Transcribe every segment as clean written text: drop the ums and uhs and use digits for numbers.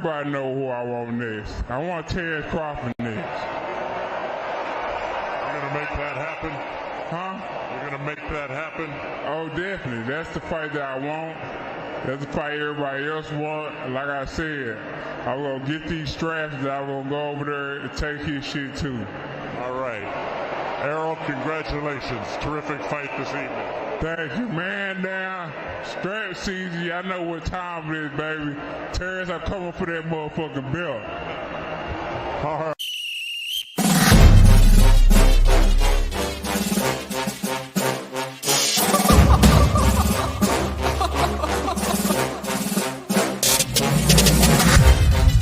everybody know who I want next. I want Terrence Crawford next. You're gonna make that happen? Huh? You're gonna make that happen? Oh, definitely. That's the fight that I want. That's the fight everybody else want. Like I said, I'm gonna get these straps that I'm gonna go over there and take his shit too. All right. Errol, congratulations. Terrific fight this evening. Thank you, man. Now, strap season, y'all know what time it is, baby. Terrence, I'm coming for that motherfucking belt. All right.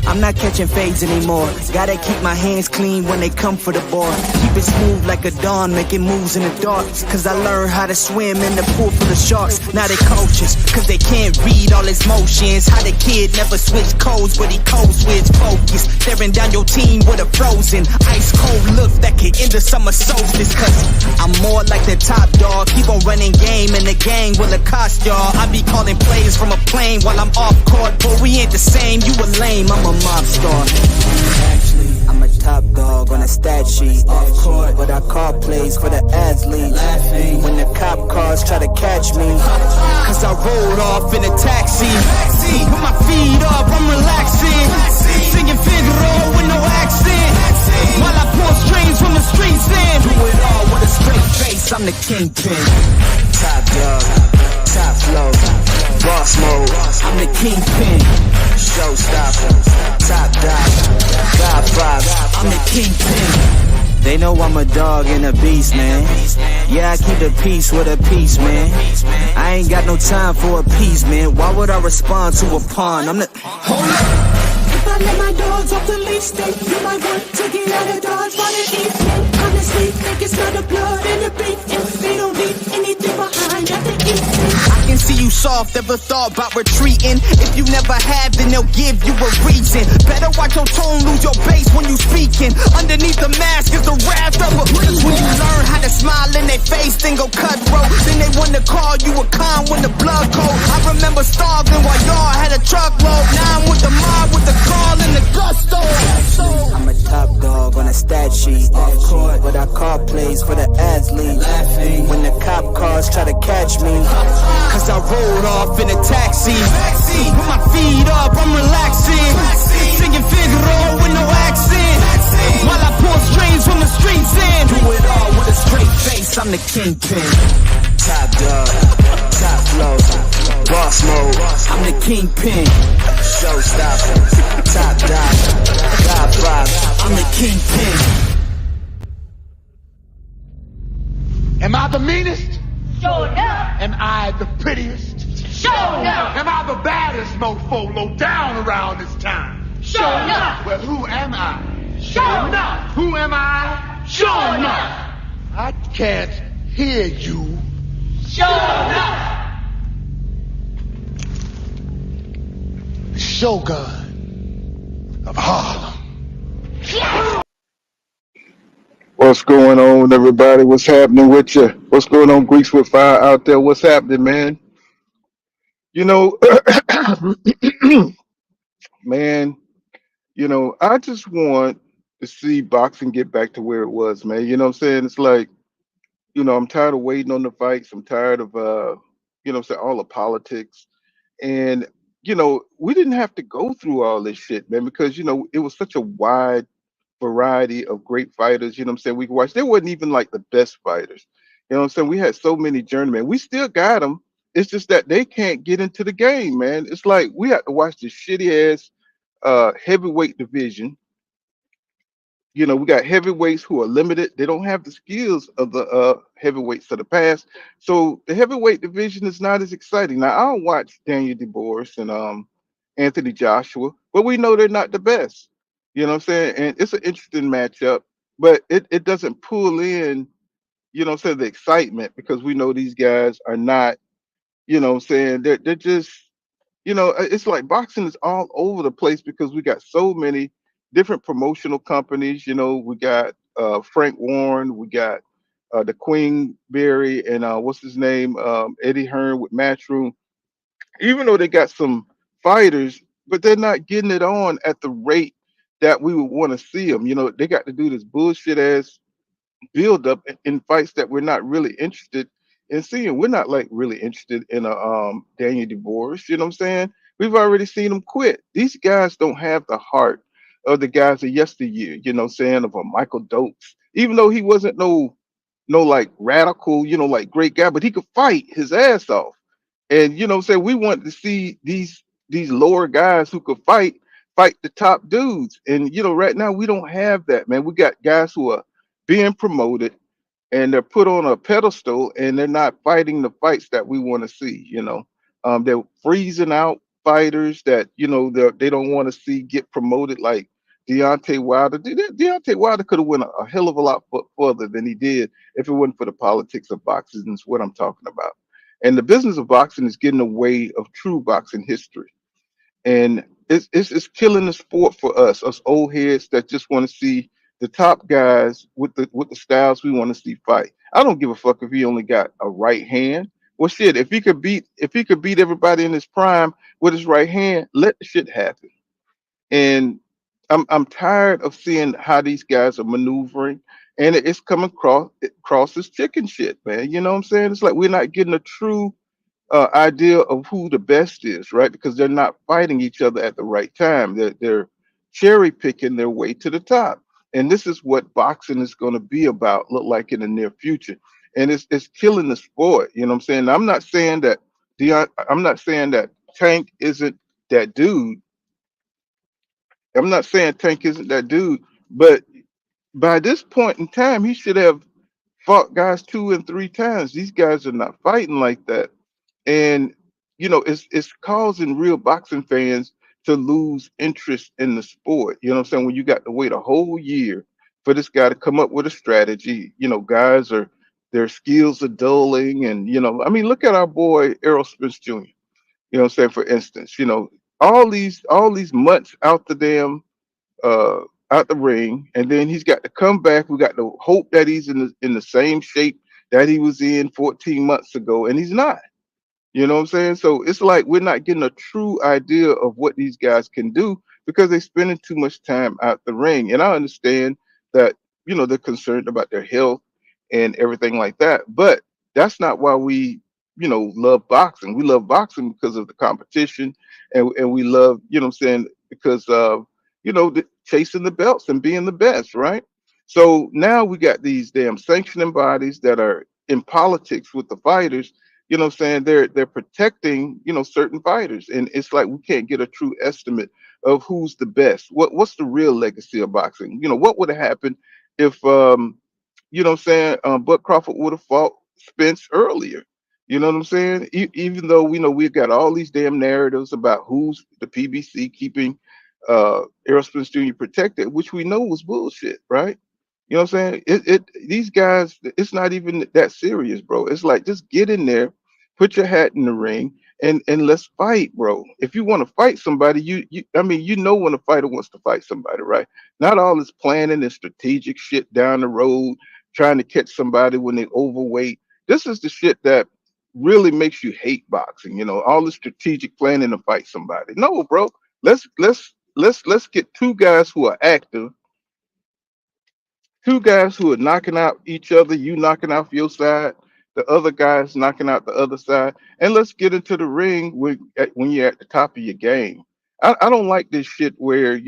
I'm not catching fades anymore. Gotta keep my hands clean when they come for the board. Keep it smooth like a dawn, making moves in the dark. Cause I learned how to swim in the pool full of sharks. Now they coaches, cause they can't read all his motions. How the kid never switch codes, but he codes with focus. Staring down your team with a frozen, ice cold look that could end the summer solstice. Cause I'm more like the top dog. Keep on running game in the gang will it cost y'all. I be calling plays from a plane while I'm off court. But we ain't the same, you a lame, I'm a mob star. Actually, I'm a top dog on a stat sheet. Off court, but I call plays for the athletes. Laughing when the cop cars try to catch me. Cause I rolled off in a taxi. Put my feet up, I'm relaxing. Singing Figaro with no accent. While I pour strings from the streets in. Do it all with a straight face, I'm the kingpin. Top dog, top flow, boss mode. I'm the kingpin. Showstopper, top dog, God five. I'm the kingpin. They know I'm a dog and a beast, man. Yeah, I keep the peace with a peace, man. I ain't got no time for appeasement. Why would I respond to a pawn? I'm the... Hold up. If I let my dogs off the leash, they do my work to get out of Dodge while they eat me. Honestly, they can smell the blood and the beef. If they don't leave anything behind after eating. I can see you soft, ever thought about retreating. If you never have, then they'll give you a reason. Better watch your tone, lose your bass when you speaking. Underneath the mask is the wrath of a beast. When you learn how to smile in their face, then go cutthroat. Then they wanna call you a con when the blood cold. I remember starving while y'all had a truckload. Now I'm with the mob with the call and the gusto. I'm a top dog on a stat sheet. Off court, but I call plays for the athletes. Laughing when the cop cars try to catch me. Cause I rolled off in a taxi. Put my feet up, I'm relaxing. Singing Figaro with no accent. While I pour strings from the streets in. Do it all with a straight face, I'm the kingpin. Top dog, top flow, boss mode. I'm the kingpin. Showstopper, top dog, God five. I'm the kingpin. Am I the meanest? Sure enough. Am I the prettiest? Sure enough. Am I the baddest mofo low down around this town? Sure enough. Well, who am I? Sure enough. Who am I? Sure enough. I can't hear you. Sure enough. The Shogun of Harlem. Yes. What's going on, everybody? What's happening with you? What's going on, Greeks with Fire out there? What's happening, man? You know, man, I just want to see boxing get back to where it was, man. You know what I'm saying? It's like, I'm tired of waiting on the fights. I'm tired of, all the politics. And, we didn't have to go through all this shit, man, because, it was such a wide variety of great fighters, you know what I'm saying, we could watch. There wasn't even like the best fighters. You know what I'm saying? We had so many journeymen. We still got them. It's just that they can't get into the game, man. It's like we have to watch this shitty ass heavyweight division. We got heavyweights who are limited. They don't have the skills of the heavyweights of the past. So the heavyweight division is not as exciting. Now, I don't watch Daniel DeBoer and Anthony Joshua, but we know they're not the best. You know what I'm saying? And it's an interesting matchup, but it doesn't pull in, the excitement, because we know these guys are not, they're just, it's like boxing is all over the place because we got so many different promotional companies. We got Frank Warren, we got the Queenberry, and what's his name? Eddie Hearn with Matchroom. Even though they got some fighters, but they're not getting it on at the rate that we would want to see them. You know, they got to do this bullshit ass build up in fights that we're not really interested in seeing. We're not like really interested in a Daniel Divorce. You know what I'm saying? We've already seen them quit. These guys don't have the heart of the guys of yesteryear. You know what I'm saying? Of a Michael Dokes, even though he wasn't no like radical, like great guy, but he could fight his ass off. And you know what I'm saying, we want to see these lower guys who could fight the top dudes. And right now we don't have that, man. We got guys who are being promoted and they're put on a pedestal and they're not fighting the fights that we want to see. They're freezing out fighters that they don't want to see get promoted, like Deontay Wilder. Deontay Wilder could have went a hell of a lot further than he did if it wasn't for the politics of boxing. Is what I'm talking about. And the business of boxing is getting away of true boxing history, and it's killing the sport for us old heads that just want to see the top guys with the styles we want to see fight. I don't give a fuck if he only got a right hand. Well, shit, if he could beat everybody in his prime with his right hand, let the shit happen. And I'm tired of seeing how these guys are maneuvering, and it's coming across as chicken shit, man. You know what I'm saying? It's like we're not getting a true idea of who the best is, right? Because they're not fighting each other at the right time. They're cherry picking their way to the top, and this is what boxing is going to be about. Look like in the near future, and it's killing the sport. You know what I'm saying? I'm not saying that I'm not saying that Tank isn't that dude. I'm not saying Tank isn't that dude, but by this point in time, he should have fought guys 2 and 3 times. These guys are not fighting like that, and it's causing real boxing fans to lose interest in the sport. You know what I'm saying? When you got to wait a whole year for this guy to come up with a strategy, guys are their skills are dulling, and I mean, look at our boy Errol Spence Jr. You know what I'm saying? For instance, all these months out the damn uh out the ring, and then he's got to come back. We got to hope that he's in the same shape that he was in 14 months ago, and he's not. You know what I'm saying? So it's like we're not getting a true idea of what these guys can do because they're spending too much time out the ring. And I understand that, they're concerned about their health and everything like that. But that's not why we, love boxing. We love boxing because of the competition, and we love, what I'm saying, because of, chasing the belts and being the best, right? So now we got these damn sanctioning bodies that are in politics with the fighters. You know what I'm saying? They're protecting, certain fighters. And it's like we can't get a true estimate of who's the best. What's the real legacy of boxing? What would have happened if what I'm saying, Bud Crawford would have fought Spence earlier. You know what I'm saying? Even though we know we've got all these damn narratives about who's the PBC keeping Errol Spence Jr. protected, which we know was bullshit, right? You know what I'm saying? These guys, it's not even that serious, bro. It's like just get in there, put your hat in the ring, and let's fight, bro. If you want to fight somebody, I mean, when a fighter wants to fight somebody, right? Not all this planning and strategic shit down the road, trying to catch somebody when they overweight. This is the shit that really makes you hate boxing. All the strategic planning to fight somebody. No, bro. Let's get two guys who are knocking out each other, you knocking out your side, the other guys knocking out the other side, and let's get into the ring when you're at the top of your game. I don't like this shit where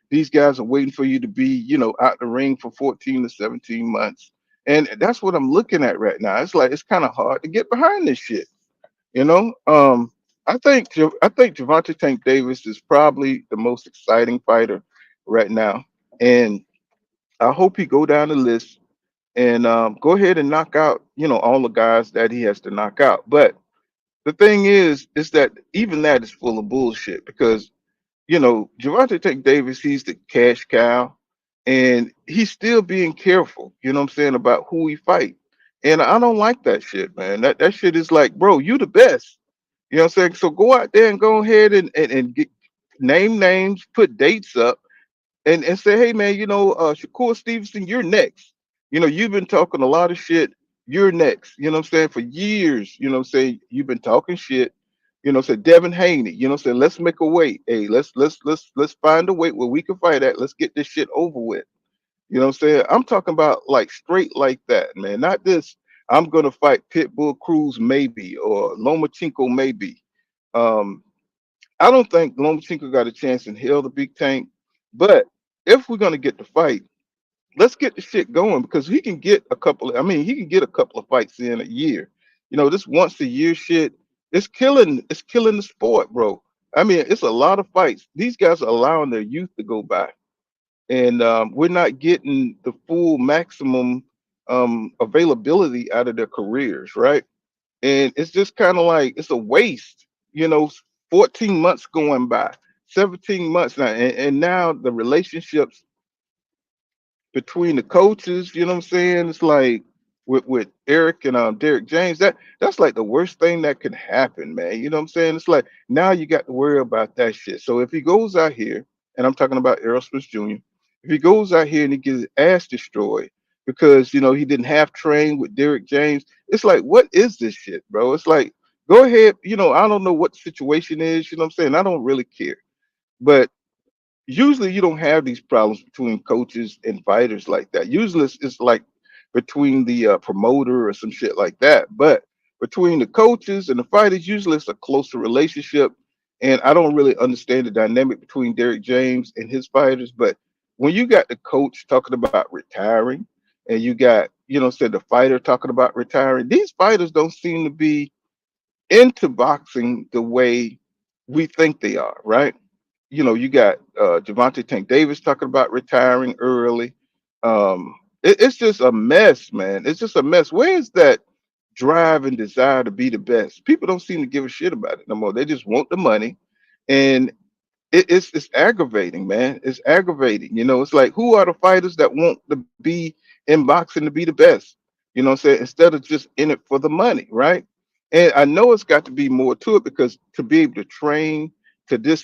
these guys are waiting for you to be out the ring for 14 to 17 months, and that's what I'm looking at right now. It's like it's kind of hard to get behind this shit. You know, I think Javante Tank Davis is probably the most exciting fighter right now, and I hope he go down the list and go ahead and knock out, all the guys that he has to knock out. But the thing is that even that is full of bullshit because, Javante Tank Davis, he's the cash cow and he's still being careful, what I'm saying, about who he fight. And I don't like that shit, man. That shit is like, bro, you the best. You know what I'm saying? So go out there and go ahead and get, name names, put dates up and say, hey man, Shakur Stevenson, you're next. You've been talking a lot of shit. You're next. You know what I'm saying? For years, you've been talking shit. Say Devin Haney, say let's make a weight. Hey, let's find a weight where we can fight at. Let's get this shit over with. I'm talking about like straight like that, man. Not this. I'm gonna fight Pitbull Cruz maybe or Lomachenko maybe. Um, I don't think Lomachenko got a chance in hell the big tank. But if we're gonna get the fight, let's get the shit going because he can get a couple. I mean, he can get a couple of fights in a year. This once a year shit. It's killing. It's killing the sport, bro. I mean, it's a lot of fights. These guys are allowing their youth to go by, and we're not getting the full maximum availability out of their careers, right? And it's just kind of like it's a waste, you know. 14 months going by, 17 months now, and now the relationships between the coaches, you know what I'm saying? It's like with Eric and Derek James, that's like the worst thing that could happen, man. You know what I'm saying? It's like now you got to worry about that shit. So if he goes out here, and I'm talking about Errol Smith Jr., if he goes out here and he gets his ass destroyed because he didn't have train with Derek James, it's like what is this shit, bro? It's like go ahead, I don't know what the situation is, you know what I'm saying? I don't really care. But usually you don't have these problems between coaches and fighters like that. Usually it's like between the promoter or some shit like that. But between the coaches and the fighters, usually it's a closer relationship. And I don't really understand the dynamic between Derek James and his fighters. But when you got the coach talking about retiring, and you got, said the fighter talking about retiring, these fighters don't seem to be into boxing the way we think they are, right? You got Javante Tank Davis talking about retiring early. It's just a mess, man. It's just a mess. Where's that drive and desire to be the best? People don't seem to give a shit about it no more. They just want the money, and it's aggravating, man. It's aggravating. It's like who are the fighters that want to be in boxing to be the best? What I'm saying? Instead of just in it for the money, right? And I know it's got to be more to it because to be able to train to this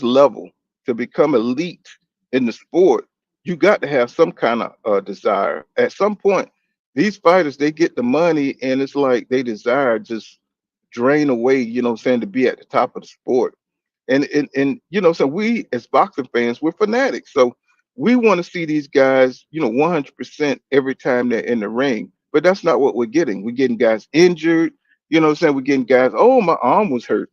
level, to become elite in the sport, you got to have some kind of desire. At some point, these fighters they get the money and it's like they desire just drain away, what I'm saying, to be at the top of the sport. And so we as boxing fans, we're fanatics. So we want to see these guys, 100% every time they're in the ring. But that's not what we're getting. We're getting guys injured. What I'm saying? We're getting guys, oh, my arm was hurt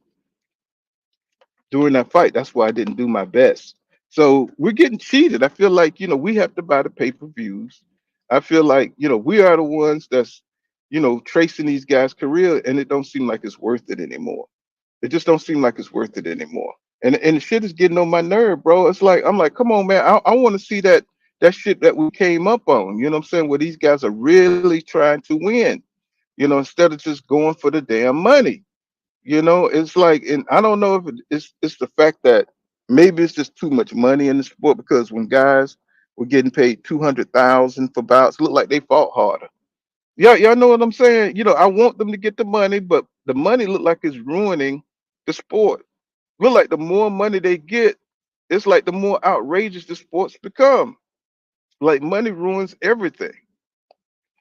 during that fight. That's why I didn't do my best. So we're getting cheated. I feel like, we have to buy the pay-per-views. I feel like, we are the ones that's, tracing these guys' career, and it don't seem like it's worth it anymore. It just don't seem like it's worth it anymore. And the shit is getting on my nerve, bro. It's like I'm like, come on, man. I want to see that shit that we came up on. You know what I'm saying? Where these guys are really trying to win. Instead of just going for the damn money. It's like, and I don't know if it's the fact that maybe it's just too much money in the sport because when guys were getting paid 200,000 for bouts, look like they fought harder. Yeah, y'all know what I'm saying. I want them to get the money, but the money look like it's ruining the sport. Look like the more money they get, it's like the more outrageous the sports become. Like money ruins everything.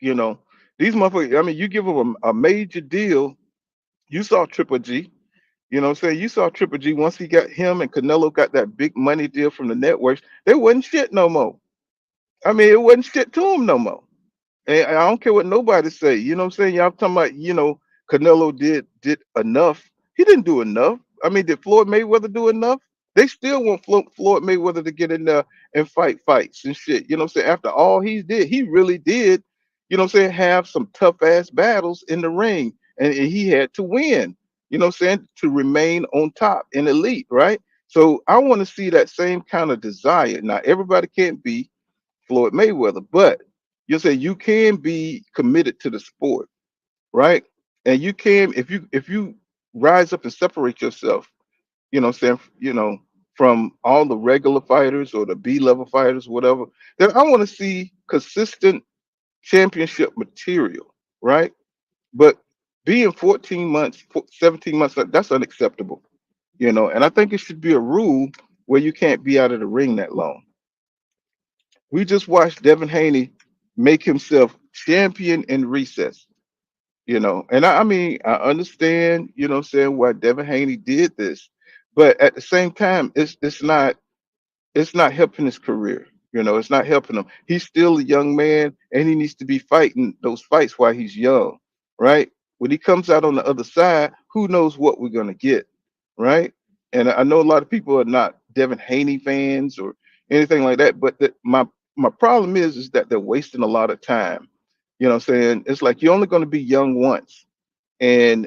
You know, these motherfuckers. I mean, you give them a major deal. You saw Triple G. You know what I'm saying? You saw Triple G once he got him and Canelo got that big money deal from the networks. They wasn't shit no more. I mean, it wasn't shit to him no more. And I don't care what nobody say. You know what I'm saying? Y'all talking about, Canelo did enough. He didn't do enough. I mean, did Floyd Mayweather do enough? They still want Floyd Mayweather to get in there and fight fights and shit. You know what I'm saying? After all he did, he really did, have some tough ass battles in the ring. And he had to win, to remain on top and elite, right? So I want to see that same kind of desire. Now, everybody can't be Floyd Mayweather, but you say you can be committed to the sport, right? And you can if you rise up and separate yourself, from all the regular fighters or the B level fighters, whatever, then I want to see consistent championship material, right? But being 14 months, 17 months, that's unacceptable, and I think it should be a rule where you can't be out of the ring that long. We just watched Devin Haney make himself champion in recess. And I mean, I understand, saying why Devin Haney did this, but at the same time, it's not helping his career. It's not helping him. He's still a young man, and he needs to be fighting those fights while he's young, right? When he comes out on the other side, who knows what we're gonna get, right? And I know a lot of people are not Devin Haney fans or anything like that, but my problem is that they're wasting a lot of time. What I'm saying? It's like you're only going to be young once, and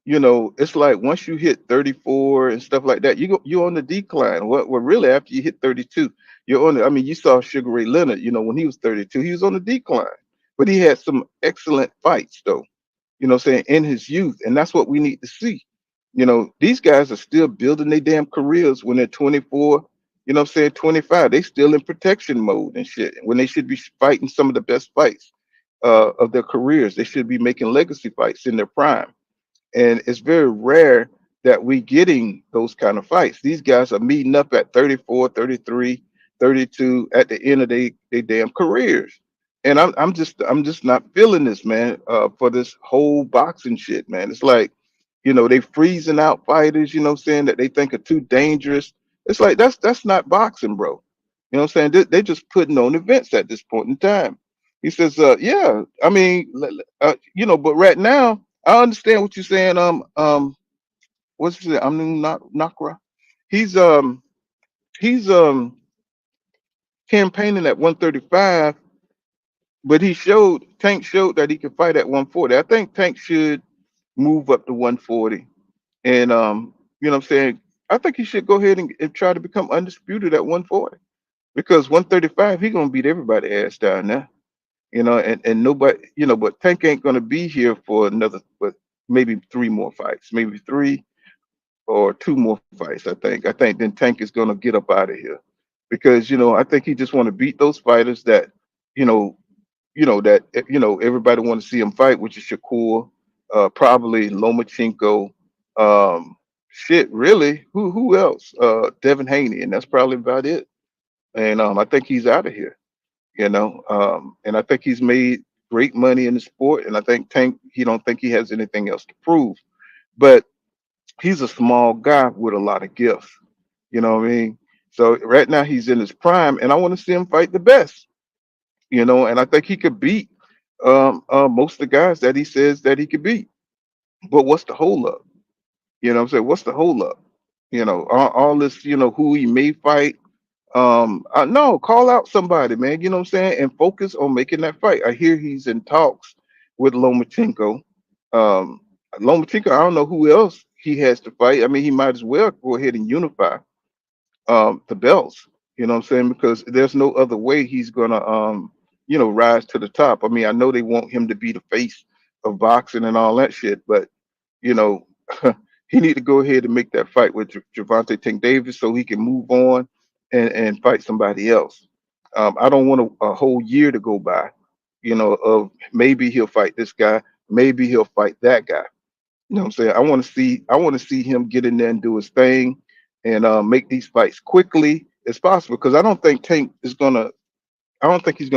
it's like once you hit 34 and stuff like that, you're on the decline. Well, really, after you hit 32, you're on. I mean, you saw Sugar Ray Leonard. When he was 32, he was on the decline, but he had some excellent fights, though. Saying in his youth, and that's what we need to see. These guys are still building their damn careers when they're 24. 25. They still in protection mode and shit. When they should be fighting some of the best fights of their careers, they should be making legacy fights in their prime. And it's very rare that we getting those kind of fights. These guys are meeting up at 34, 33, 32 at the end of their damn careers. And I'm just not feeling this, man, for this whole boxing shit, man. It's like, they freezing out fighters, saying that they think are too dangerous. It's like that's not boxing, bro. What I'm saying? They just putting on events at this point in time. He says, yeah, I mean, but right now I understand what you're saying. What's it? I'm not Nakra. He's um he's campaigning at 135, but Tank showed that he can fight at 140. I think Tank should move up to 140, and what I'm saying. I think he should go ahead and try to become undisputed at 140 because 135 he gonna beat everybody ass down there. And nobody, but Tank ain't gonna be here for another, but maybe three more fights, maybe three or two more fights. I think then Tank is gonna get up out of here because I think he just want to beat those fighters that you know everybody want to see him fight, which is Shakur, probably Lomachenko, shit, really, who else? Devin Haney, and that's probably about it. And I think he's out of here. And I think he's made great money in the sport, and I think Tank he don't think he has anything else to prove. But he's a small guy with a lot of gifts. You know what I mean? So right now he's in his prime, and I want to see him fight the best. And I think he could beat most of the guys that he says that he could beat. But what's the hold up? What I'm saying? What's the hold up? All this, who he may fight. No, call out somebody, man. You know what I'm saying? And focus on making that fight. I hear he's in talks with Lomachenko. Um, Lomachenko, I don't know who else he has to fight. I mean, he might as well go ahead and unify the belts. You know what I'm saying? Because there's no other way he's gonna rise to the top. I mean, I know they want him to be the face of boxing and all that shit, but you know, he need to go ahead and make that fight with Javante Tank Davis so he can move on and fight somebody else. I don't want a whole year to go by, of maybe he'll fight this guy, maybe he'll fight that guy. You know what I'm saying? I want to see him get in there and do his thing and make these fights quickly as possible because I don't think he's gonna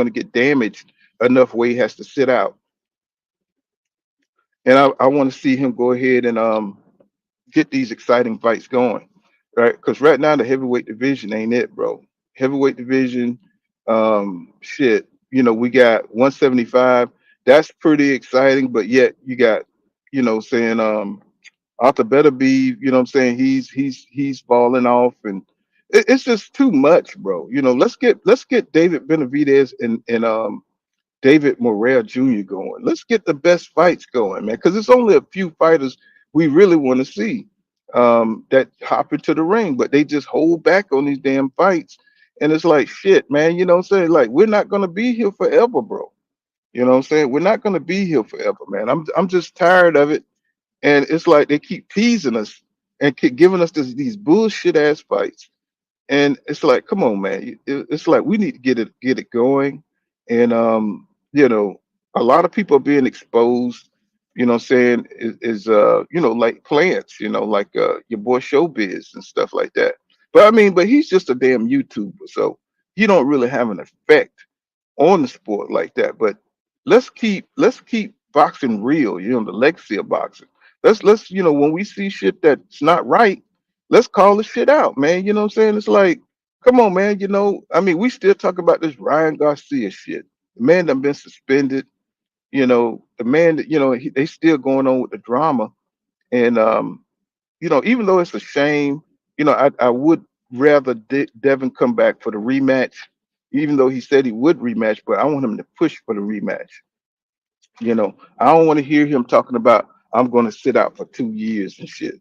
get damaged enough where he has to sit out. And I want to see him go ahead and get these exciting fights going, right? Because right now the heavyweight division ain't it, bro. Heavyweight division, shit. We got 175. That's pretty exciting, but yet you got, saying Arthur better be, what I'm saying, he's falling off, and it's just too much, bro. Let's get David Benavidez and David Morrell Jr. going. Let's get the best fights going, man, because it's only a few fighters we really want to see that hop into the ring, but they just hold back on these damn fights. And it's like, shit, man, you know what I'm saying? Like, we're not going to be here forever, bro. You know what I'm saying? We're not going to be here forever, man. I'm just tired of it. And it's like they keep teasing us and keep giving us these bullshit ass fights. And it's like, come on, man. It's like we need to get it going. And a lot of people are being exposed, what I'm saying, like plants, like your boy Showbiz and stuff like that. But I mean, but he's just a damn YouTuber, so he don't really have an effect on the sport like that. But let's keep boxing real, the legacy of boxing. Let's when we see shit that's not right, let's call the shit out, man. You know what I'm saying? It's like, come on, man. I mean, we still talk about this Ryan Garcia shit. The man done been suspended. The man that they still going on with the drama, and even though it's a shame, I would rather Devin come back for the rematch, even though he said he would rematch, but I want him to push for the rematch. I don't want to hear him talking about I'm going to sit out for 2 years and shit.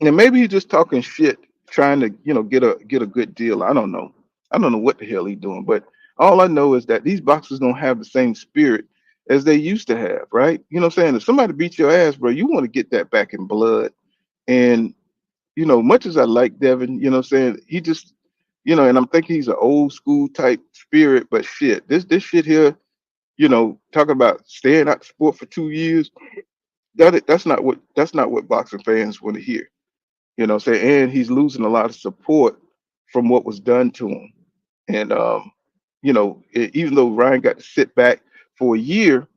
And maybe he's just talking shit, trying to get a good deal. I don't know. I don't know what the hell he's doing, but all I know is that these boxers don't have the same spirit as they used to have, right? You know what I'm saying? If somebody beats your ass, bro, you want to get that back in blood. And much as I like Devin, you know what I'm saying, he just, and I'm thinking he's an old school type spirit, but shit, this shit here, talking about staying out the sport for 2 years, that's not what boxing fans want to hear. What I'm saying, and he's losing a lot of support from what was done to him. And even though Ryan got to sit back for a year,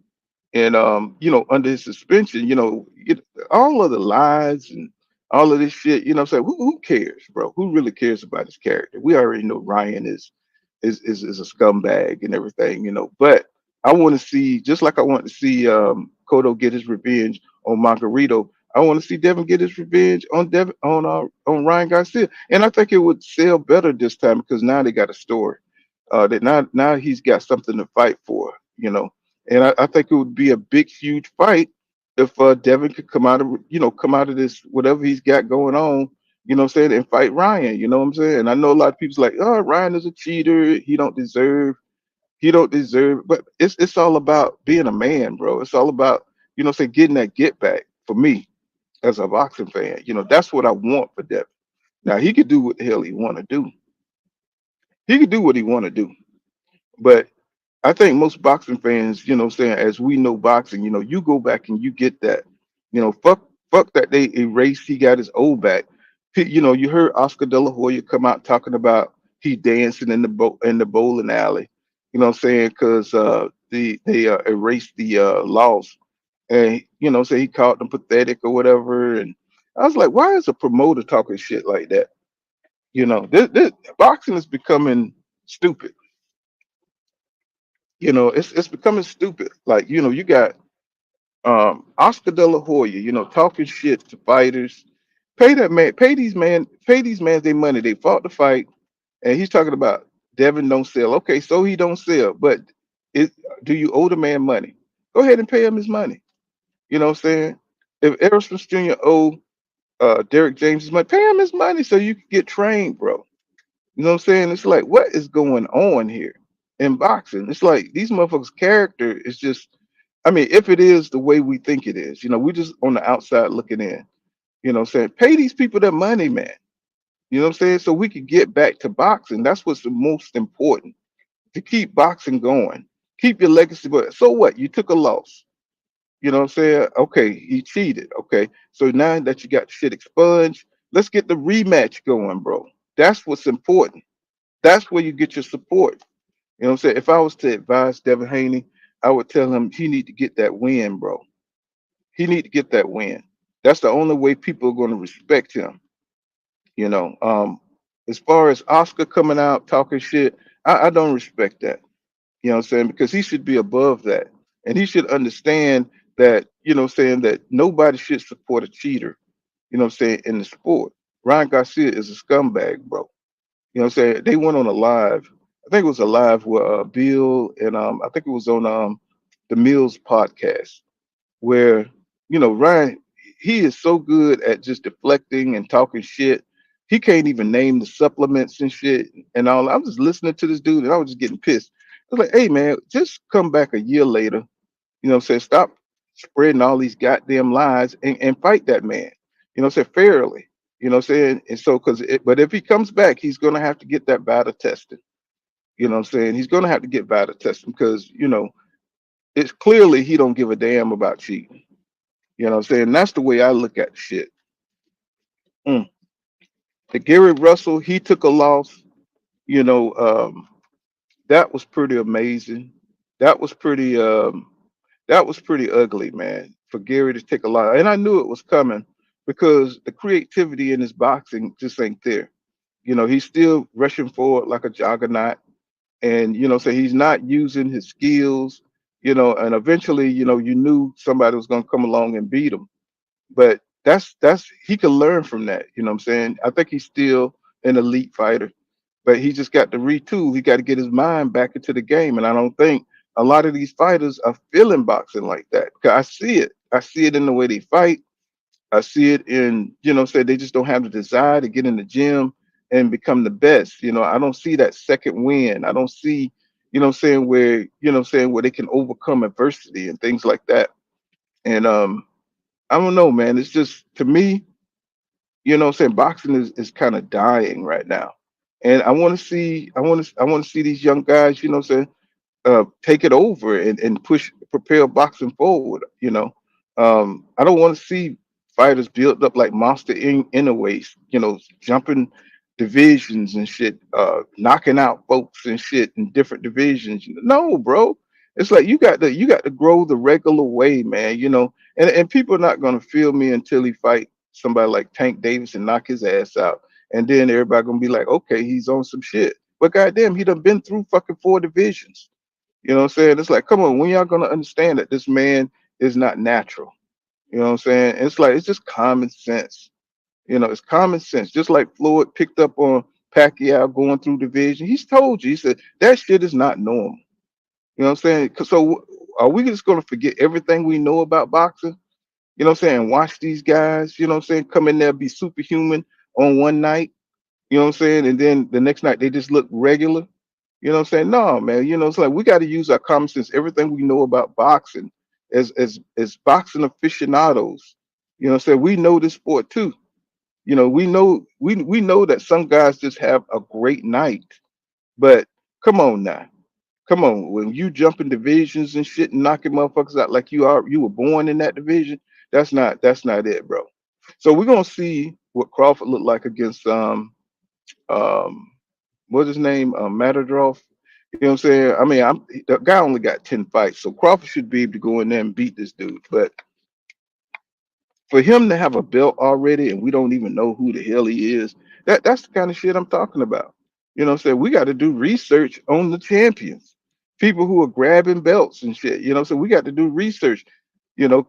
and under his suspension, all of the lies and all of this shit, I'm saying, who cares, bro? Who really cares about his character? We already know Ryan is a scumbag and everything, but I want to see, just like I want to see Cotto get his revenge on Margarito, I want to see Devin get his revenge on Devin on Ryan Garcia. And I think it would sell better this time because now they got a story. That now he's got something to fight for, and I think it would be a big, huge fight if Devin could come out of this whatever he's got going on, what I'm saying, and fight Ryan. You know what I'm saying? I know a lot of people's like, oh, Ryan is a cheater. He don't deserve. But it's all about being a man, bro. It's all about say getting that get back for me as a boxing fan. That's what I want for Devin. Now he could do what the hell he want to do. He could do what he want to do, but I think most boxing fans, what I'm saying, as we know boxing, you go back and you get that. Fuck that they erased, he got his old back. You heard Oscar De La Hoya come out talking about he dancing in the bowling alley. You know what I'm saying? Because they erased the laws. And say he called them pathetic or whatever. And I was like, why is a promoter talking shit like that? This boxing is becoming stupid. It's becoming stupid. Like, you got Oscar De La Hoya, talking shit to fighters. Pay these man their money. They fought the fight, and he's talking about Devin don't sell. Okay, so he don't sell, but it do you owe the man money? Go ahead and pay him his money. You know what I'm saying? If Errol Spence Jr. owe Derek James his money, pay him his money so you can get trained, bro. You know what I'm saying? It's like, what is going on here in boxing? It's like these motherfuckers' character is just, I mean, if it is the way we think it is, we just on the outside looking in. You know what I'm saying? Pay these people their money, man. You know what I'm saying? So we can get back to boxing. That's what's the most important, to keep boxing going. Keep your legacy. But so what? You took a loss. You know what I'm saying? Okay, he cheated. Okay. So now that you got shit expunged, let's get the rematch going, bro. That's what's important. That's where you get your support. You know what I'm saying? If I was to advise Devin Haney, I would tell him he need to get that win, bro. He need to get that win. That's the only way people are going to respect him. You know, as far as Oscar coming out talking shit, I don't respect that. You know what I'm saying? Because he should be above that. And he should understand that, that nobody should support a cheater, in the sport. Ryan Garcia is a scumbag, bro. You know what I'm saying? They went on a live. I think it was a live with Bill and I think it was on the Mills podcast where Ryan, he is so good at just deflecting and talking shit. He can't even name the supplements and shit and all. I was just listening to this dude and I was just getting pissed. I was like, hey man, just come back a year later. Say stop spreading all these goddamn lies and fight that man. Say fairly. Saying, and so but if he comes back, he's gonna have to get that battle tested. Saying? He's gonna have to get battle tested because it's clearly he don't give a damn about cheating. Saying? That's the way I look at shit. Mm. The Gary Russell, he took a loss. You know, that was pretty amazing. That was pretty that was pretty ugly, man. For Gary to take a lot, and I knew it was coming because the creativity in his boxing just ain't there. He's still rushing forward like a juggernaut, and so he's not using his skills. And eventually, you knew somebody was going to come along and beat him. But that's he can learn from that. You know what I'm saying? I think he's still an elite fighter, but he just got to retool. He got to get his mind back into the game, and I don't think a lot of these fighters are feeling boxing like that. 'Cause I see it. I see it in the way they fight. I see it in, say they just don't have the desire to get in the gym and become the best. I don't see that second win. I don't see, where they can overcome adversity and things like that. And I don't know, man. It's just to me, boxing is kind of dying right now. And I want to see these young guys, take it over and push propel boxing forward. I don't want to see fighters built up like monster innerweights, jumping divisions and shit, knocking out folks and shit in different divisions. No, bro. It's like you got to grow the regular way, man. And people are not gonna feel me until he fight somebody like Tank Davis and knock his ass out. And then everybody gonna be like, okay, he's on some shit. But goddamn, he done been through fucking four divisions. You know what I'm saying? It's like, come on, when y'all gonna understand that this man is not natural? You know what I'm saying? It's like it's just common sense. It's common sense. Just like Floyd picked up on Pacquiao going through division. He's told you, he said that shit is not normal. You know what I'm saying? So are we just gonna forget everything we know about boxing? You know what I'm saying? Watch these guys, you know what I'm saying, come in there, be superhuman on one night, you know what I'm saying? And then the next night they just look regular. You know what I'm saying? No, man. It's like we got to use our common sense. Everything we know about boxing as boxing aficionados. You know what I'm saying? We know this sport too. We know that some guys just have a great night. But come on now. Come on. When you jump in divisions and shit and knocking motherfuckers out like you were born in that division, that's not it, bro. So we're gonna see what Crawford looked like against um what's his name? Matadroff. You know what I'm saying? I mean, the guy only got 10 fights, so Crawford should be able to go in there and beat this dude. But for him to have a belt already and we don't even know who the hell he is, that's the kind of shit I'm talking about. You know what I'm saying? We got to do research on the champions, people who are grabbing belts and shit. So we got to do research.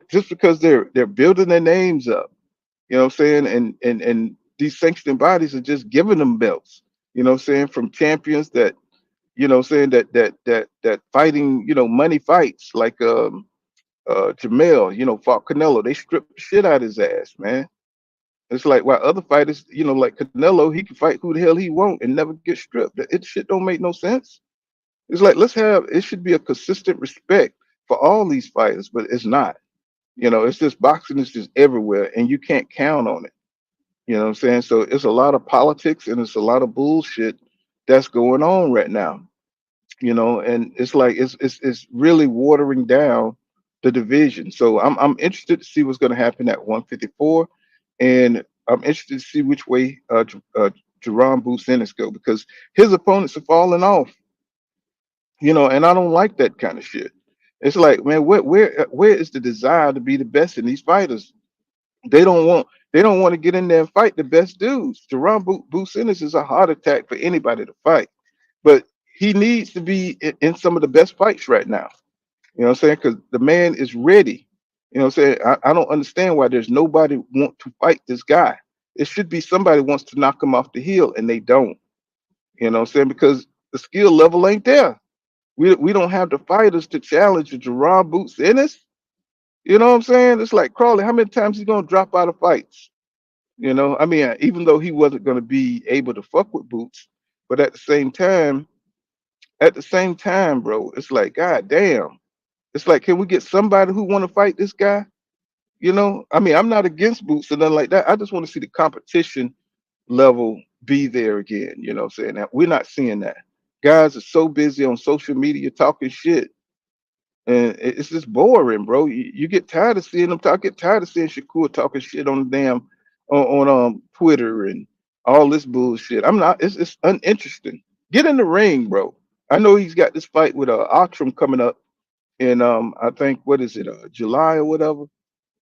Just because they're building their names up. You know what I'm saying? And these sanctioning bodies are just giving them belts. You know what I'm saying? From champions that saying that fighting, money fights like Jamel, fought Canelo. They stripped the shit out of his ass, man. It's like while other fighters, like Canelo, he can fight who the hell he want and never get stripped. It shit don't make no sense. It's like it should be a consistent respect for all these fighters, but it's not. It's just boxing is just everywhere and you can't count on it. You know what I'm saying? So it's a lot of politics and it's a lot of bullshit that's going on right now. And it's like it's really watering down the division. So I'm interested to see what's going to happen at 154, and I'm interested to see which way Jerron Boots Ennis go because his opponents are falling off. And I don't like that kind of shit. It's like, man, where is the desire to be the best in these fighters? They don't want to get in there and fight the best dudes. Boots Ennis is a heart attack for anybody to fight, but he needs to be in some of the best fights right now. You know what I'm saying? Because the man is ready. You know what I'm saying? I don't understand why there's nobody want to fight this guy. It should be somebody wants to knock him off the heel, and they don't. You know what I'm saying? Because the skill level ain't there. We don't have the fighters to challenge the Jerron Boots Ennis. You know what I'm saying? It's like Crawley. How many times he gonna drop out of fights? I mean, even though he wasn't gonna be able to fuck with Boots, but at the same time, bro, it's like, God damn. It's like, can we get somebody who want to fight this guy? I mean, I'm not against Boots or nothing like that. I just want to see the competition level be there again. You know what I'm saying? Now, we're not seeing that. Guys are so busy on social media talking shit. And it's just boring, bro. You get tired of seeing them talk. Get tired of seeing Shakur talking shit on the damn on Twitter and all this bullshit. I'm not. It's uninteresting. Get in the ring, bro. I know he's got this fight with Outram coming up. in I think what is it, July or whatever.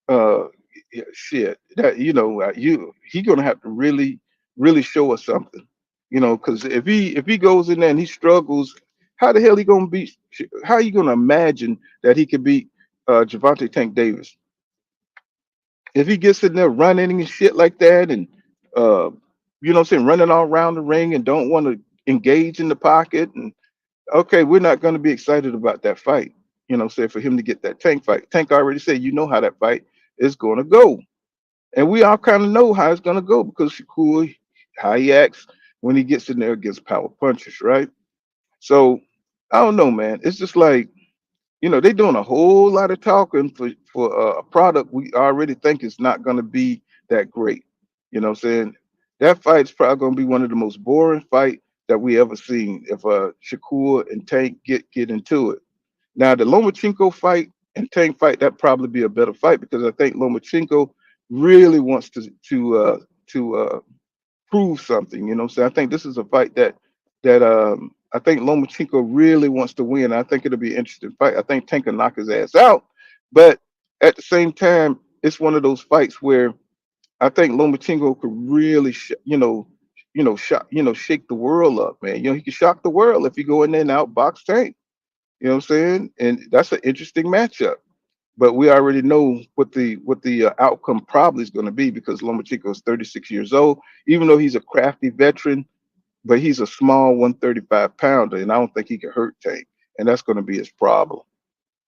Uh, yeah, shit, that you he gonna have to really show us something, because if he goes in there and he struggles, how the hell he gonna beat? How you gonna imagine that he could beat Javante Tank Davis if he gets in there running and shit like that, and uh, you know what I'm saying, running all around the ring and don't want to engage in the pocket, and okay, we're not going to be excited about that fight. Say for him to get that Tank fight. Tank already said, how that fight is going to go. And we all kind of know how it's going to go because Shakur, how he acts when he gets in there against power punchers, right? So I don't know, man. It's just like, they're doing a whole lot of talking for a product we already think is not going to be that great. You know what I'm saying? That fight's probably going to be one of the most boring fight that we ever seen if Shakur and Tank get into it. Now the Lomachenko fight and Tank fight, that probably be a better fight because I think Lomachenko really wants to prove something. You know what I'm saying? I think this is a fight that I think Lomachenko really wants to win. I think it'll be an interesting fight. I think Tank can knock his ass out, but at the same time, it's one of those fights where I think Lomachenko could really, shake the world up, man. He could shock the world if he go in there and outbox Tank. You know what I'm saying? And that's an interesting matchup. But we already know what the outcome probably is going to be because Lomachenko is 36 years old. Even though he's a crafty veteran, but he's a small 135 pounder, and I don't think he can hurt Tank, and that's going to be his problem.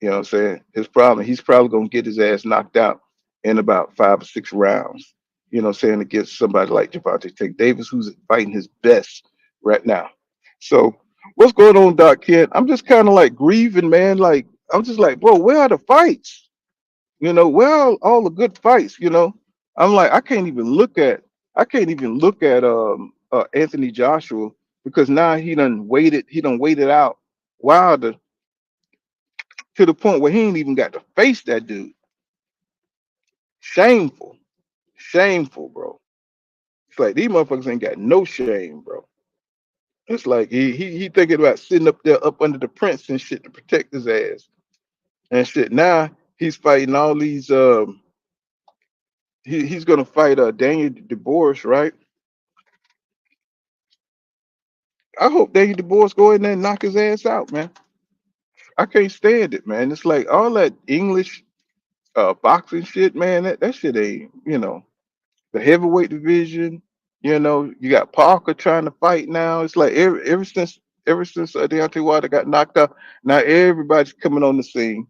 You know what I'm saying? His problem. He's probably going to get his ass knocked out in about 5 or 6 rounds. You know what I'm saying? Against somebody like Javante Tank Davis, who's fighting his best right now. So what's going on, Doc Kent? I'm just kind of like grieving, man. Like I'm just like, bro, where are the fights? Where are all the good fights? I'm like, I can't even look at Anthony Joshua because now he done waited out Wilder to the point where he ain't even got to face that dude. Shameful. Shameful, bro. It's like these motherfuckers ain't got no shame, bro. It's like he thinking about sitting up there up under the prince and shit to protect his ass and shit. Now he's fighting all these he's gonna fight Daniel DeBoer, right? I hope Daniel DeBoer go in there and knock his ass out, man. I can't stand it, man. It's like all that English boxing shit, man. That shit ain't, the heavyweight division. You got Parker trying to fight now. It's like ever since Deontay Wilder got knocked out, now everybody's coming on the scene.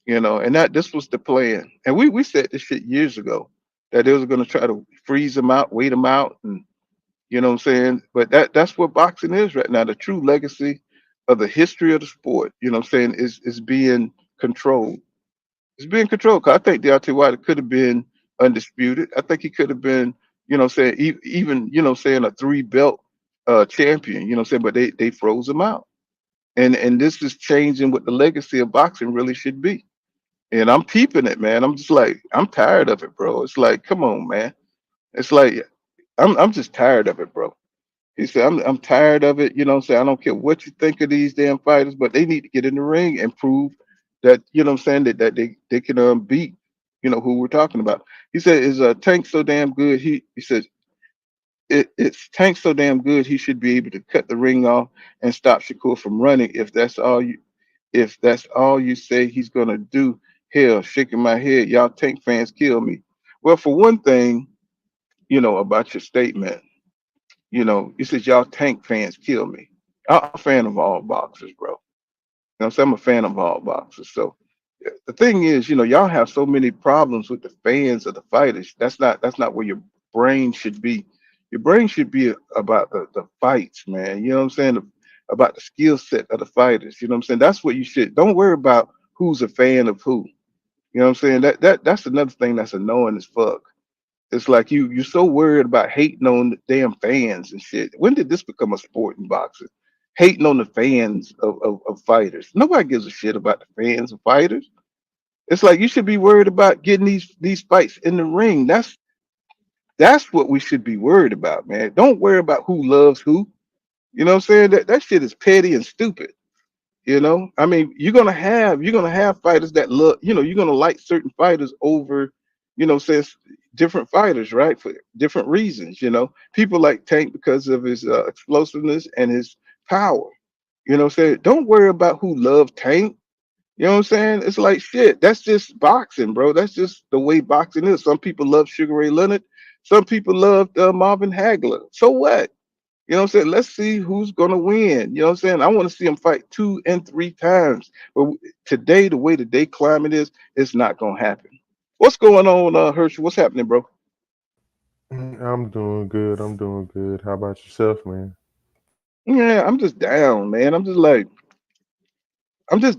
And that this was the plan. And we said this shit years ago that they was gonna try to freeze him out, wait him out, and you know what I'm saying? But that's what boxing is right now. The true legacy of the history of the sport, what I'm saying, is being controlled. It's being controlled. 'Cause I think Deontay Wilder could have been undisputed. I think he could have been, saying even, saying a three belt champion, saying, but they froze him out. And this is changing what the legacy of boxing really should be. And I'm peeping it, man. I'm just like, I'm tired of it, bro. It's like, come on, man. It's like I'm just tired of it, bro. He said, I'm tired of it. You know what I'm saying? I don't care what you think of these damn fighters, but they need to get in the ring and prove that, I'm saying, that they can beat, who we're talking about. He said, is Tank so damn good? He says, it's Tank so damn good he should be able to cut the ring off and stop Shakur from running if that's all you say he's gonna do. Hell, shaking my head, y'all Tank fans kill me. Well, for one thing, about your statement. You said y'all Tank fans kill me. I'm a fan of all boxers, bro. I'm saying? I'm a fan of all boxers. So yeah, the thing is, y'all have so many problems with the fans of the fighters. That's not where your brain should be. Your brain should be about the fights, man. You know what I'm saying? About the skill set of the fighters. You know what I'm saying? That's what you should. Don't worry about who's a fan of who. You know what I'm saying? That's another thing that's annoying as fuck. It's like you're so worried about hating on the damn fans and shit. When did this become a sport in boxing? Hating on the fans of fighters. Nobody gives a shit about the fans of fighters. It's like you should be worried about getting these fights in the ring. That's what we should be worried about, man. Don't worry about who loves who. You know what I'm saying? That shit is petty and stupid. You know, I mean, you're gonna have fighters that look, you're gonna like certain fighters over, says different fighters, right? For different reasons. People like Tank because of his explosiveness and his power. Say don't worry about who love Tank. You know what I'm saying? It's like shit. That's just boxing, bro. That's just the way boxing is. Some people love Sugar Ray Leonard. Some people love Marvin Hagler. So what? You know what I'm saying? Let's see who's gonna win. You know what I'm saying? I want to see them fight 2 and 3 times. But today, the way the day climate is, it's not gonna happen. What's going on, Herschel? What's happening, bro? I'm doing good. I'm doing good. How about yourself, man? Yeah, I'm just down, man. I'm just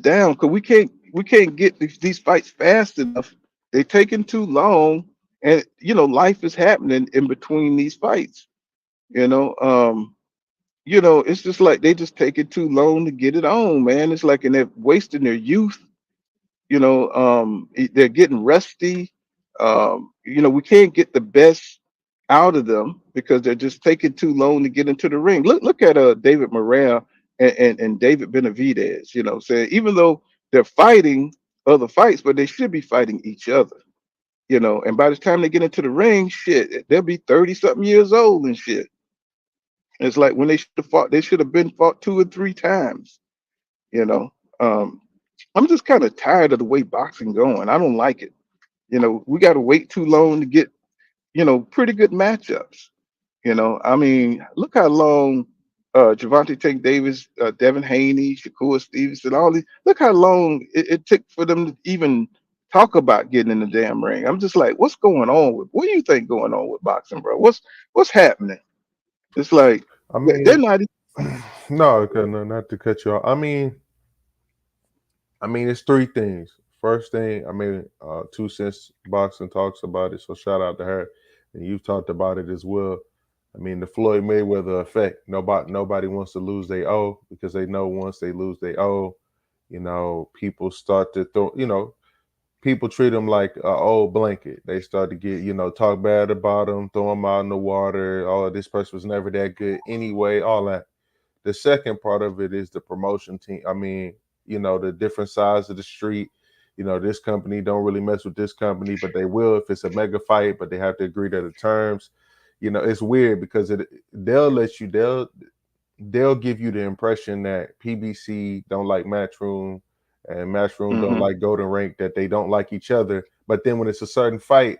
down because we can't get these fights fast enough. They're taking too long, and life is happening in between these fights. You know, um, it's just like they just take it too long to get it on, man. It's like and they're wasting their youth. They're getting rusty. We can't get the best out of them because they're just taking too long to get into the ring. Look at David Morrell and David Benavidez. Saying even though they're fighting other fights, but they should be fighting each other. And by the time they get into the ring, shit, they'll be 30 something years old and shit. It's like when they should have fought, they should have been fought 2 or 3 times. You know, um, I'm just kind of tired of the way boxing going. I don't like it. We got to wait too long to get pretty good matchups. I mean, look how long Javante Tank Davis, Devin Haney, Shakur Stevenson, all these. Look how long it took for them to even talk about getting in the damn ring. I'm just like, what's going on with? What do you think going on with boxing, bro? What's happening? It's like I they're mean, not. no, okay, no, not to cut you off. I mean, it's three things. First thing, 2 cents boxing talks about it, so shout out to her, and you've talked about it as well. I mean, the Floyd Mayweather effect. Nobody wants to lose they O because they know once they lose they O, people start to throw. People treat them like a old blanket. They start to get, talk bad about them, throw them out in the water. Oh, this person was never that good anyway. All that. The second part of it is the promotion team. I mean, the different sides of the street. This company don't really mess with this company, but they will if it's a mega fight, but they have to agree to the terms. It's weird because they'll let you they'll give you the impression that PBC don't like Matchroom and Matchroom don't Hmm. like Golden Rank, that they don't like each other. But then when it's a certain fight,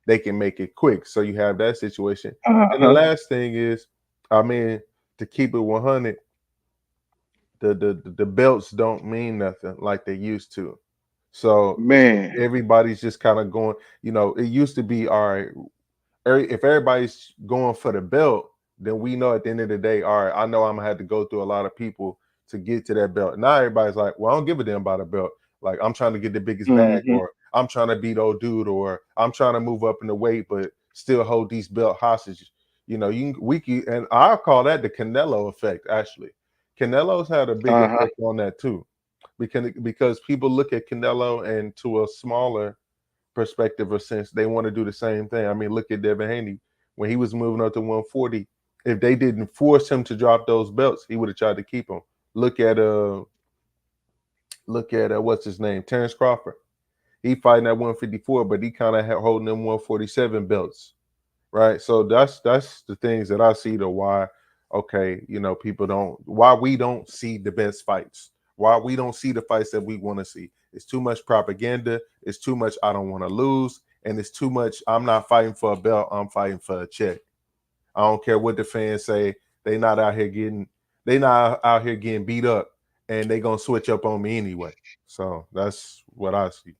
they can make it quick. So you have that situation. And the Uh-huh. last thing is, I mean, to keep it 100, the belts don't mean nothing like they used to. So Man. everybody's just kind of going, it used to be all right. If everybody's going for the belt, then we know at the end of the day, all right, I know I'm gonna have to go through a lot of people to get to that belt. Now everybody's like, well, I don't give a damn about a belt. Like I'm trying to get the biggest bag, Hmm. or I'm trying to beat old dude, or I'm trying to move up in the weight, but still hold these belt hostages. And I call that the Canelo effect. Actually, Canelo's had a big Uh-huh. effect on that too, because people look at Canelo and to a smaller perspective or sense, they want to do the same thing. I mean, look at Devin Haney when he was moving up to 140. If they didn't force him to drop those belts, he would have tried to keep them. Look at what's his name, Terrence Crawford. He fighting at 154, but he kind of holding them 147 belts, right? So that's the things that I see to why, okay, people don't, why we don't see the best fights, why we don't see the fights that we want to see. It's too much propaganda. It's too much I don't want to lose, and it's too much I'm not fighting for a belt. I'm fighting for a check. I don't care what the fans say. They not out here getting they not out here getting beat up, and they gonna switch up on me anyway. So that's what I see.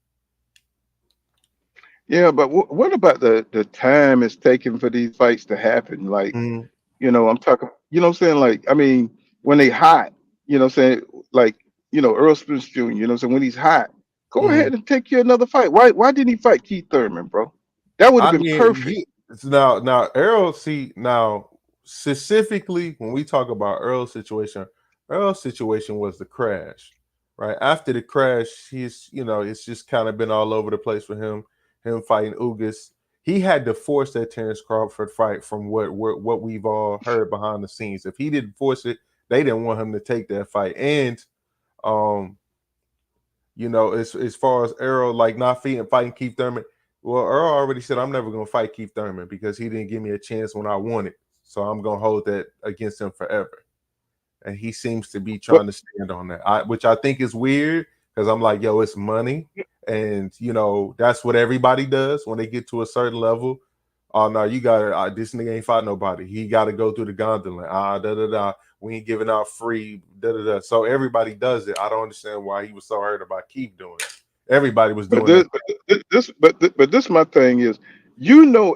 Yeah, but what about the time it's taking for these fights to happen? Like, Mm, I'm talking, what I'm saying? Like, I mean, when they hot, what I'm saying? Like, Earl Spence Jr., what I'm saying? When he's hot, go mm. ahead and take you another fight. Why didn't he fight Keith Thurman, bro? That would have I been mean, perfect. now Earl. See, now specifically when we talk about Earl's situation was the crash. Right after the crash, it's just kind of been all over the place for him. Him fighting Ugas, he had to force that Terrence Crawford fight from what we've all heard behind the scenes. If he didn't force it, they didn't want him to take that fight. And Um, as far as Errol like not fighting Keith Thurman, well, Earl already said I'm never gonna fight Keith Thurman because he didn't give me a chance when I wanted. So I'm gonna hold that against him forever. And he seems to be But trying to stand on that, which I think is weird because I'm like, yo, it's money, and that's what everybody does when they get to a certain level. Oh no, you got to this nigga ain't fight nobody. He got to go through the gauntlet. Da da da. We ain't giving out free. Da da da. So everybody does it. I don't understand why he was so hurt about Keith doing it. Everybody was but doing that. this my thing is,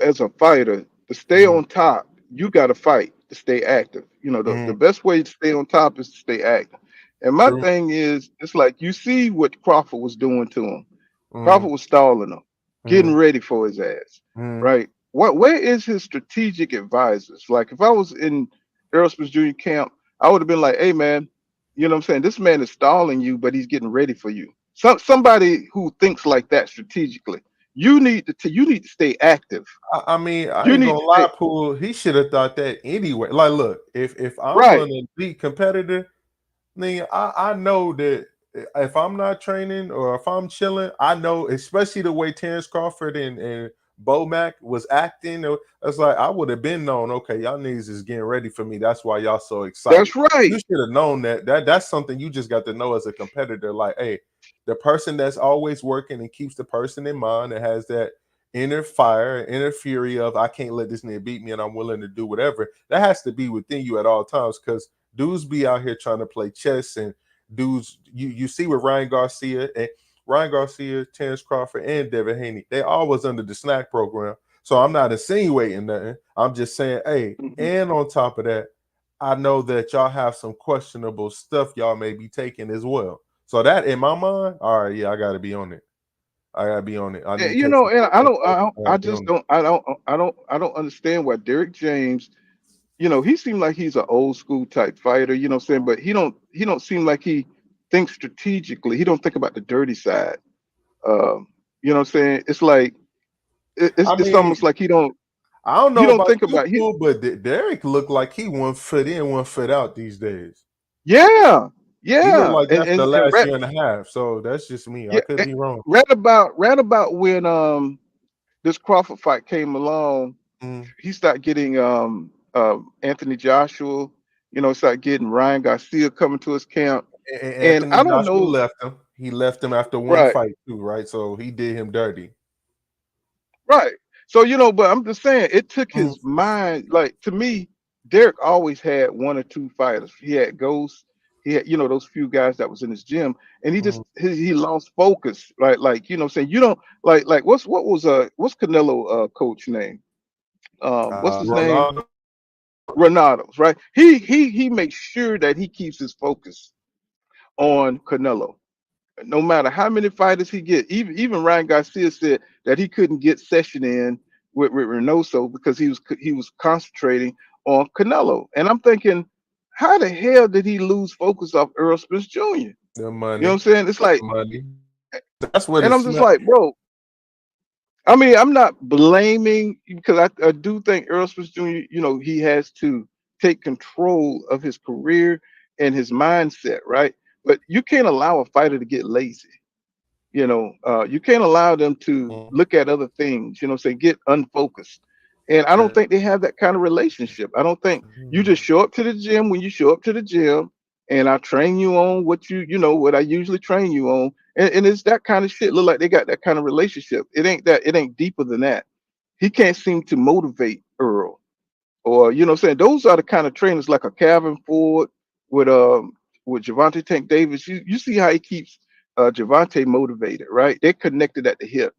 as a fighter, to stay Mhm. on top, you got to fight to stay active. The Mhm. best way to stay on top is to stay active. And my True. thing is, it's like you see what Crawford was doing to him. Mhm. Crawford was stalling him, getting Mhm. ready for his ass, Mhm. right? Where is his strategic advisors? Like if I was in Aerospace Junior camp, I would have been like, hey man, you know what I'm saying? This man is stalling you, but he's getting ready for you. Somebody who thinks like that strategically. You need to stay active. I mean, I You ain't need gonna to lie, stay Pool. He should have thought that anyway. Like, look, if I'm right. an elite competitor, then I know that if I'm not training or if I'm chilling, I know, especially the way Terrence Crawford and Bo Mack was acting. It's like I would have been known. Okay, y'all niggas is getting ready for me. That's why y'all so excited. That's You right. should have known that. That's something you just got to know as a competitor. Like, hey, the person that's always working and keeps the person in mind that has that inner fire, inner fury of I can't let this nigga beat me and I'm willing to do whatever. That has to be within you at all times because dudes be out here trying to play chess and dudes you see with Ryan Garcia, Terrence Crawford, and Devin Haney, they all was under the snack program. So I'm not insinuating nothing. I'm just saying, hey, Mhm. and on top of that, I know that y'all have some questionable stuff y'all may be taking as well. So that in my mind, all right, yeah, I gotta be on it. I gotta be on it. I And, need to take some and time off work. I I gotta be just on it. don't understand why Derek James, he seemed like he's an old school type fighter, what I'm saying, but he don't seem like he thinks strategically. He don't think about the dirty side. You know what I'm saying? It's like I it's mean, almost like I don't he know don't about think you, about he Pool, but Derek looked like he 1 foot in, 1 foot out these days. yeah, He looked yeah. like that for the And last year and a half. So that's just me. I yeah, could be wrong. read about when this Crawford fight came along, Mm. he started getting Anthony Joshua, started getting Ryan Garcia coming to his camp. And And Anthony I don't Joshua know, left him. He left him after one right, fight too, right? So he did him dirty. right. So, but I'm just saying it took Mm, his mind, like to me, Derek always had one or two fighters. He had Ghost, he had, those few guys that was in his gym, and mm. he lost focus. Right, like, what I'm saying, you don't like what's Canelo coach name? What's his name? Ronaldo. Renato's, right? He makes sure that he keeps his focus on Canelo. No matter how many fighters he get, even Ryan Garcia said that he couldn't get session in with Reynoso because he was concentrating on Canelo. And I'm thinking, how the hell did he lose focus off Earl Spence Jr.? The You know what I'm money. saying? It's like, Money. That's what and it's I'm just smell. like, bro. I mean, I'm not blaming because I do think Earl Spence Jr., he has to take control of his career and his mindset, right? But you can't allow a fighter to get lazy. You can't allow them to Mm, look at other things, say get unfocused. And I don't okay. think they have that kind of relationship. I don't think you Mm, just show up to the gym when you show up to the gym and I train you on what I usually train you on. And it's that kind of shit. Look like they got that kind of relationship. It ain't deeper than that. He can't seem to motivate Earl. Or, what I'm saying, those are the kind of trainers like a Calvin Ford with Javante Tank Davis. You see how he keeps Javante motivated, right? They're connected at the hip.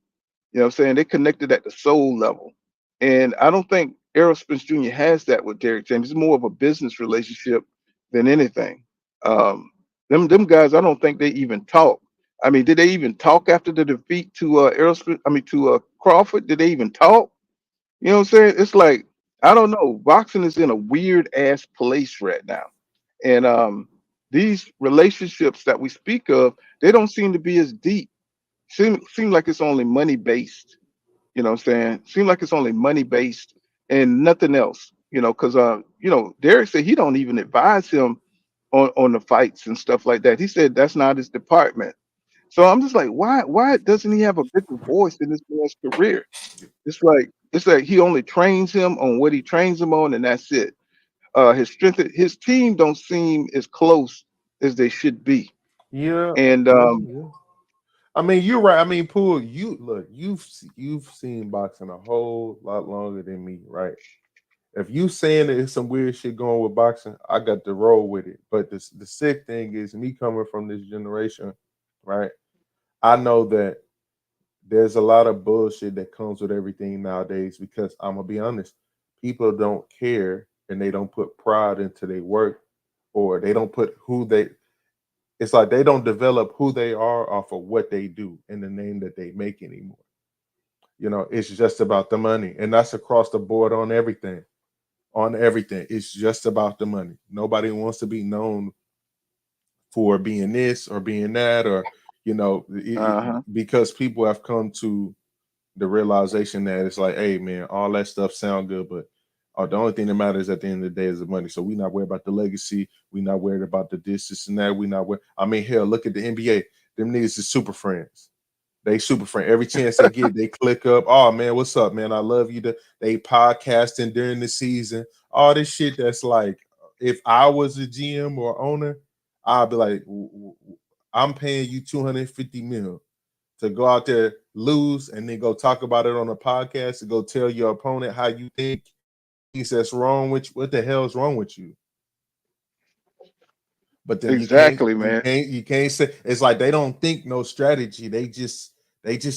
You know what I'm saying? They connected at the soul level. And I don't think Errol Spence Jr. has that with Derrick James. It's more of a business relationship than anything. Them guys, I don't think they even talk. I mean, did they even talk after the defeat to Errol Spence? I mean, to Crawford? Did they even talk? You know what I'm saying? It's like I don't know. Boxing is in a weird ass place right now, and these relationships that we speak of, they don't seem to be as deep. Seem like it's only money based. You know what I'm saying? Seem like it's only money based and nothing else. Because Derek said he don't even advise him on the fights and stuff like that. He said that's not his department. So I'm just like, why doesn't he have a bigger voice in this man's career? It's like he only trains him on what he trains him on, and that's it. His team don't seem as close as they should be. Yeah, And yeah, yeah. I mean, you're right. I mean, Poole, you look, you've seen boxing a whole lot longer than me, right? If you saying there's some weird shit going with boxing, I got to roll with it. But the sick thing is me coming from this generation, right? I know that there's a lot of bullshit that comes with everything nowadays because I'm gonna be honest, people don't care and they don't put pride into their work or they don't put who they it's like they don't develop who they are off of what they do in the name that they make anymore. You know, it's just about the money. And that's across the board on everything. On everything. It's just about the money. Nobody wants to be known for being this or being that, or uh-huh. because people have come to the realization that it's like, hey man, all that stuff sound good, but the only thing that matters at the end of the day is the money. So we not worried about the legacy. We not worried about the this and that. We not worried. I mean, hell, look at the NBA. Them niggas is super friends. They super friend. Every chance they get, they click up. Oh man, what's up, man? I love you. They podcasting during the season. All this shit. That's like, if I was a GM or owner, I'd be like, I'm paying you 250 mil to go out there, lose, and then go talk about it on a podcast to go tell your opponent how you think things that's wrong with you. What the hell is wrong with you? But then you can't, Exactly, you man. can't, you can't say it's like they don't think no strategy. They just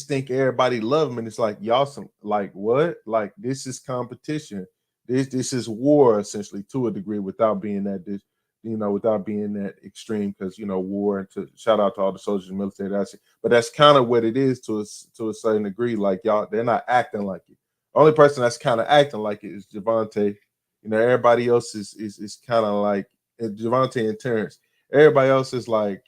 think everybody love them, and it's like y'all some like what? Like this is competition. This is war essentially to a degree without being that without being that extreme because war and to shout out to all the soldiers and military that's it. But that's kind of what it is to a certain degree. Like y'all, they're not acting like it. Only person that's kind of acting like it is Javante. Everybody else is kind of like Javante and Terrence. Everybody else is like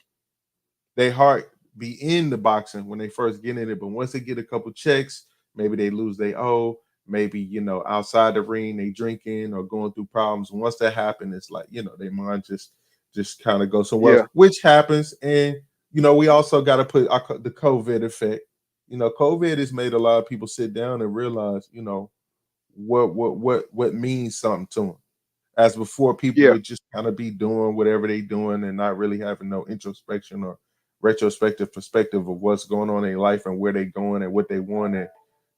they heart be in the boxing when they first get in it, but once they get a couple checks, maybe they lose their O. Maybe outside the ring they drinking or going through problems. Once that happens, it's like their mind just kind of goes somewhere else, Yeah, which happens. And we also got to put the COVID effect. COVID has made a lot of people sit down and realize what means something to them as before people yeah, would just kind of be doing whatever they doing and not really having no introspection or retrospective perspective of what's going on in their life and where they going and what they want and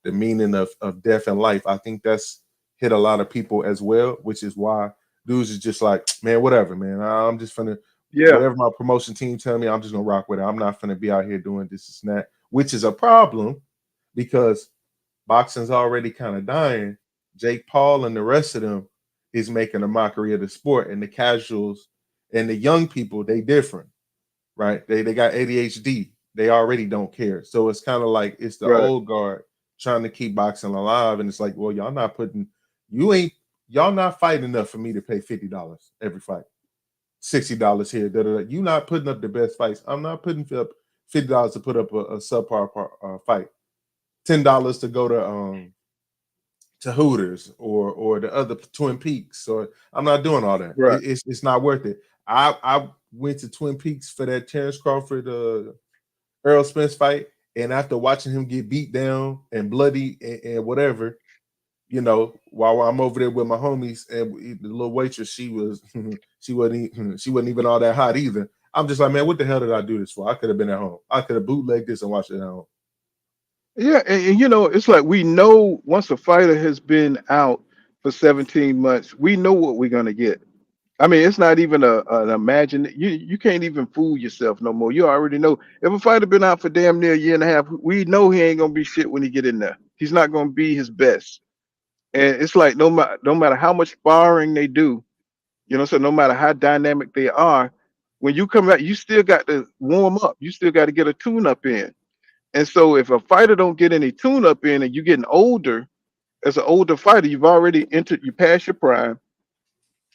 the meaning of death and life. I think that's hit a lot of people as well, which is why dudes is just like, man, whatever, man. I'm just finna yeah, whatever my promotion team tell me, I'm just gonna rock with it. I'm not finna be out here doing this and that, which is a problem because boxing's already kind of dying. Jake Paul and the rest of them is making a mockery of the sport, and the casuals and the young people, they different, right? They got ADHD. They already don't care. So it's kind of like it's the right. old guard trying to keep boxing alive, and it's like, well, you ain't y'all not fighting enough for me to pay $50 every fight, $60 here. Da, da, da. You not putting up the best fights. I'm not putting up $50 to put up a subpar fight. $10 to go to Hooters or the other Twin Peaks. Or I'm not doing all that. Right. It's not worth it. I went to Twin Peaks for that Terrence Crawford Earl Spence fight, and after watching him get beat down and bloody and whatever, while I'm over there with my homies and the little waitress, she wasn't even all that hot either. I'm just like, man, what the hell did I do this for? I could have been at home. I could have bootlegged this and watched it at home. Yeah, and it's like we know once a fighter has been out for 17 months, we know what we're gonna get. I mean, it's not even an imagine. You can't even fool yourself no more. You already know. If a fighter been out for damn near a year and a half, we know he ain't gonna be shit when he get in there. He's not gonna be his best. And it's like no matter how much sparring they do, so no matter how dynamic they are, when you come out, you still got to warm up. You still got to get a tune up in. And so if a fighter don't get any tune up in and you're getting older, as an older fighter, you've already entered, you past your prime,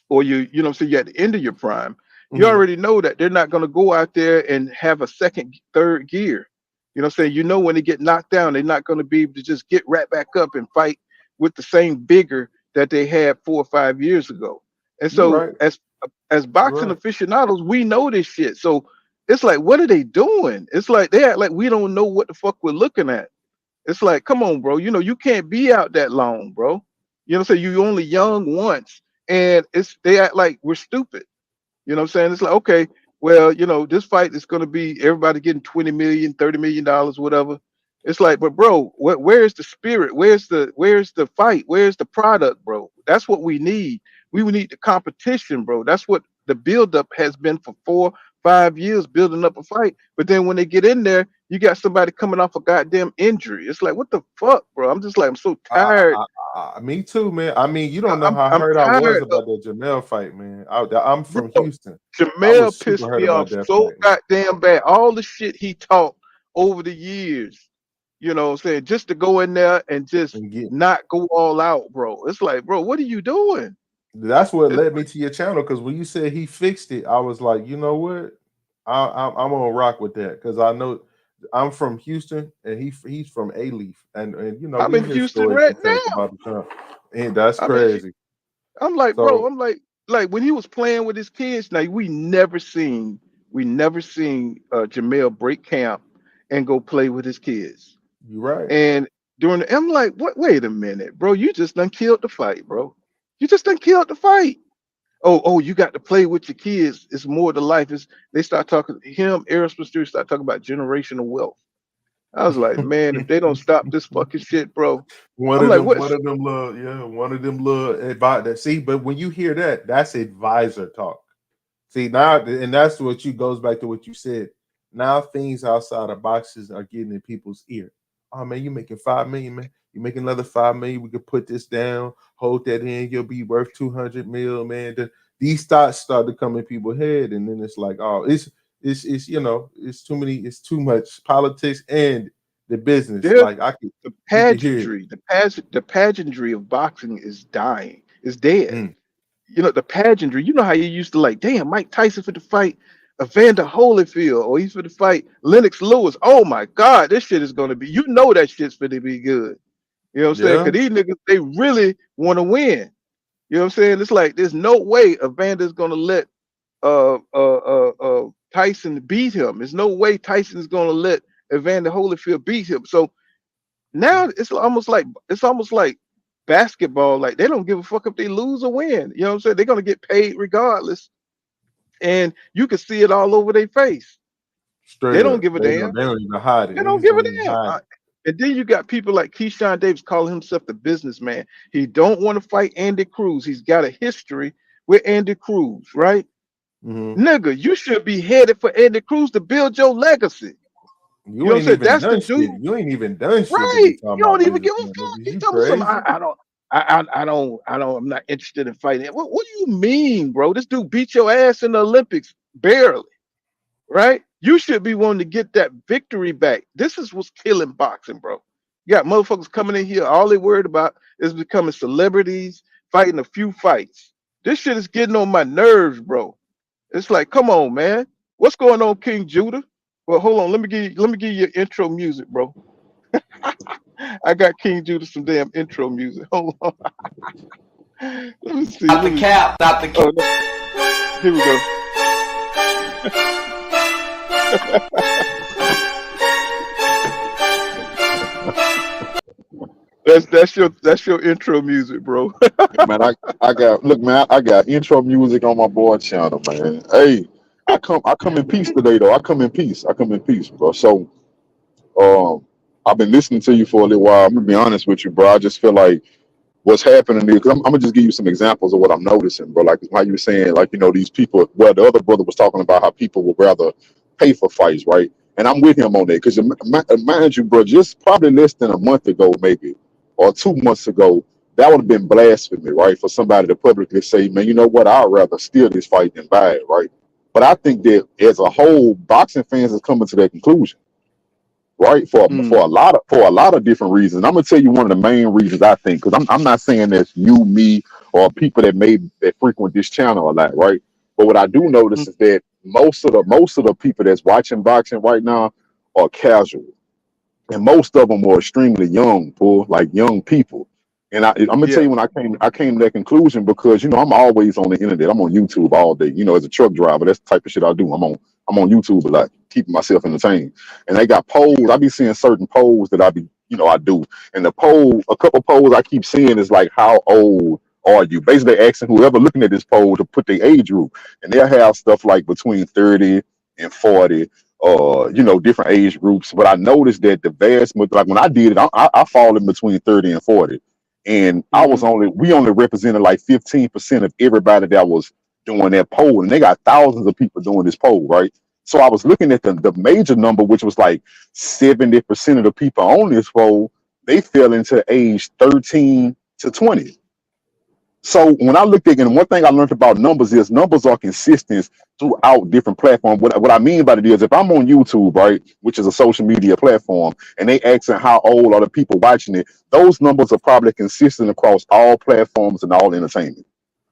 or so you're at the end of your prime, you Mhm. already know that they're not going to go out there and have a second, third gear. When they get knocked down, they're not going to be able to just get right back up and fight with the same vigor that they had 4 or 5 years ago. And You're so right. as You're boxing right. aficionados, we know this shit. So it's like, what are they doing? It's like they act like we don't know what the fuck we're looking at. It's like, come on, bro. You know, you can't be out that long, bro. You know what I'm saying? You only young once. And it's they act like we're stupid. You know what I'm saying? It's like, okay, well, you know, this fight is going to be everybody getting 20 million, $30 million, whatever. It's like, but bro, where's the spirit? Where's the fight? Where's the product, bro? That's what we need. We would need the competition, bro. That's what the buildup has been for 4, 5 years, building up a fight. But then when they get in there, you got somebody coming off a goddamn injury. It's like, what the fuck, bro? I'm just like, I'm so tired. Me too, man. I mean, you don't know how I'm hurt I was tired. about that Jamel fight, man. I'm from Bro, Houston. I Jamel was super pissed hurt me about off that so fight, man. goddamn bad. All the shit he talked over the years, you know what I'm saying, just to go in there and just And get not go all out, bro. It's like, bro, what are you doing? That's what It's led me to your channel, because when you said he fixed it, I was like, you know what? I'm gonna rock with that, because I know I'm from Houston and he's from A Leaf, and you know I'm we in hear Houston stories right sometimes now. about the Trump, and that's I'm in, crazy. I'm like, bro, So I'm like when he was playing with his kids, now we never seen Jamel break camp and go play with his kids. you're right. And I'm like, what? Wait a minute, bro. You just done killed the fight, bro. You just done killed the fight. Oh, you got to play with your kids. It's more to life. They start talking Aerosmith Stewart start talking about generational wealth. I was like, man, if they don't stop this fucking shit, bro. One I'm of like, them, what's one of them little, yeah, one of them little advice that. See, but when you hear that, that's advisor talk. See now, and that's what you goes back to what you said. Now things outside of boxes are getting in people's ear. Oh man, you making 5 million, man. You making another 5 million. We could put this down, hold that in. You'll be worth 200 mil, man. These thoughts start to come in people's head, and then it's like, oh, it's you know, it's too many, it's too much politics and the business. there? Like The you could hear it. pageantry of boxing is dying. It's dead. Mm, You know, the pageantry. You know how you used to like, damn, Mike Tyson for the fight Evander Holyfield, or he's for the fight Lennox Lewis. Oh my God, this shit is gonna be. You know that shit's gonna be good. You know what I'm saying? yeah, Because these niggas, they really want to win. You know what I'm saying? It's like there's no way Evander's gonna let Tyson beat him. There's no way Tyson's gonna let Evander Holyfield beat him. So now it's almost like basketball. Like they don't give a fuck if they lose or win. You know what I'm saying? They're gonna get paid regardless, and you can see it all over their face. They straight don't up. give a damn. They don't even hide it. They don't Niggas give a don't even damn. hide it. And then you got people like Keyshawn Davis calling himself the businessman. He don't want to fight Andy Cruz. He's got a history with Andy Cruz, right? Mhm. Nigga, you should be headed for Andy Cruz to build your legacy. You You know what I'm ain't saying? even That's the done dude, shit. You ain't even done shit to be right? talking You don't about even give business, a man. fuck. Nigga. He You told me something. crazy? I'm not interested in fighting. What do you mean, bro? This dude beat your ass in the Olympics barely, right? You should be wanting to get that victory back. This is what's killing boxing, bro. You got motherfuckers coming in here, all they worried about is becoming celebrities, fighting a few fights. This shit is getting on my nerves, bro. It's like, come on, man. What's going on, King Judah? Well, hold on. Let me give you your intro music, bro. I got King Judah some damn intro music. Hold on. Let me see. Stop the cap, stop the cap. Oh, no. Here we go. That's your intro music, bro. Man, I got look, man. I got intro music on my boy channel, man. Hey, I come in peace today, though. I come in peace, bro. So, um, I've been listening to you for a little while. I'm gonna be honest with you, bro. I just feel like what's happening is, because I'm gonna just give you some examples of what I'm noticing, bro. Like how you were saying, like, these people. Well, the other brother was talking about how people would rather pay for fights, right? And I'm with him on that, because mind you, bro, just probably less than a month ago, maybe, or 2 months ago, that would have been blasphemy, right? For somebody to publicly say, man, you know what? I'd rather steal this fight than buy it, right? But I think that as a whole, boxing fans is coming to that conclusion, right? For Mm, a lot of different reasons. I'm gonna tell you one of the main reasons, I think, because I'm not saying that's you, me, or people that frequent this channel a lot, right? But what I do mm, notice is that most of the people that's watching boxing right now are casual, and most of them are extremely young, like young people. And I'm gonna tell Yeah. you when I came to that conclusion because I'm always on the internet. I'm on YouTube all day. As a truck driver, that's the type of shit I do. I'm on YouTube a lot, keeping myself entertained. And they got polls. I be seeing certain polls that I do. And a couple polls I keep seeing is like, how old are you? Basically asking whoever looking at this poll to put their age group. And they'll have stuff like between 30 and 40, different age groups. But I noticed that the vast majority, like when I did it, I fall in between 30 and 40. And Hmm. we only represented like 15% of everybody that was doing that poll. And they got thousands of people doing this poll, right? So I was looking at the major number, which was like 70% of the people on this poll, they fell into age 13 to 20. So when I looked at it, and one thing I learned about numbers is numbers are consistent throughout different platforms. What I mean by it is if I'm on YouTube, right, which is a social media platform, and they asking how old are the people watching it, those numbers are probably consistent across all platforms and all entertainment.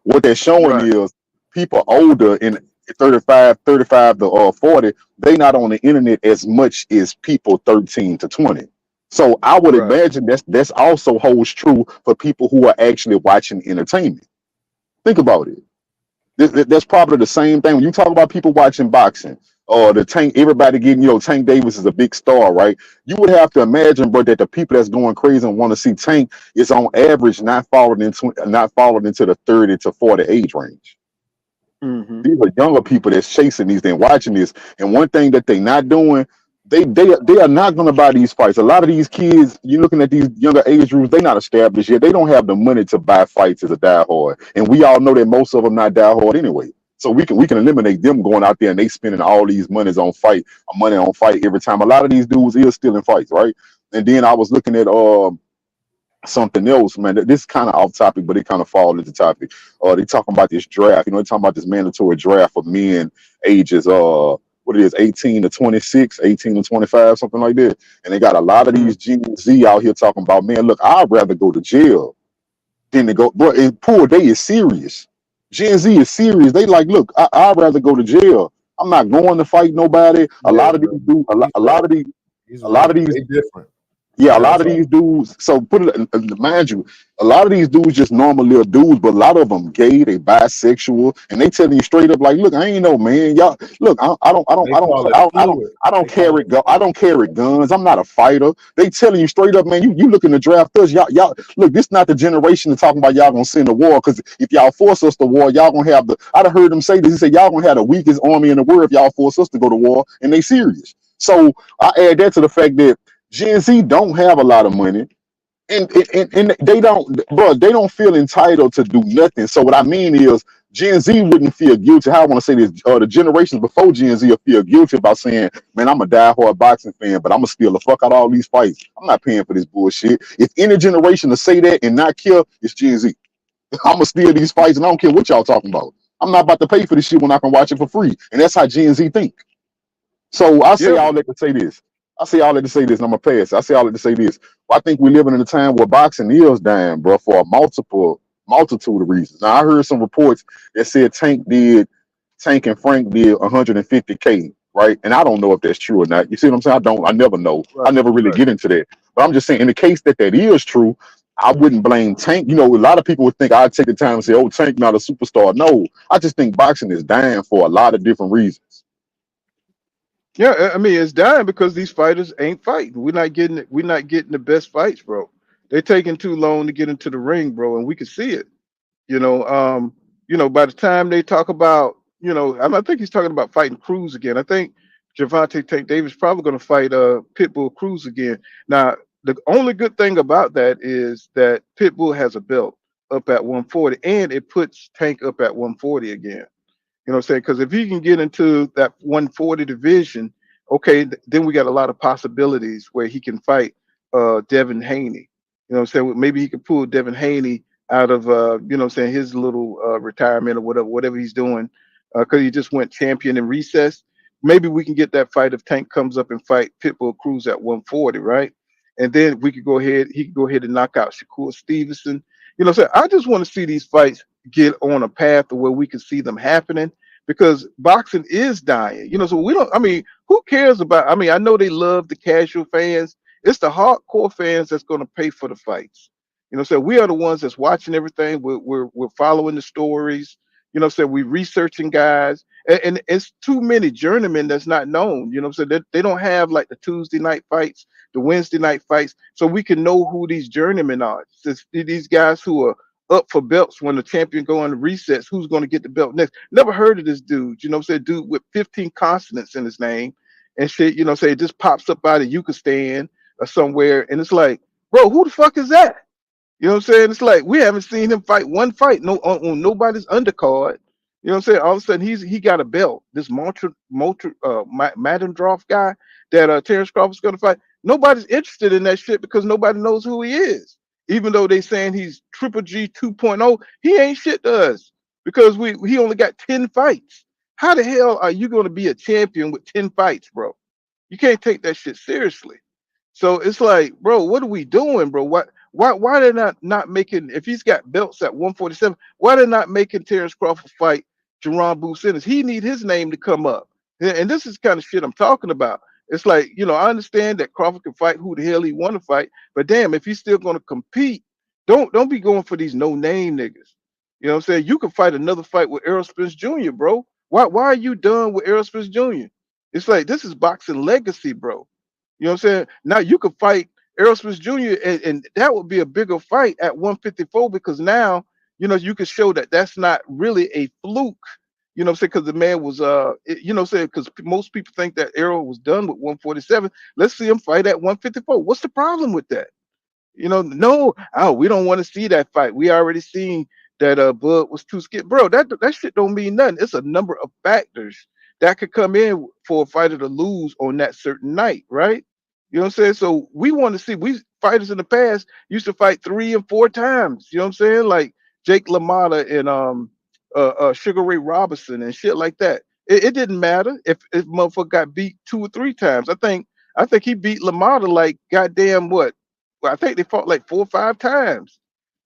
What they're showing Right. is people older in 35 to 40, they not on the internet as much as people 13 to 20. So I would Right. imagine that's also holds true for people who are actually watching entertainment. Think about it. That's probably the same thing when you talk about people watching boxing or the Tank. Everybody getting, Tank Davis is a big star, right? You would have to imagine, bro, that the people that's going crazy and want to see Tank is on average not falling into the 30 to 40 age range. Hmm. These are younger people that's chasing these and watching this. And one thing that they not doing, they are not going to buy these fights. A lot of these kids, you're looking at these younger age groups, they not established yet. They don't have the money to buy fights as a diehard, and we all know that most of them not diehard anyway. So we can eliminate them going out there and they spending all these money on fight every time. A lot of these dudes is still in fights, right? And then I was looking at something else, man. This is kind of off topic, but it kind of falls into topic. They talking about this draft. They're talking about this mandatory draft for men ages what it is, 18 to 26, 18 to 25, something like that. And they got a lot of Hmm. these Gen Z out here talking about, man, look, I'd rather go to jail than to go. Bro, and poor day is serious. Gen Z is serious. They like, look, I'd rather go to jail. I'm not going to fight nobody. A Yeah, lot of these bro. dudes, He's a lot of these, he's a lot of right. these They different. yeah, a Real lot of talk. these dudes. So mind you, a lot of these dudes just normal little dudes, but a lot of them gay, they bisexual, and they telling you straight up like, look, I ain't know, man. Y'all, look, They call it fluid. They call it I don't carry guns. I'm not a fighter. They telling you straight up, man. You looking to draft us? Y'all, look, this not the generation to talking about y'all gonna send a war. Because if y'all force us to war, y'all gonna have the. I done heard them say this. He said y'all gonna have the weakest army in the world if y'all force us to go to war, and they serious. So I add that to the fact that Gen Z don't have a lot of money, and they don't, bro. They don't feel entitled to do nothing. So what I mean is, Gen Z wouldn't feel guilty. How I want to say this: the generations before Gen Z will feel guilty about saying, "Man, I'm a diehard boxing fan, but I'm gonna steal the fuck out of all these fights. I'm not paying for this bullshit." If any generation to say that and not care, it's Gen Z. I'm gonna steal these fights, and I don't care what y'all talking about. I'm not about to pay for this shit when I can watch it for free, and that's how Gen Z think. So I say Yeah. all that to say this. I say all that to say this, and I'm gonna pass. I say all that to say this. I think we're living in a time where boxing is dying, bro, for a multitude of reasons. Now I heard some reports that said Tank and Frank did 150K, right? And I don't know if that's true or not. You see what I'm saying? I never know. I Right. never really Right. get into that. But I'm just saying, in the case that is true, I wouldn't blame Tank. A lot of people would think I'd take the time and say, "Oh, Tank not a superstar." No, I just think boxing is dying for a lot of different reasons. Yeah. I mean, it's dying because these fighters ain't fighting. We're not getting it. We're not getting the best fights, bro. They're taking too long to get into the ring, bro, and we can see it. You know, by the time they talk about, I think he's talking about fighting Cruz again. I think Javante Tank Davis probably going to fight Pitbull Cruz again. Now, the only good thing about that is that Pitbull has a belt up at 140, and it puts Tank up at 140 again. You know what I'm saying? Because if he can get into that 140 division, okay, then we got a lot of possibilities where he can fight Devin Haney. You know what I'm saying? Maybe he could pull Devin Haney out of his little retirement or whatever he's doing, because he just went champion in recess. Maybe we can get that fight if Tank comes up and fight Pitbull Cruz at 140, right? And then we could go ahead. He could go ahead and knock out Shakur Stevenson. You know, so I just want to see these fights get on a path to where we can see them happening, because boxing is dying. So we don't. I mean, who cares about? I mean, I know they love the casual fans. It's the hardcore fans that's going to pay for the fights. You know, so we are the ones that's watching everything. We're following the stories. You know, so we researching guys, and it's too many journeymen that's not known. You know, so they don't have like the Tuesday night fights, the Wednesday night fights, so we can know who these journeymen are. Since these guys who are up for belts when the champion go on the resets, who's going to get the belt next? Never heard of this dude. You know, say dude with 15 consonants in his name and shit. You know, say it just pops up out of Yukistan or somewhere, and it's like, bro, who the fuck is that? You know what I'm saying? It's like we haven't seen him fight one fight, no on nobody's undercard. You know what I'm saying? All of a sudden he got a belt. This Madendroff guy that Terrence Crawford's gonna fight. Nobody's interested in that shit because nobody knows who he is. Even though they saying he's Triple G 2.0, he ain't shit to us because he only got 10 fights. How the hell are you gonna be a champion with 10 fights, bro? You can't take that shit seriously. So it's like, bro, what are we doing, bro? Why they're not making, if he's got belts at 147, why they're not making Terrence Crawford fight Jerron Boo Sanders? He need his name to come up. And this is kind of shit I'm talking about. It's like, you know, I understand that Crawford can fight who the hell he want to fight, but damn, if he's still going to compete, don't be going for these no name niggas. You know what I'm saying? You can fight another fight with Errol Spence Jr., bro. Why are you done with Errol Spence Jr.? It's like this is boxing legacy, bro. You know what I'm saying? Now you could fight Errol Spence Jr. And that would be a bigger fight at 154 because now, you know, you can show that that's not really a fluke. You know what I'm saying? Because the man was, you know what I'm saying? Because most people think that Errol was done with 147. Let's see him fight at 154. What's the problem with that? You know, no, oh, we don't want to see that fight. We already seen that Bud was too scared. Bro, that shit don't mean nothing. It's a number of factors that could come in for a fighter to lose on that certain night, right? You know what I'm saying? So we want to see, we fighters in the past used to fight 3 and 4 times. You know what I'm saying? Like Jake LaMotta and Sugar Ray Robinson and shit like that. It didn't matter if motherfucker got beat 2 or 3 times. I think he beat LaMotta like goddamn what? Well, I think they fought like 4 or 5 times.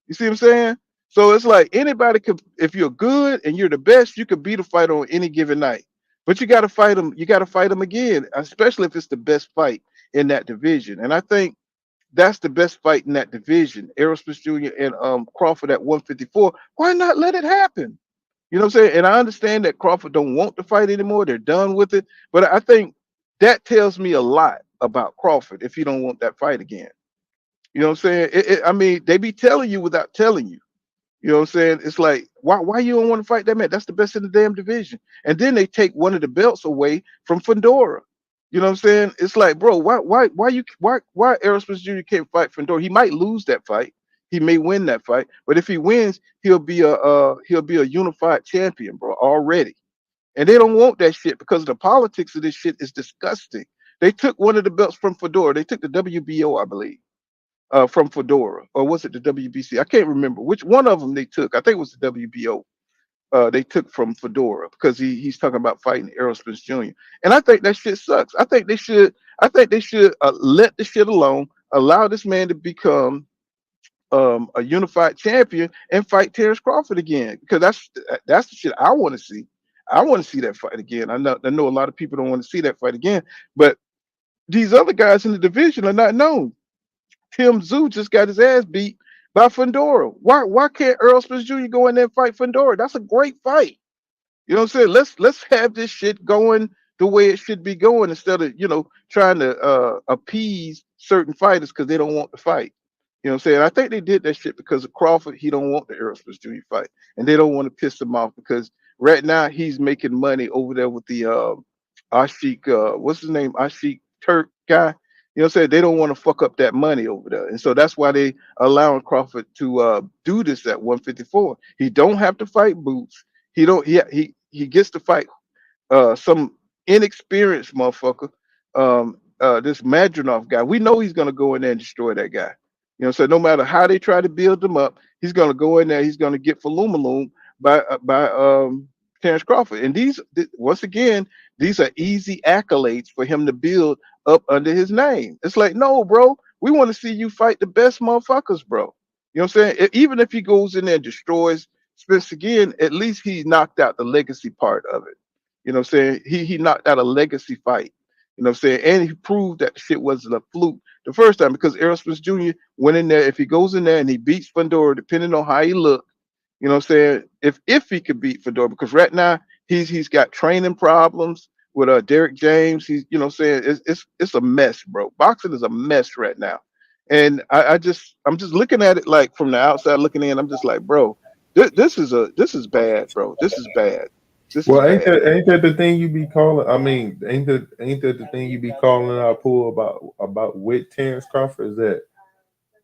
You see what I'm saying? So it's like anybody could, if you're good and you're the best, you could beat a fighter on any given night. But you got to fight them. You got to fight them again, especially if it's the best fight in that division. And I think that's the best fight in that division. Errol Spence Jr. and Crawford at 154. Why not let it happen? You know what I'm saying? And I understand that Crawford don't want to fight anymore. They're done with it. But I think that tells me a lot about Crawford if he don't want that fight again. You know what I'm saying? I mean, they be telling you without telling you. You know what I'm saying? It's like, why you don't want to fight that man? That's the best in the damn division. And then they take one of the belts away from Fedora. You know what I'm saying? It's like, bro, why Errol Spence Jr. can't fight Fedora? He might lose that fight. He may win that fight, but if he wins, he'll be a unified champion, bro, already. And they don't want that shit because the politics of this shit is disgusting. They took one of the belts from Fedora. They took the WBO, I believe, from Fedora, or was it the WBC? I can't remember which one of them they took. I think it was the WBO. They took from Fedora because he's talking about fighting Errol Spence Jr. And I think that shit sucks. I think they should. Let the shit alone. Allow this man to become a unified champion and fight Terrence Crawford again because that's the shit I want to see. I want to see that fight again. I know a lot of people don't want to see that fight again, but these other guys in the division are not known. Tim Zoo just got his ass beat by Fedora. Why can't Earl Spence Jr. go in there and fight Fedora? That's a great fight. You know what I'm saying? Let's have this shit going the way it should be going instead of, you know, trying to appease certain fighters because they don't want to fight. You know what I'm saying? I think they did that shit because of Crawford. He don't want the Errol Spence Jr. fight, and they don't want to piss him off because right now he's making money over there with the Ashik, what's his name, Ashik Turk guy. You know what I'm saying? They don't want to fuck up that money over there, and so that's why they allowing Crawford to do this at 154. He don't have to fight Boots. He don't. He gets to fight some inexperienced motherfucker. This Madronov guy. We know he's gonna go in there and destroy that guy. You know, so no matter how they try to build him up, he's gonna go in there. He's gonna get Falumaloom by Terrence Crawford. And once again, these are easy accolades for him to build up under his name. It's like, no, bro, we want to see you fight the best motherfuckers, bro. You know what I'm saying? Even if he goes in there and destroys Spence again, at least he knocked out the legacy part of it. You know what I'm saying? He knocked out a legacy fight. You know what I'm saying? And he proved that the shit wasn't a fluke the first time because Errol Spence Jr. went in there. If he goes in there and he beats Fundora, depending on how he look, you know what I'm saying? If he could beat Fedora, because right now he's got training problems with Derek James. He's you know what I'm saying it's a mess, bro. Boxing is a mess right now. And I'm just looking at it like from the outside looking in, I'm just like, bro, this is bad, bro. This is bad. This is Well, ain't bad. that the thing you be calling? I mean, ain't that the thing you be calling out pool about with Terrence Crawford is that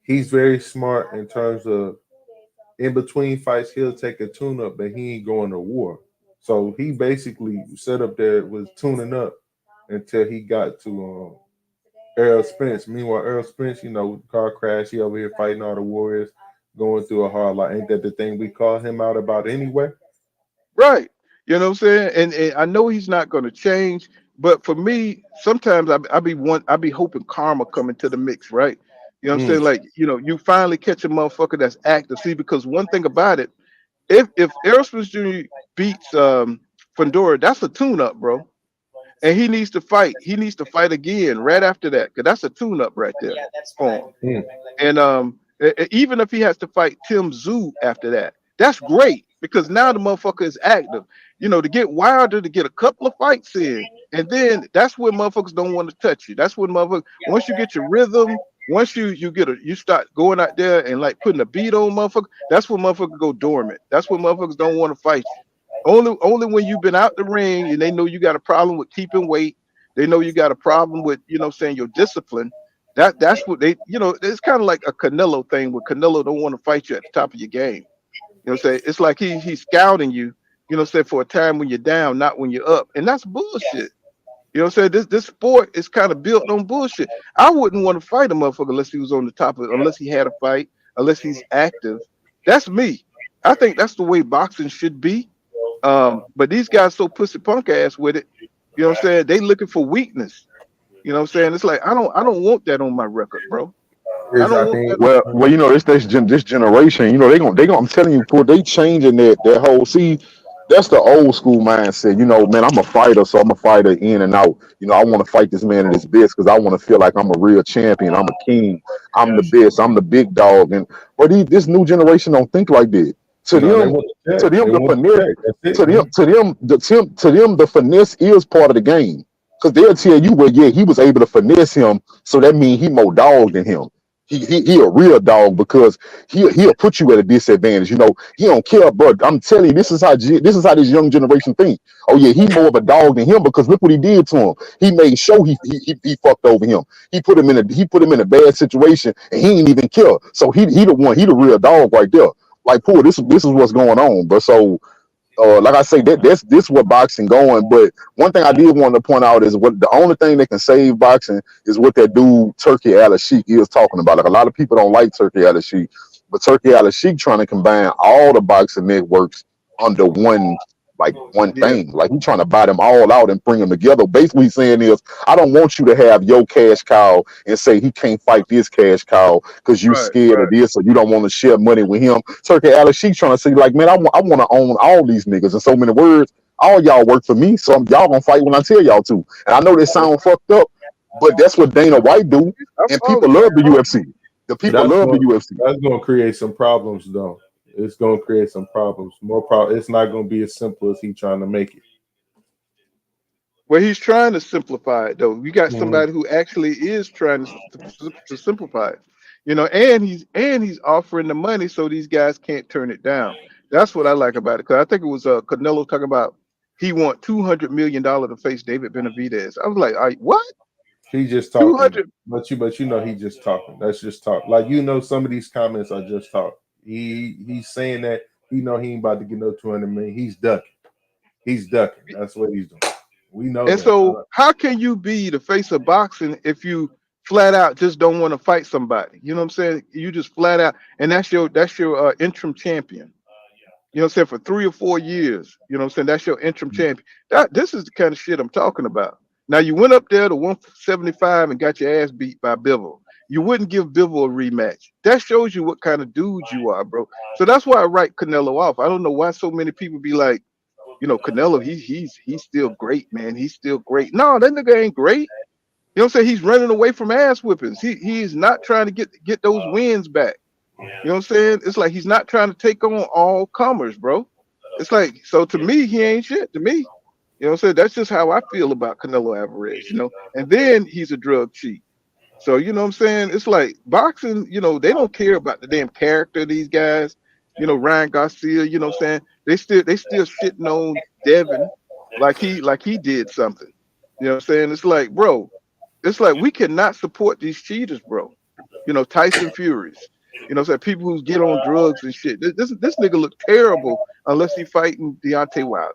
he's very smart in terms of in between fights he'll take a tune up, but he ain't going to war. So he basically set up there was tuning up until he got to Errol Spence. Meanwhile, Errol Spence, car crash, he over here fighting all the warriors, going through a hard life. Ain't that the thing we call him out about anyway? Right. You know what I'm saying? And I know he's not going to change, but for me, sometimes I be hoping karma come into the mix, right? You know what I'm Mm. saying? Like, you finally catch a motherfucker that's active. See, because one thing about it, if Aerosmith Jr. beats Fundora, that's a tune up, bro. And he needs to fight. He needs to fight again right after that, because that's a tune up right there for him. Mm. And even if he has to fight Tim Zoo after that, that's great because now the motherfucker is active. To get Wilder to get a couple of fights in, and then that's when motherfuckers don't want to touch you. That's when motherfuckers once you get your rhythm, once you start going out there and like putting a beat on motherfucker, that's when motherfuckers go dormant. That's when motherfuckers don't want to fight you. Only when you've been out the ring and they know you got a problem with keeping weight, they know you got a problem with saying your discipline. That's what it's kind of like a Canelo thing where Canelo don't want to fight you at the top of your game. Say it's like he's scouting you, say for a time when you're down, not when you're up. And that's bullshit. Say this sport is kind of built on bullshit. I wouldn't want to fight a motherfucker unless he was on the top of it, unless he had a fight, unless he's active. That's me. I think that's the way boxing should be. But these guys so pussy punk ass with it, they looking for weakness. It's like I don't want that on my record, bro. I Is don't I want think that. Well, this generation, they gonna. I'm telling you, Paul, they changing that whole. See, that's the old school mindset. Man, I'm a fighter, so I'm a fighter in and out. I want to fight this man at his best because I want to feel like I'm a real champion. I'm a king. I'm the best. I'm the big dog. But this new generation don't think like that. To no, they them, want to check. to them, They the want to finesse. check. That's To it, them, man. the finesse is part of the game. Because they'll tell you, well, yeah, he was able to finesse him, so that means he more dog than him. He a real dog because he'll put you at a disadvantage. He don't care, bro. I'm telling you, this is how this young generation think. Oh yeah, he more of a dog than him because look what he did to him. He made sure he fucked over him. He put him in a bad situation and he didn't even care. So he the real dog right there. Like, poor, this is what's going on, bro. So like I say, this what boxing going. But one thing I did want to point out is what the only thing that can save boxing is what that dude Turkey Al Sheik is talking about. Like a lot of people don't like Turkey Al Sheik, but Turkey Al Sheik trying to combine all the boxing networks under one Yeah, thing. Like he trying to buy them all out and bring them together. Basically he's saying is, I don't want you to have your cash cow and say he can't fight this cash cow because you right, scared of right. this or you don't want to share money with him. Turkey Alex, she's trying to say like, man, I want to own all these niggas. In so many words, all y'all work for me, so y'all gonna fight when I tell y'all to. And I know they sound fucked up, but that's what Dana White do, I and follow people you. love the UFC. The people That's love the going UFC. that's going to create some problems, though. It's going to create some problems. More problem. It's not going to be as simple as he trying to make it. Well, he's trying to simplify it though. We got Mhm. somebody who actually is trying to simplify it. And he's offering the money so these guys can't turn it down. That's what I like about it. Because I think it was Canelo talking about he want $200 million to face David Benavidez. I was like, what? He just Two talking, hundred? but you know he just talking. That's just talk. Like some of these comments are just talk. He's saying that he know he ain't about to get no 200 million. He's ducking. He's ducking. That's what he's doing. We know And that. so, how can you be the face of boxing if you flat out just don't want to fight somebody? You know what I'm saying? You just flat out, and that's your interim champion. You know what I'm saying? For 3 or 4 years. You know what I'm saying? That's your interim champion. This is the kind of shit I'm talking about. Now you went up there to 175 and got your ass beat by Bivol. You wouldn't give Bivol a rematch. That shows you what kind of dude you are, bro. So that's why I write Canelo off. I don't know why so many people be like, Canelo, he's still great, man. He's still great. No, that nigga ain't great. You know what I'm saying? He's running away from ass whippings. He's not trying to get those wins back. You know what I'm saying? It's like he's not trying to take on all comers, bro. It's like, so to me, he ain't shit to me. You know what I'm saying? That's just how I feel about Canelo Alvarez, you know. And then he's a drug cheat. So, you know what I'm saying? It's like boxing, you know, they don't care about the damn character of these guys. You know, Ryan Garcia, you know what I'm saying? They still shitting on Devin like he did something. You know what I'm saying? It's like, bro, it's like we cannot support these cheaters, bro. You know, Tyson Furies. You know what I'm saying? People who get on drugs and shit. This nigga look terrible unless he fighting Deontay Wilder.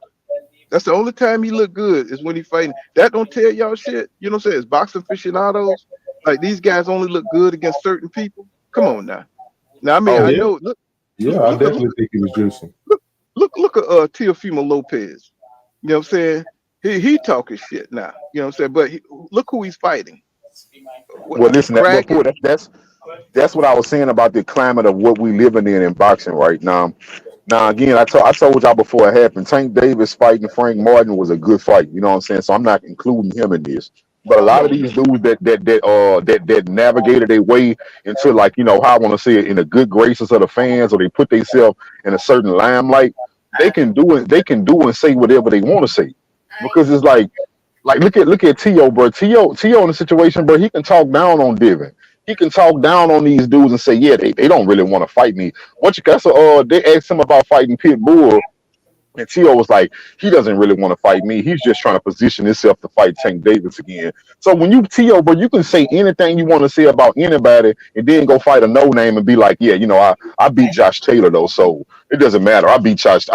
That's the only time he look good is when he fighting. That don't tell y'all shit. You know what I'm saying? It's boxing aficionados. Like these guys only look good against certain people. Come on now. Now I mean Oh, I Yeah, know. Look yeah, look I look at definitely think he was juicing. look at Teofimo Lopez. You know what I'm saying? He talking shit now. You know what I'm saying? But look who he's fighting. well, listen, that but Crackhead. Paul, that's what I was saying about the climate of what we living in boxing right now. Now again, I told y'all before it happened. Tank Davis fighting Frank Martin was a good fight. You know what I'm saying? So I'm not including him in this. But a lot of No, these dudes that navigated their way into, like, you know, how I want to say it, in the good graces of the fans, or they put themselves in a certain limelight, they can do it. They can do and say whatever they want to say, because it's like look at T.O., bro. T.O. in the situation, bro, he can talk down on Divin. He can talk down on these dudes and say, yeah, they don't really want to fight me. Once you got, so they asked him about fighting Pitbull, and T.O. was like, he doesn't really want to fight me. He's just trying to position himself to fight Tank Davis again. So when you T.O., bro, you can say anything you want to say about anybody and then go fight a no name and be like, yeah, you know, I beat Josh Taylor though, so it doesn't matter. I beat Josh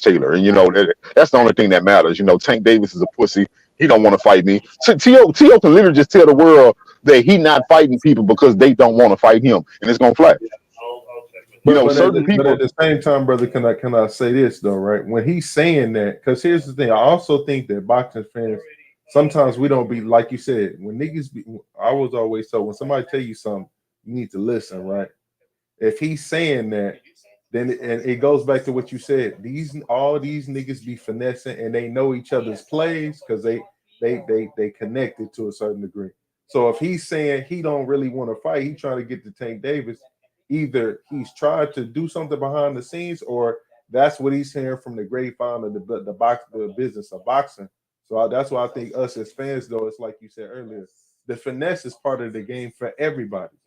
Taylor, and you know that's the only thing that matters. You know, Tank Davis is a pussy. He don't want to fight me. So T.O. can literally just tell the world that he not fighting people because they don't want to fight him, and it's gonna fly. You But know, but at certain the, but at people. the same time, brother, can I say this though, right? When he's saying that, because here's the thing, I also think that boxing fans sometimes we don't be like you said. When niggas be, I was always told when somebody tell you something, you need to listen, right? If he's saying that, then and it goes back to what you said. All these niggas be finessing and they know each other's plays because they connected to a certain degree. So if he's saying he don't really want to fight, he trying to get to Tank Davis. Either he's tried to do something behind the scenes, or that's what he's hearing from the grapevine of the business of boxing. So that's why I think us as fans, though, it's like you said earlier, the finesse is part of the game for everybody.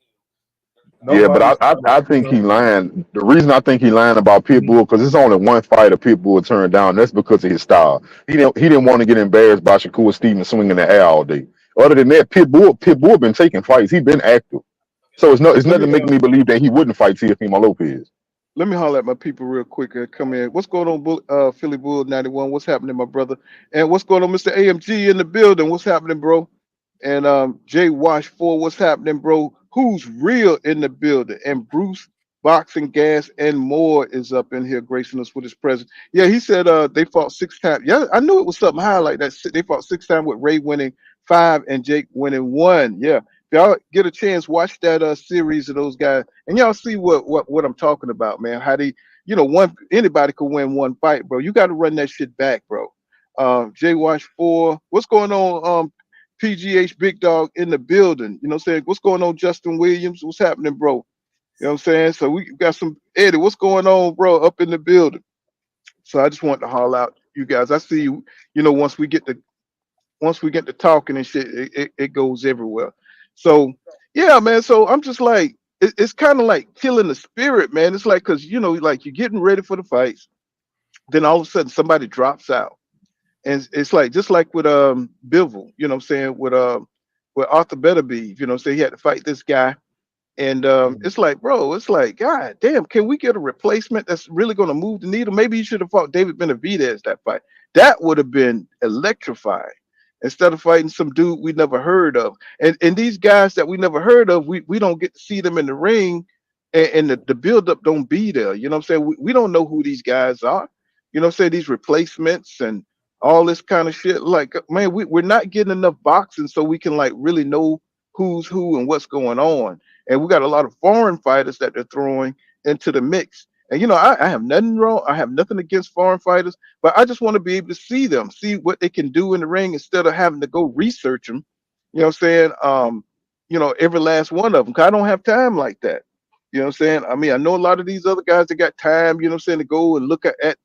Yeah, but Nobody's trying to, I think he lying. The reason I think he lying about Pitbull, because it's only one fighter Pitbull turned down. That's because of his style. He didn't want to get embarrassed by Shakur Stevens swinging the air all day. Other than that, Pitbull been taking fights. He been active. So it's let me nothing making me believe that he wouldn't fight Teofimo Lopez. let me holler at my people real quick and come in. What's going on, Philly Bull 91? What's happening, my brother? And what's going on, Mr. AMG in the building? What's happening, bro? And Jay Wash 4, what's happening, bro? Who's real in the building? And Bruce Boxing Gas and more is up in here gracing us with his presence. Yeah, he said they fought 6 times. Yeah, I knew it was something high like that. They fought 6 times with Ray winning 5 and Jake winning 1. Yeah. If y'all get a chance, watch that series of those guys, and y'all see what I'm talking about, man. How they, one anybody could win one fight, bro. You got to run that shit back, bro. Jay Wash 4, what's going on? PGH Big Dog in the building. You know what I'm saying? What's going on, Justin Williams? What's happening, bro? You know what I'm saying? So we got some Eddie. What's going on, bro? Up in the building. So I just want to haul out you guys. I see you. Once we get to talking and shit, it goes everywhere. So yeah, man. So I'm just like, it's kind of like killing the spirit, man. It's like, because like you're getting ready for the fights, then all of a sudden somebody drops out, and it's like just like with Bivol, you know what I'm saying, with Arthur Beterbiev, you know what I'm saying, he had to fight this guy. And it's like, bro, it's like, God damn, can we get a replacement that's really going to move the needle? Maybe you should have fought David Benavidez that fight. That would have been electrifying instead of fighting some dude we never heard of. And these guys that we never heard of, we don't get to see them in the ring, and the buildup don't be there. You know what I'm saying? We don't know who these guys are. You know what I'm saying? These replacements and all this kind of shit. Like, man, we're not getting enough boxing so we can like really know who's who and what's going on. And we got a lot of foreign fighters that they're throwing into the mix. And I have nothing wrong. I have nothing against foreign fighters, but I just want to be able to see them, see what they can do in the ring instead of having to go research them You know what I'm saying? Every last one of them. 'Cause I don't have time like that. You know what I'm saying? I mean, I know a lot of these other guys that got time, you know what I'm saying, to go and look at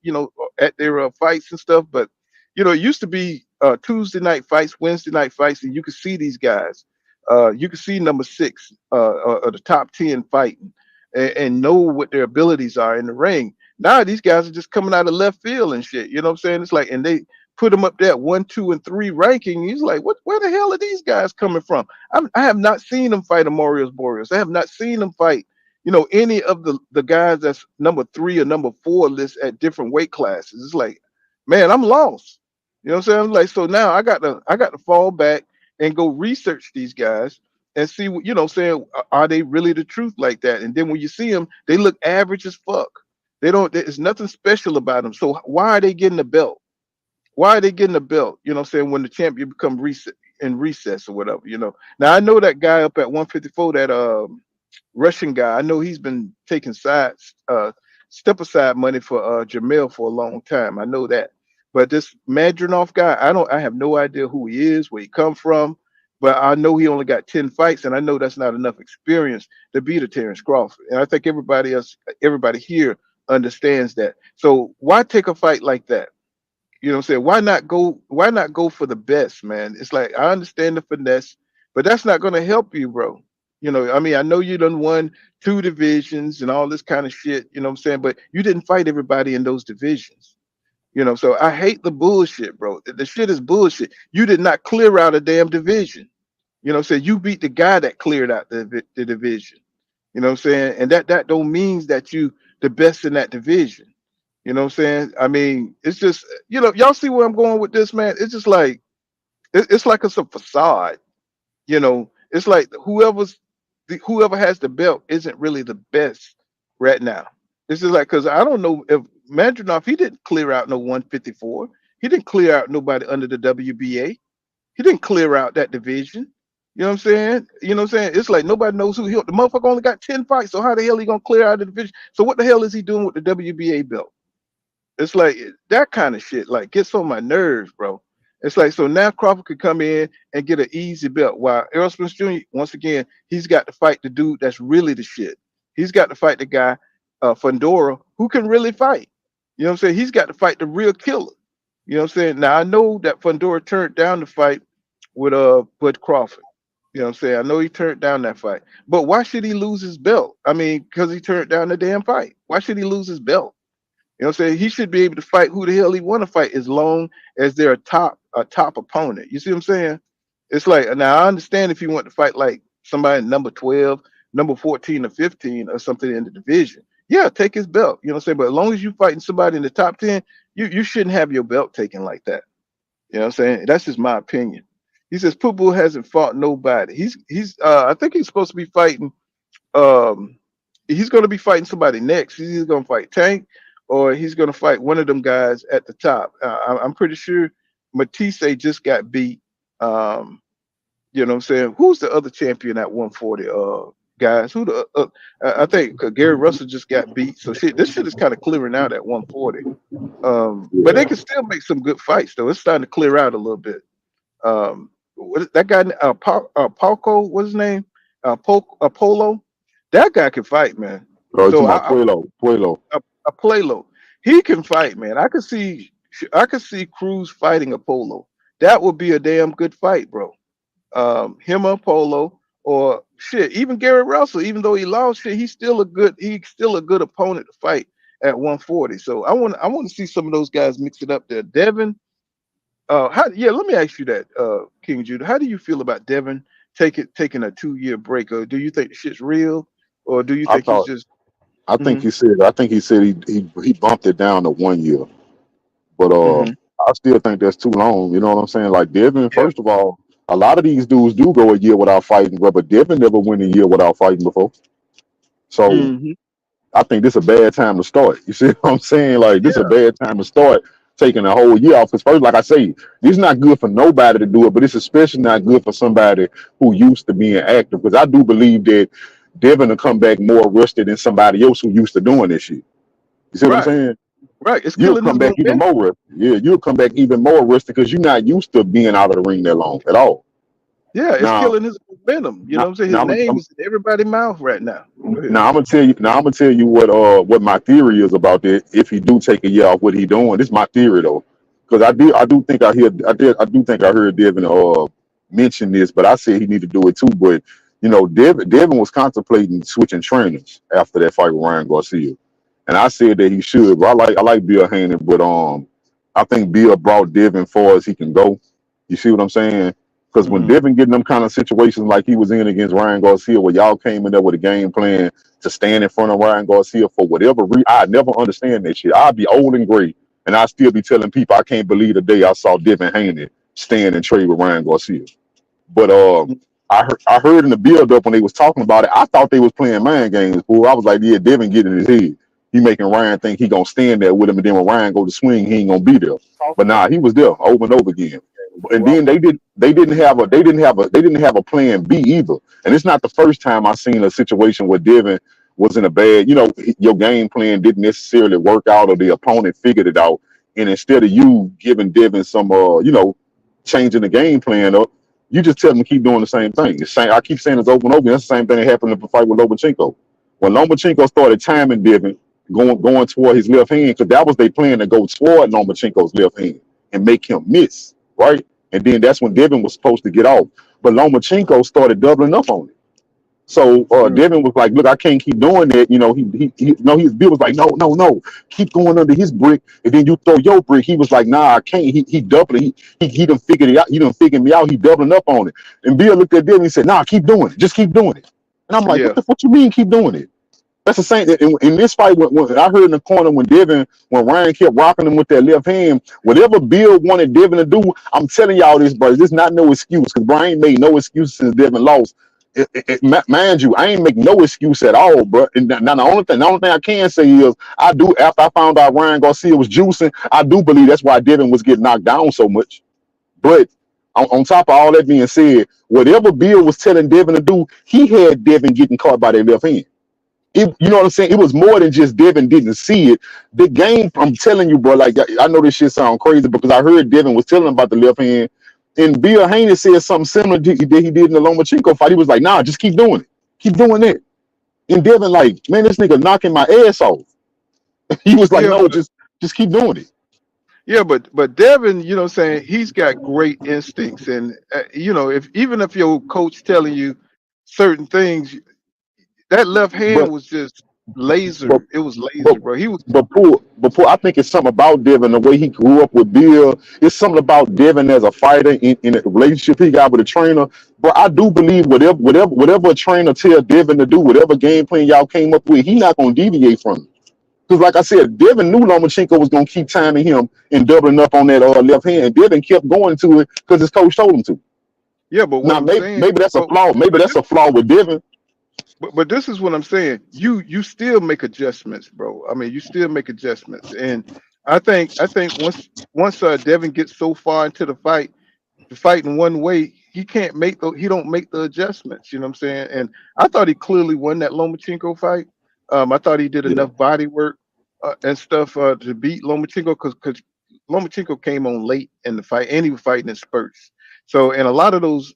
their fights and stuff. But, it used to be Tuesday night fights, Wednesday night fights, and you could see these guys. You could see number six, the top 10 fighting and know what their abilities are in the ring. Now these guys are just coming out of left field and shit. You know what I'm saying? It's like, and they put them up there at 1, 2, and 3 ranking. He's like, what? Where the hell are these guys coming from? I have not seen them fight a Morio's Boreals. I have not seen them fight, any of the guys that's number 3 or number 4 list at different weight classes. It's like, man, I'm lost. You know what I'm saying? Like, so now I got to fall back and go research these guys and see what, saying, are they really the truth like that? And then when you see them, they look average as fuck. There's nothing special about them. So why are they getting the belt? Why are they getting the belt? You know what I'm saying? When the champion become recess or whatever. Now I know that guy up at 154, that Russian guy. I know he's been taking step aside money for Jamel for a long time. I know that. But this Madronov guy, I have no idea who he is, where he come from. But I know he only got 10 fights, and I know that's not enough experience to beat a Terrence Crawford. And I think everybody here understands that. So why take a fight like that? You know what I'm saying? Why not go for the best, man? It's like, I understand the finesse, but that's not gonna help you, bro. I mean, I know you done won 2 divisions and all this kind of shit, you know what I'm saying? But you didn't fight everybody in those divisions. So I hate the bullshit, bro. The shit is bullshit. You did not clear out a damn division. You know what I'm saying? You beat the guy that cleared out the division. You know what I'm saying? And that don't means that you the best in that division. You know what I'm saying? I mean, it's just, y'all see where I'm going with this, man. It's just like it's like it's a facade. It's like whoever has the belt isn't really the best right now. This is like, because I don't know if Mandronov, he didn't clear out no 154. He didn't clear out nobody under the WBA. He didn't clear out that division. You know what I'm saying? It's like nobody knows who he. The motherfucker only got 10 fights. So how the hell he gonna clear out the division? So what the hell is he doing with the WBA belt? It's like that kind of shit, like, gets on my nerves, bro. It's like, so now Crawford could come in and get an easy belt, while Errol Spence Jr., once again, he's got to fight the dude that's really the shit. He's got to fight the guy, Fundora, who can really fight. You know what I'm saying? He's got to fight the real killer. You know what I'm saying? Now I know that Fundora turned down the fight with Bud Crawford. You know what I'm saying? I know he turned down that fight, but why should he lose his belt? I mean, because he turned down the damn fight. Why should he lose his belt? You know what I'm saying? He should be able to fight who the hell he want to fight, as long as they're a top opponent. You see what I'm saying? It's like, now I understand if you want to fight like somebody number 12, number 14 or 15 or something in the division. Yeah, take his belt. You know what I'm saying? But as long as you fighting somebody in the top 10, you shouldn't have your belt taken like that. You know what I'm saying? That's just my opinion. He says Pitbull hasn't fought nobody. I think he's supposed to be fighting he's going to be fighting somebody next. He's either going to fight Tank, or he's going to fight one of them guys at the top. I'm pretty sure Matisse just got beat. You know what I'm saying? Who's the other champion at 140? Guys, I think Gary Russell just got beat. So this shit is kind of clearing out at 140. But they can still make some good fights, though. It's starting to clear out a little bit. That guy, Palco, what's his name? Apollo. That guy can fight, man. So Puelo. Apollo, he can fight, man. I could see Cruz fighting Apollo. That would be a damn good fight, bro. Him or Apollo, or shit, even Gary Russell. Even though he lost, shit, he's still a good opponent to fight at 140. So I want to see some of those guys mix it up there. Devin, let me ask you that, King Judah. How do you feel about Devin taking a 2-year break? Or do you think the shit's real, or do you think he's just? I think he said he bumped it down to 1 year, but I still think that's too long. You know what I'm saying? Like Devin, first of all, a lot of these dudes do go a year without fighting, but Devin never went a year without fighting before. So I think this is a bad time to start. You see what I'm saying? Like, this is a bad time to start taking a whole year off. Because first, like I say, this is not good for nobody to do it, but it's especially not good for somebody who used to being active. Because I do believe that Devin will come back more rusted than somebody else who used to doing this shit. You see what I'm saying? Right. It's you'll come back even more rusted. Yeah, you'll come back even more rusted because you're not used to being out of the ring that long at all. Yeah, it's Now, killing his momentum. You know now, what I'm saying? His now, name is in everybody's mouth right now. Go ahead. now I'm gonna tell you. Now I'm gonna tell you what my theory is about that. If he do take a year off, what he doing? This is my theory though, because I do think I heard Devin mention this, but I said he need to do it too. But Devin was contemplating switching trainers after that fight with Ryan Garcia, and I said that he should. But I like Bill Hannon, but I think Bill brought Devin far as he can go. You see what I'm saying? Because when Hmm. Devin getting them kind of situations like he was in against Ryan Garcia, where y'all came in there with a game plan to stand in front of Ryan Garcia for whatever reason, I never understand that shit. I'd be old and gray, and I still be telling people I can't believe the day I saw Devin Haney stand and trade with Ryan Garcia. But I heard in the build up when they was talking about it, I thought they was playing mind games. Fool. I was like, yeah, Devin get in his head. He making Ryan think he gonna stand there with him, and then when Ryan go to swing, he ain't gonna be there. But nah, he was there over and over again. And then they didn't have a plan B either. And it's not the first time I seen a situation where Devin was in a bad, your game plan didn't necessarily work out or the opponent figured it out. And instead of you giving Devin some changing the game plan up, you just tell them to keep doing the same thing. I keep saying it's over and over again. That's the same thing that happened in the fight with Lomachenko. When Lomachenko started timing Devin, going toward his left hand, because that was their plan to go toward Lomachenko's left hand and make him miss, right? And then that's when Devin was supposed to get off. But Lomachenko started doubling up on it. So Devin was like, "Look, I can't keep doing that." His Bill was like, "No, keep going under his brick, and then you throw your brick." He was like, "Nah, I can't." He doubling. He done figured it out. He done figured me out. He doubling up on it. And Bill looked at Devin and said, "Nah, keep doing it. Just keep doing it." And I'm like, Yeah. "What you mean keep doing it?" That's the same. In this fight, when I heard in the corner when Ryan kept rocking him with that left hand, whatever Bill wanted Devin to do, I'm telling y'all this, bro. This is not no excuse, because Brian ain't made no excuse since Devin lost. Mind you, I ain't make no excuse at all, bro. And now the only thing I can say is I do. After I found out Ryan Garcia was juicing, I do believe that's why Devin was getting knocked down so much. But on top of all that being said, whatever Bill was telling Devin to do, he had Devin getting caught by that left hand. You know what I'm saying? It was more than just Devin didn't see it. The game, I'm telling you, bro, like, I know this shit sound crazy because I heard Devin was telling him about the left hand, and Bill Haney said something similar to he did in the Lomachenko fight. He was like, "Nah, just keep doing it. Keep doing it." And Devin like, "Man, this nigga knocking my ass off." He was like, Yeah, "No, just keep doing it." yeah, but Devin, you know what I'm saying, he's got great instincts. And if your coach telling you certain things, that left hand But was just but laser. It was but laser, bro. He was Paul, I think it's something about Devin, the way he grew up with Bill. It's something about Devin as a fighter in a relationship he got with a trainer. But I do believe whatever a trainer tell Devin to do, whatever game plan y'all came up with, he not gonna deviate from it. Because like I said, Devin knew Lomachenko was gonna keep timing him and doubling up on that left hand. And Devin kept going to it because his coach told him to. Yeah, but what Now I'm saying, maybe that's a but flaw. Maybe but that's a flaw with Devin. but this is what I'm saying. You still make adjustments, bro. I mean, you still make adjustments. And I think once Devin gets so far into the fight in one way, he don't make the adjustments. You know what I'm saying? And I thought he clearly won that Lomachenko fight. I thought he did Yeah. enough body work and stuff to beat Lomachenko, because Lomachenko came on late in the fight and he was fighting in spurts. So, and a lot of those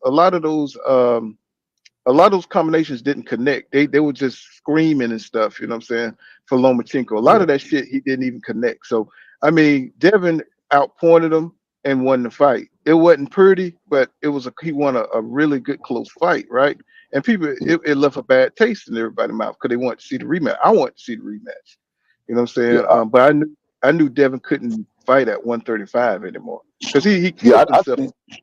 combinations didn't connect. They were just screaming and stuff, you know what I'm saying, for Lomachenko. A lot Yeah. of that shit he didn't even connect. So I mean, Devin outpointed him and won the fight. It wasn't pretty, but he won a really good close fight, right? And people, it left a bad taste in everybody's mouth because they want to see the rematch. I want to see the rematch. You know what I'm saying? Yeah. But I knew Devin couldn't fight at 135 anymore because he Yeah. killed himself.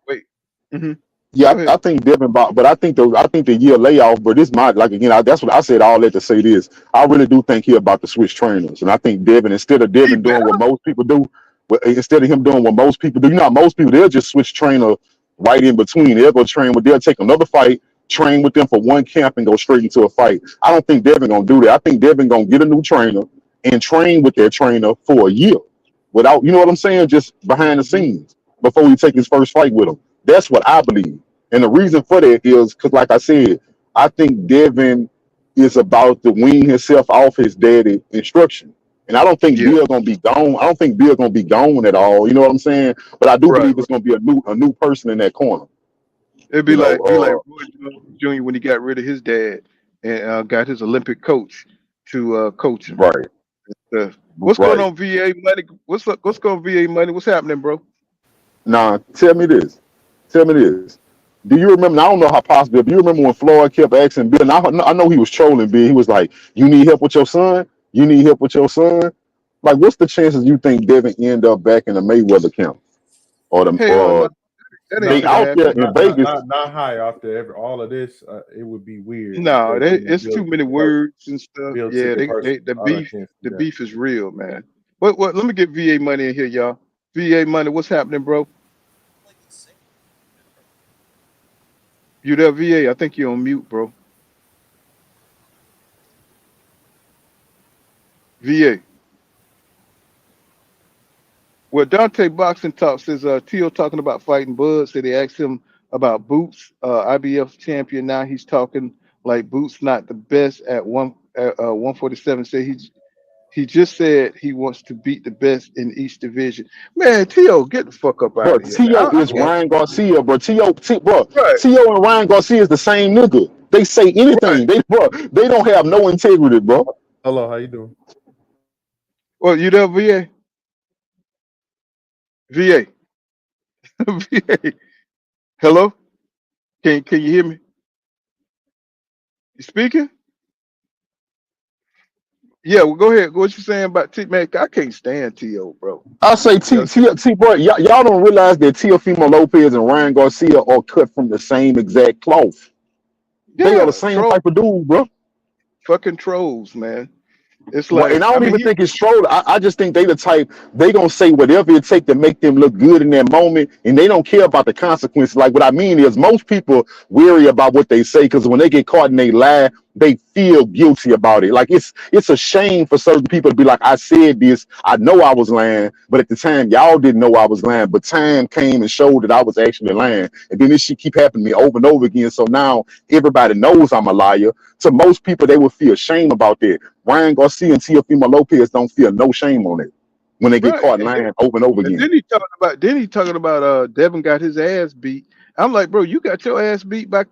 Wait. hmm Yeah, Go I ahead. think Devin, but I think the year layoff, but this might, like, again, that's what I said. All that to say this, I really do think he about to switch trainers, and I think Devin, instead of He Devin better. doing what most people do, instead of him doing what most people do, most people they'll just switch trainer right in between. They'll go train with, they'll take another fight, train with them for one camp, and go straight into a fight. I don't think Devin gonna do that. I think Devin gonna get a new trainer and train with their trainer for a year, without, you know what I'm saying, just behind the Mhm. scenes before he take his first fight with him. That's what I believe. And the reason for that is because, like I said, I think Devin is about to wean himself off his daddy instruction. And I don't think Yeah. Bill gonna be gone. I don't think Bill gonna be gone at all. You know what I'm saying? But I do Right. believe it's gonna be a new person in that corner. It'd You know, be like Roy Jones Jr. when he got rid of his dad and got his Olympic coach to coach him. right, What's going right. on, VA money? What's going on, VA money? What's happening, bro? Now, tell me this. Tell me this. Do you remember? Now, I don't know how possible. Do you remember when Floyd kept asking Bill? Now, I know he was trolling Bill. He was like, "You need help with your son. You need help with your son." Like, what's the chances you think Devin end up back in the Mayweather camp or the Hell no, that ain't Not they finna out there happen. in Vegas? not high after all of this. It would be weird No, because it's too many words and stuff. Bill took Yeah, it personal. the I beef can't see the that. beef is real, man. What? Let me get VA money in here, y'all. VA money, what's happening, bro? You there, VA? I think you're on mute, bro. VA. Well, Dante Boxing Talk says Tio talking about fighting Bud. Said they asked him about Boots, IBF champion. Now he's talking like Boots not the best at 147. Say he just said he wants to beat the best in each division. Man, Tio, get the fuck up out But of here, man. T.O. I is can't. Ryan Garcia, bro. Bro, Right, T.O. and Ryan Garcia is the same nigga. They say right. anything. They don't have no integrity, bro. Hello, how you doing? Well, you there, VA? VA, VA. Hello? Can you hear me? You speaking? Yeah, well, go ahead. What you saying about T? Man, I can't stand T.O., bro. I say You know what I'm saying? Bro, y'all don't realize that Teofimo Lopez and Ryan Garcia are cut from the same exact cloth. They are the Yeah, same troll, type of dude, bro. fucking trolls, man. It's Well, and like, I I don't mean, even he think it's troll. I just think they the type they gonna say whatever it take to make them look good in that moment, and they don't care about the consequences. Like what I mean is, most people worry about what they say because when they get caught and they lie, they feel guilty about it. Like it's a shame for certain people to be like, I said this, I know I was lying, but at the time y'all didn't know I was lying. But time came and showed that I was actually lying, and then this shit keep happening to me over and over again. So now everybody knows I'm a liar. To most people, they would feel shame about that. Ryan Garcia and Teofimo Lopez don't feel no shame on it when they get right. caught lying over and over And again. then he talking about Devin got his ass beat. I'm like, bro, you got your ass beat by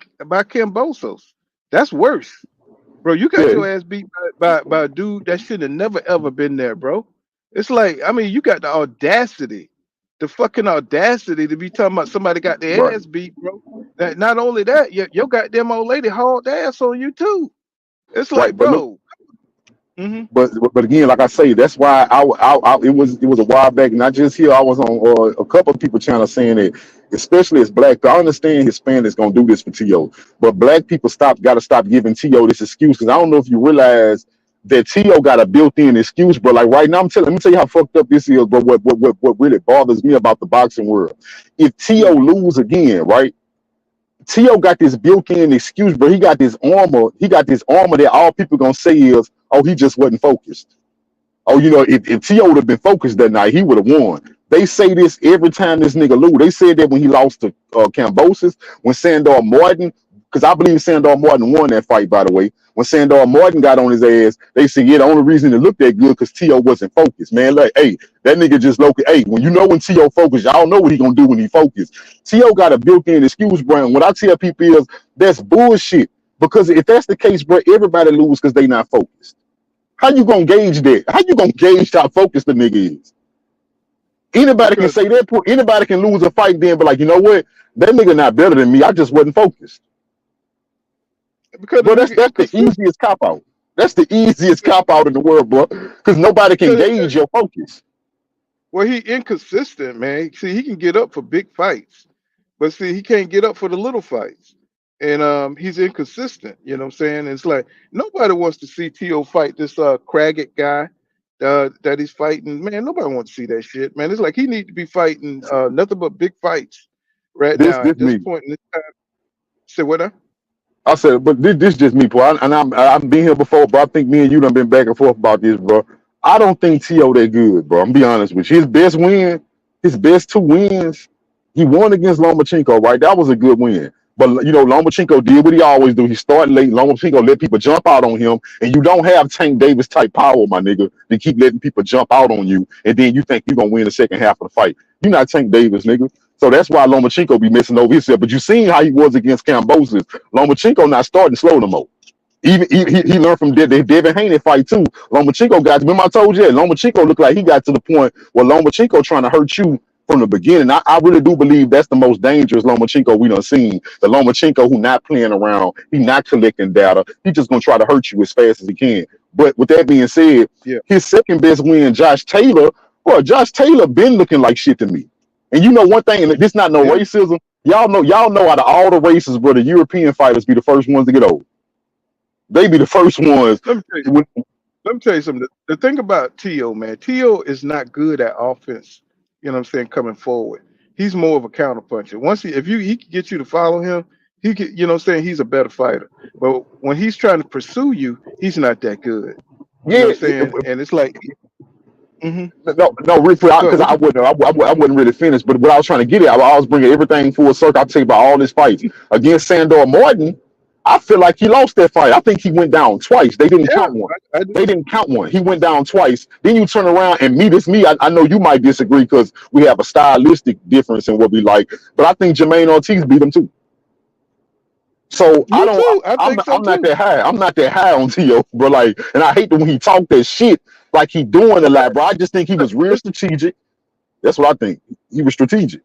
Cambosos. That's worse. Bro, you got Yeah, your ass beat by a dude that should have never ever been there, bro. It's like, I mean, you got the fucking audacity to be talking about somebody got their right, ass beat, bro. That not only that, your goddamn old lady hauled ass on you too. It's like, right. But look, bro. Hmm. but again, like I say, that's why it was a while back, not just here. I was on a couple of people channel saying it, especially as black. I understand Hispanics gonna do this for T.O., but black people got to stop giving T.O. this excuse because I don't know if you realize that T.O. got a built-in excuse, bro. Like right now, let me tell you how fucked up this is, bro. What really bothers me about the boxing world, if T.O. lose again, right? T.O. got this built-in excuse, bro. He got this armor. He got this armor that all people gonna say is, "Oh, he just wasn't focused." Oh, if T.O. would have been focused that night, he would have won. They say this every time this nigga lose. They said that when he lost to Cambosis, when Sandor Martin, because I believe Sandor Martin won that fight, by the way. When Sandor Martin got on his ass, they said, yeah, the only reason it looked that good because T.O. wasn't focused, man. Like, hey, that nigga just local. Hey, when T.O. focused, y'all know what he gonna do when he focused. T.O. got a built-in excuse, Brian. What I tell people is that's bullshit. Because if that's the case, bro, everybody lose because they not focused. How you gonna gauge that? How you gonna gauge how focused the nigga is? Anybody can Because say that. Anybody can lose a fight then, but like, you know what? That nigga not better than me. I just wasn't focused. because the Bro, that's nigga the inconsistent. easiest cop out. That's the easiest cop out in the world, bro. Because nobody can Because gauge your focus. well, he inconsistent, man. See, he can get up for big fights, but see, he can't get up for the little fights. And he's inconsistent. You know what I'm saying? It's like nobody wants to see T.O. fight this Craggett guy that he's fighting. Man, nobody wants to see that shit, man. It's like he need to be fighting nothing but big fights right This now this at this me. point in this time. Say what? I said, but this just me, bro. I've been here before, bro. I think me and you done been back and forth about this, bro. I don't think T.O. that good, bro. I'm be honest with you. His best two wins, he won against Lomachenko, right? That was a good win. But Lomachenko did what he always do. He started late. Lomachenko let people jump out on him, and you don't have Tank Davis type power, my nigga, to keep letting people jump out on you, and then you think you're gonna win the second half of the fight. You're not Tank Davis, nigga. So that's why Lomachenko be messing over himself. But you seen how he was against Kambosos. Lomachenko not starting slow no more. Even he learned from the Devin Haney fight too. Lomachenko got. Remember I told you that Lomachenko looked like he got to the point where Lomachenko trying to hurt you from the beginning. I really do believe that's the most dangerous Lomachenko we done seen. The Lomachenko who not playing around, he not collecting data. He just gonna try to hurt you as fast as he can. But with that being said, his second best win, Josh Taylor. Bro, Josh Taylor been looking like shit to me. And you know one thing, and this not no racism. Y'all know out of all the races, bro, the European fighters be the first ones to get old. They be the first ones. Let me tell you something. The thing about T.O., man, T.O. is not good at offense. You know what I'm saying? Coming forward, he's more of a counterpuncher. Once he can get you to follow him, he can, you know what I'm saying? He's a better fighter. But when he's trying to pursue you, he's not that good. You know what I'm saying? And it's like, no, real quick, because I wouldn't really finish. But what I was trying to get at, I was bringing everything full circle. I'll tell you about all his fights against Sandor Martin. I feel like he lost that fight. I think he went down twice. They didn't count one. They didn't count one. He went down twice. Then you turn around and I know you might disagree because we have a stylistic difference in what we like. But I think Jermaine Ortiz beat him too. So I'm not that high. I'm not that high on T.O., bro. Like, and I hate when he talk that shit like he doing a lot, bro. I just think he was real strategic. That's what I think. He was strategic.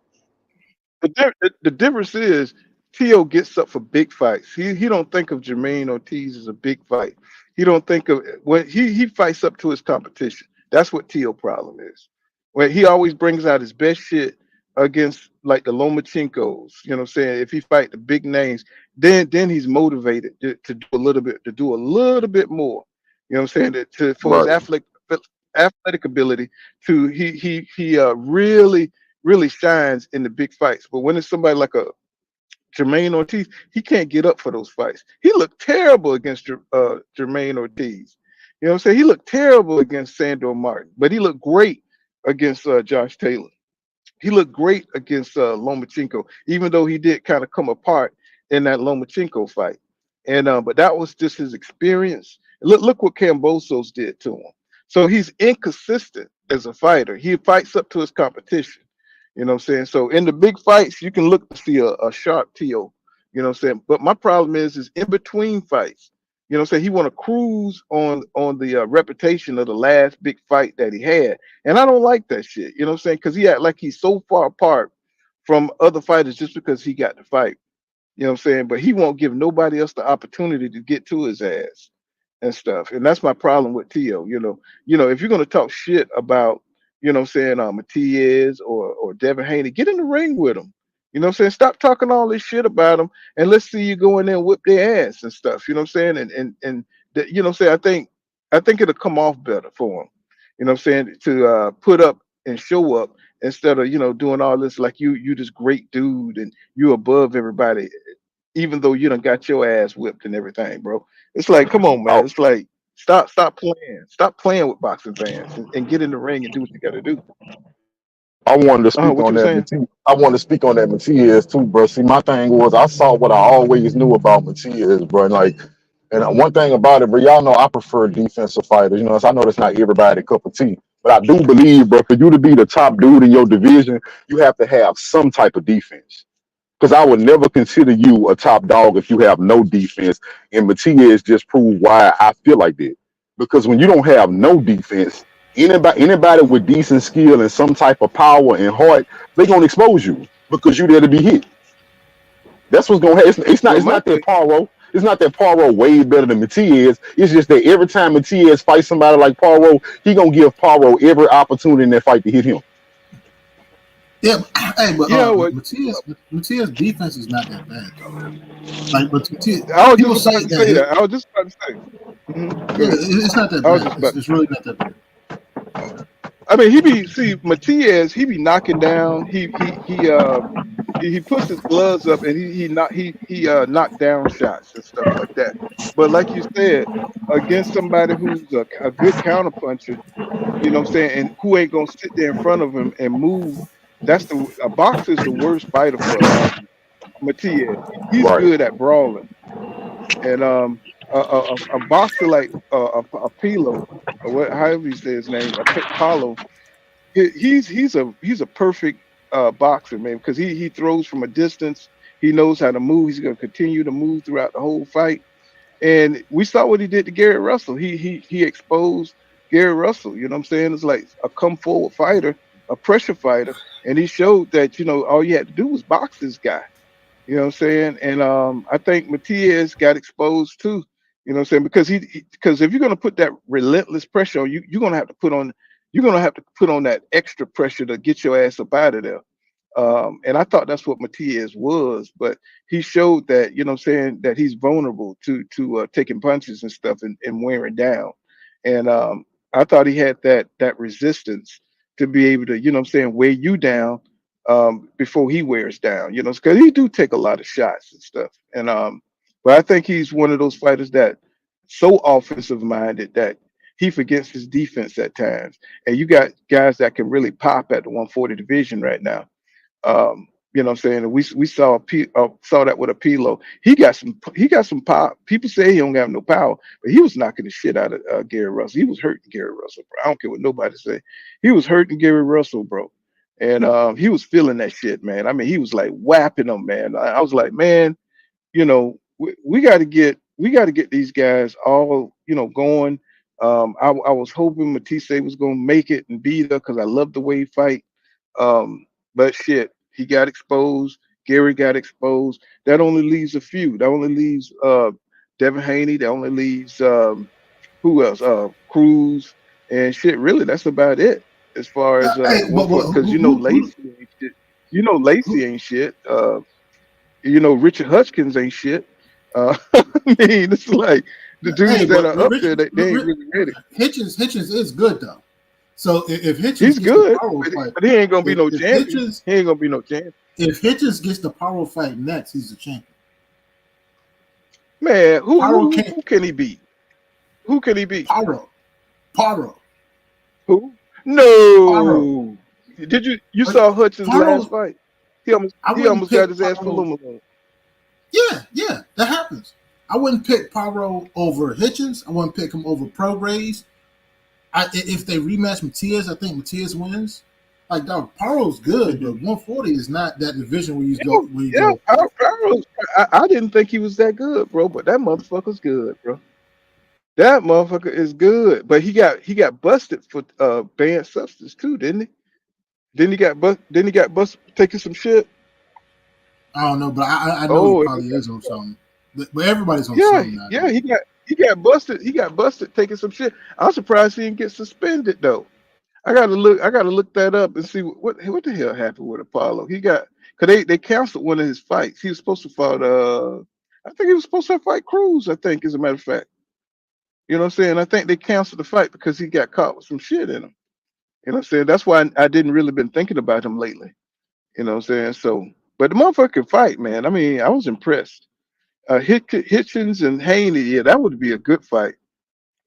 The difference is T.O. gets up for big fights. He don't think of Jermaine Ortiz as a big fight. He don't think of when he fights up to his competition. That's what T.O. problem is. When he always brings out his best shit against like the Lomachenkos. You know what I'm saying? If he fight the big names, then he's motivated to do a little bit more. You know what I'm saying? For his athletic ability to he really shines in the big fights. But when it's somebody like a Jermaine Ortiz, he can't get up for those fights. He looked terrible against Jermaine Ortiz. You know what I'm saying? He looked terrible against Sandor Martin, but he looked great against Josh Taylor. He looked great against Lomachenko, even though he did kind of come apart in that Lomachenko fight. And but that was just his experience. Look what Kambosos did to him. So he's inconsistent as a fighter. He fights up to his competition. You know what I'm saying? So in the big fights, you can look to see a sharp T.O. You know what I'm saying? But my problem is in between fights. You know what I'm saying? He want to cruise on the reputation of the last big fight that he had. And I don't like that shit. You know what I'm saying? Because he act like he's so far apart from other fighters just because he got the fight. You know what I'm saying? But he won't give nobody else the opportunity to get to his ass and stuff. And that's my problem with T.O. You know, if you're going to talk shit about, you know what I'm saying, Matias or Devin Haney, get in the ring with him. You know what I'm saying? Stop talking all this shit about them and let's see you go in there and whip their ass and stuff. You know what I'm saying? And you know what I'm saying? I think it'll come off better for him. You know what I'm saying? To put up and show up instead of, you know, doing all this like you this great dude and you above everybody, even though you done got your ass whipped and everything, bro. It's like, come on, man. It's like stop playing. Stop playing with boxing fans and get in the ring and do what you gotta do. I wanted to speak on that. I wanted to speak on that Matias too, bro. See, my thing was I saw what I always knew about Matias, bro. And one thing about it, bro, y'all know I prefer defensive fighters. You know, I know that's not everybody's cup of tea, but I do believe, bro, for you to be the top dude in your division, you have to have some type of defense. Because I would never consider you a top dog if you have no defense. And Matias just proved why I feel like that. Because when you don't have no defense, anybody with decent skill and some type of power and heart, they're gonna expose you because you there to be hit. That's what's gonna happen. It's not that Poirot. It's not that Poirot way better than Matias. It's just that every time Matias fights somebody like Poirot, he gonna give Poirot every opportunity in that fight to hit him. Yeah, hey, but Matias' defense is not that bad though. Like, but I was just about to say that. I was just about to say. Mm-hmm. Yeah, it's not that bad. It's really not that bad. I mean, Matias, he be knocking down. He puts his gloves up and he knocked down shots and stuff like that. But like you said, against somebody who's a good counterpuncher, you know what I'm saying, and who ain't gonna sit there in front of him and move. A boxer is the worst fighter for a boxer. Matias. He's Right. good at brawling, and a boxer like a Pilo, or what, however you say his name, Paulo. He's a perfect boxer, man, because he throws from a distance. He knows how to move. He's going to continue to move throughout the whole fight. And we saw what he did to Gary Russell. He exposed Gary Russell. You know what I'm saying? It's like a come forward fighter, a pressure fighter, and he showed that all you had to do was box this guy. You know what I'm saying? And I think Matias got exposed too. You know what I'm saying? Because if you're gonna put that relentless pressure on you, you're gonna have to put on that extra pressure to get your ass up out of there. And I thought that's what Matias was, but he showed that, you know what I'm saying, that he's vulnerable to taking punches and stuff and wearing down. And I thought he had that resistance to be able to, you know what I'm saying, weigh you down before he wears down, because he do take a lot of shots and stuff. And but I think he's one of those fighters that so offensive minded that he forgets his defense at times. And you got guys that can really pop at the 140 division right now. You know what I'm saying? And we saw that with a Pilo. He got some power. People say he don't have no power, but he was knocking the shit out of Gary Russell. He was hurting Gary Russell, bro. I don't care what nobody say. He was hurting Gary Russell, bro. And he was feeling that shit, man. I mean, he was like whapping him, man. I was like, man, we got to get these guys all going. I was hoping Matisse was gonna make it and beat her because I love the way he fight. But shit, he got exposed. Gary got exposed. That only leaves a few. That only leaves Devin Haney. That only leaves who else? Cruz and shit. Really, that's about it as far as Hey, the 140. Because Lacey ain't shit. Lacey ain't shit. Richard Hutchins ain't shit. I mean, it's like the dudes that are up there, they ain't really ready. Hitchens is good though. So if Hitchens He's gets good, the power fight, but he ain't gonna be no if champion. Hitchens, He ain't gonna be no champion. if Hitchens gets the power fight next, he's a champion. Man, Paro who can he beat? Who can he beat? Paro. Who? No. Paro. Did you saw Hutchins' last fight? He almost got his ass for Lumberman. Yeah, that happens. I wouldn't pick Paro over Hitchens. I wouldn't pick him over Prograis. If they rematch Matias, I think Matias wins. Like, dog, Paro's good, but 140 is not that division where you go. Paro, I didn't think he was that good, bro, but that motherfucker's good, bro. That motherfucker is good, but he got busted for banned substance too, didn't he? Then he got busted taking some shit. I don't know, but I know he probably is on something. But everybody's on something now. Yeah, he got busted. He got busted taking some shit. I'm surprised he didn't get suspended though. I gotta look that up and see what the hell happened with Apollo. Because they canceled one of his fights. He was supposed to fight I think he was supposed to fight Cruz, I think, as a matter of fact. You know what I'm saying? I think they canceled the fight because he got caught with some shit in him. You know what I'm saying? That's why I didn't really been thinking about him lately. You know what I'm saying? So, but the motherfucker can fight, man. I mean, I was impressed. Hitchens and Haney, yeah, that would be a good fight.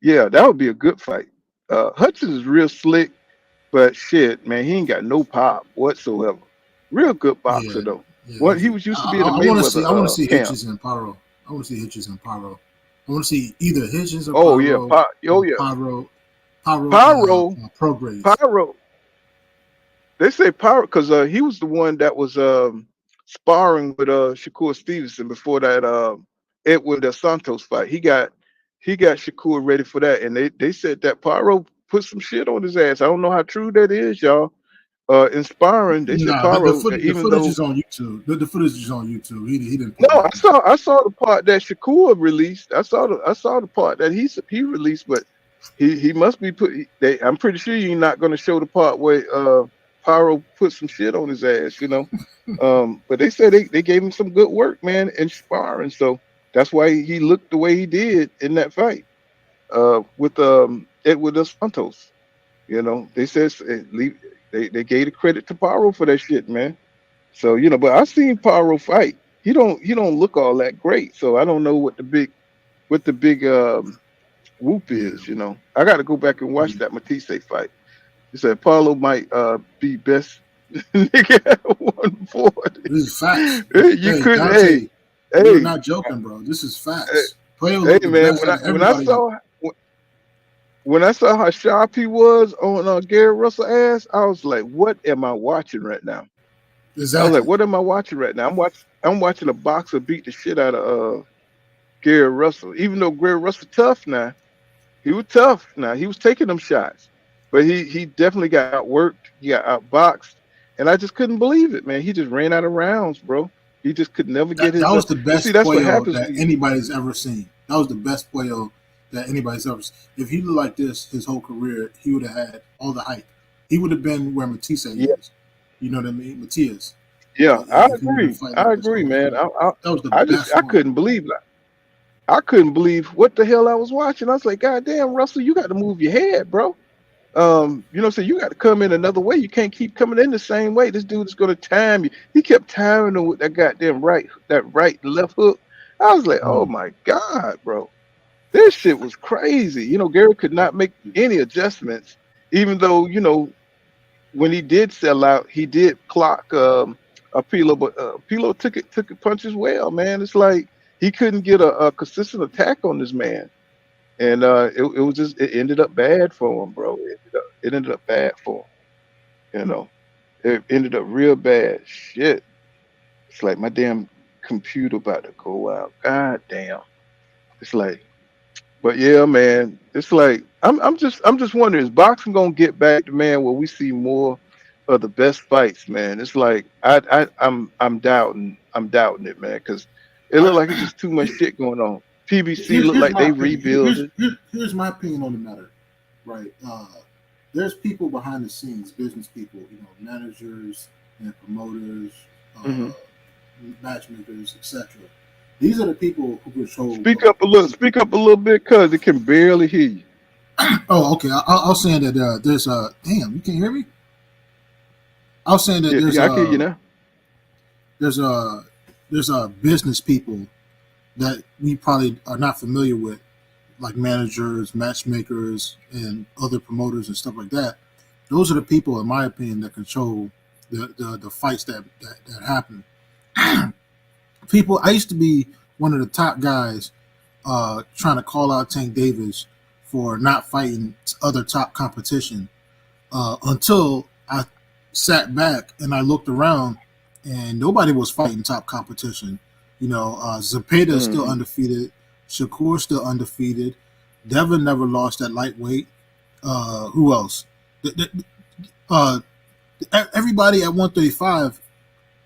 Yeah, that would be a good fight. Hutchins is real slick, but shit, man, he ain't got no pop whatsoever. Real good boxer though. What he was used to be in the Mayweather. I want to see camp. Hitchens and Paro. I want to see Hitchens and Paro. I want to see either Hitchens or Paro. Prograis. Paro. They say Paro because he was the one that was sparring with Shakur Stevenson before that Edwin Dos Santos fight. He got Shakur ready for that, and they said that Paro put some shit on his ass. I don't know how true that is, y'all. Inspiring. They said Paro, the footage is on YouTube. The footage is on YouTube. He didn't. No, I saw the part that Shakur released. I saw the part that he released, but he must be I'm pretty sure you're not going to show the part where Paro put some shit on his ass, but they said they gave him some good work, man, in sparring. So that's why he looked the way he did in that fight with Edwin Dos Santos. They said they gave the credit to Paro for that shit, man. So but I seen Paro fight. He don't look all that great. So I don't know what the big whoop is. I got to go back and watch that Matisse fight. He said Paulo might be best Nigga, 140. This is facts. You Hey, couldn't. Dante, you're Hey, not joking, bro. This is hey, facts. Puello hey, looked the man. best When I out of when I everybody. saw when I saw how sharp he was on Gary Russell ass, I was like, "What am I watching right now?" I was like, Exactly. "What am I watching right now?" I'm watching a boxer beat the shit out of Gary Russell. Even though Gary Russell tough now, he was tough. Now he was taking them shots, but he definitely got outworked. He got outboxed, and I just couldn't believe it, man. He just ran out of rounds, bro. He just could never get That his. was the And see, best that's what Puello happens that when you. anybody's ever seen. That was the best Puello that anybody's ever seen. If he looked like this his whole career, he would have had all the hype. He would have been where Matisse Yeah, is. You know what I mean? Matias. yeah, I If he would have been agree. fighting I like this agree, whole man. career. That was the best I one. couldn't believe that. I couldn't believe what the hell I was watching. I was like, God damn, Russell, you got to move your head, bro. So you got to come in another way. You can't keep coming in the same way. This dude is gonna time you. He kept timing him with that goddamn right left hook. I was like, oh Mm. my God, bro. This shit was crazy. Gary could not make any adjustments, even though, when he did sell out, he did clock a Pilo, but Pilo took it punches well, man. It's like he couldn't get a consistent attack on this man. And it was just it ended up bad for him, bro. It ended up bad for him. It ended up real bad. Shit. It's like my damn computer about to go out. God damn. It's like, but yeah, man. It's like I'm just wondering, is boxing gonna get back to, man, where we see more of the best fights, man? It's like I'm doubting it, man, because it looked like it's just too much shit going on. PBC looked Here's like my they opinion. rebuilding. Here's my opinion on the matter. Right. There's people behind the scenes, business people, managers and promoters, Hmm. uh, matchmakers, etc. These are the people who control. Speak up a little bit, cuz it can barely hear you. Oh, okay. I was saying that there's damn, you can hear me. I was saying that Yeah, there's yeah, I can hear you now. there's business people that we probably are not familiar with, like managers, matchmakers, and other promoters and stuff like that. Those are the people, in my opinion, that control the fights that happen. People, I used to be one of the top guys trying to call out Tank Davis for not fighting other top competition until I sat back and I looked around and nobody was fighting top competition. Zepeda is still Hmm. undefeated. Shakur still undefeated. Devin never lost at lightweight. Who else? Uh, Everybody at 135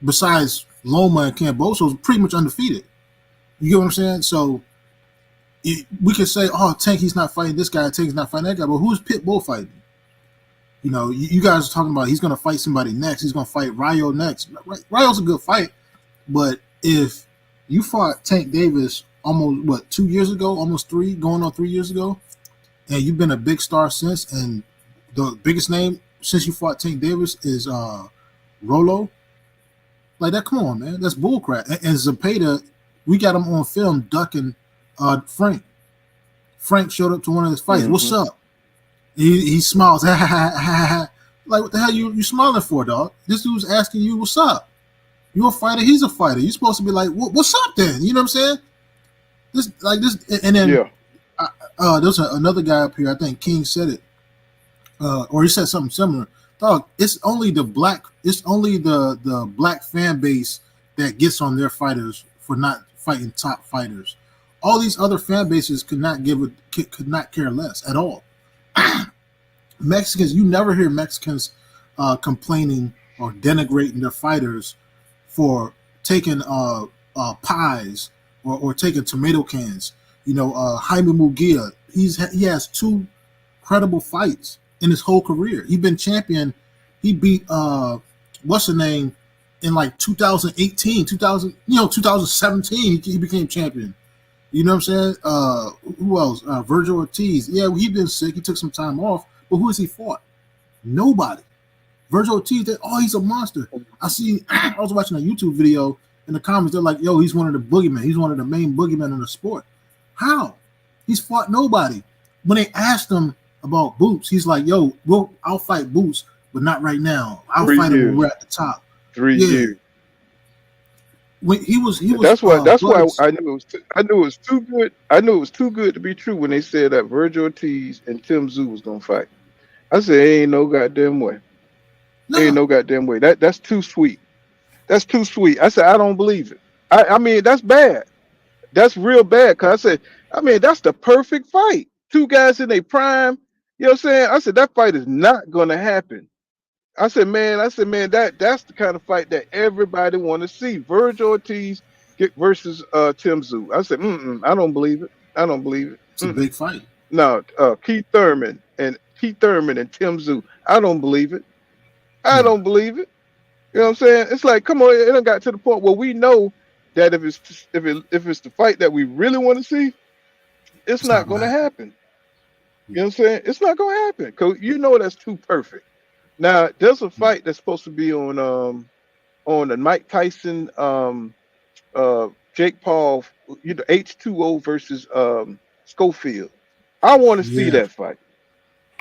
besides Loma and Camboso is pretty much undefeated. You get what I'm saying? So we can say, oh, Tank, he's not fighting this guy. Tank's not fighting that guy. But who's Pitbull fighting? You guys are talking about he's going to fight somebody next. He's going to fight Rayo next. Rayo's a good fight. But if you fought Tank Davis almost, 2 years ago, almost three, going on 3 years ago, and you've been a big star since, and the biggest name since you fought Tank Davis is Rolo. Like that, come on, man. That's bullcrap. And Zepeda, we got him on film ducking Frank. Frank showed up to one of his fights. What's Hmm. up? He smiles. Like, what the hell you smiling for, dog? This dude's asking you, what's up? You're a fighter. He's a fighter. You're supposed to be like, what's up then? You know what I'm saying? This, and then Yeah. there's another guy up here. I think King said it, or he said something similar. Dog, it's only the black fan base that gets on their fighters for not fighting top fighters. All these other fan bases could not care less at all. Mexicans, you never hear Mexicans complaining or denigrating their fighters for taking pies or taking tomato cans. Jaime Mugia, he has two credible fights in his whole career. He's been champion. He beat what's the name in like 2018, 2017. He became champion. You know what I'm saying? Who else? Virgil Ortiz. Yeah, he's been sick. He took some time off. But who has he fought? Nobody. Virgil Ortiz, he's a monster. I was watching a YouTube video in the comments. They're like, yo, he's one of the boogeymen. He's one of the main boogeymen in the sport. How? He's fought nobody. When they asked him about Boots, he's like, yo, I'll fight Boots, but not right now. I'll 3 fight him when years. we're at the top. 3 Yeah. years. When he was That's why Bullets. I knew it was too good. I knew it was too good to be true when they said that Virgil Ortiz and Tim Tszyu was gonna fight. I said, ain't no goddamn way. Ain't No, no goddamn way. That's too sweet. That's too sweet. I said, I don't believe it. I mean, that's bad. That's real bad. Cause I said, I mean, that's the perfect fight. Two guys in their prime. You know what I'm saying? I said that fight is not gonna happen. I said, man, that's the kind of fight that everybody want to see. Virgil Ortiz versus Tim Tszyu. I said, I don't believe it. I don't believe it. it's a big fight. No, Keith Thurman and Tim Tszyu. I don't believe it. I Yeah, don't believe it. You know what I'm saying? It's like, come on, it done got to the point where we know that if it's the fight that we really want to see, it's it's not not gonna going to happen. happen. You know what I'm saying? It's not going to happen because you know that's too perfect. Now, there's a fight that's supposed to be on the Mike Tyson Jake Paul, H2O versus Schofield. I want to see Yeah, that fight.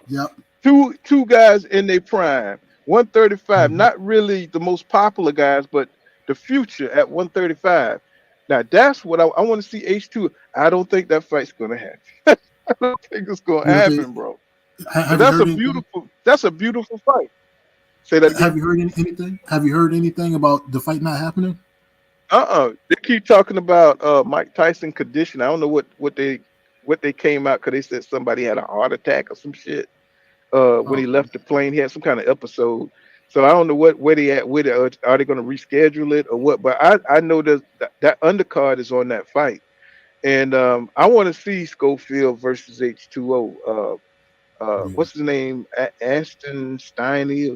yep. Two guys in their prime, 135, Mhm. not really the most popular guys, but the future at 135. Now that's what I want to see H2. I don't think that fight's gonna happen. I don't think it's gonna You know, happen, bro. But have you heard anything? that's a beautiful fight. Say that again. Have you heard anything? Have you heard anything about the fight not happening? They keep talking about Mike Tyson condition. I don't know what they came out because they said somebody had a heart attack or some shit. When he Oh, left the plane, he had some kind of episode. So I don't know where they at with it. Are they going to reschedule it or what? But I know that undercard is on that fight, and I want to see Schofield versus H2O. yeah. What's his name? Aston Steiny?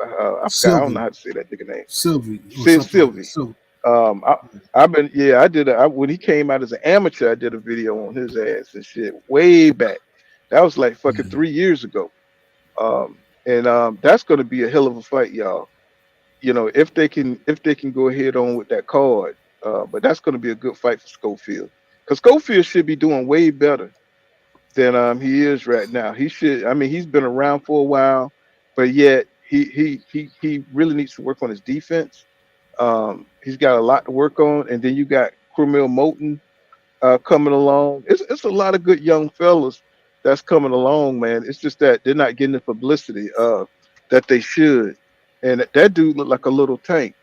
I forgot. I don't know Sylvie, how to say that nigga name. Sylvie, or something like that. Sylvie. So Um, I, I've been, yeah, when he came out as an amateur, I did a video on his ass and shit way back. That was like fucking yeah, 3 years ago. And that's going to be a hell of a fight, y'all. You know, if they can go ahead on with that card. But that's going to be a good fight for Schofield because Schofield should be doing way better than he is right now. He should. I mean, he's been around for a while, but yet he really needs to work on his defense. He's got a lot to work on, and then you got Cromwell Moulton coming along. It's a lot of good young fellas that's coming along, man. It's just that they're not getting the publicity that they should. And that dude looked like a little tank.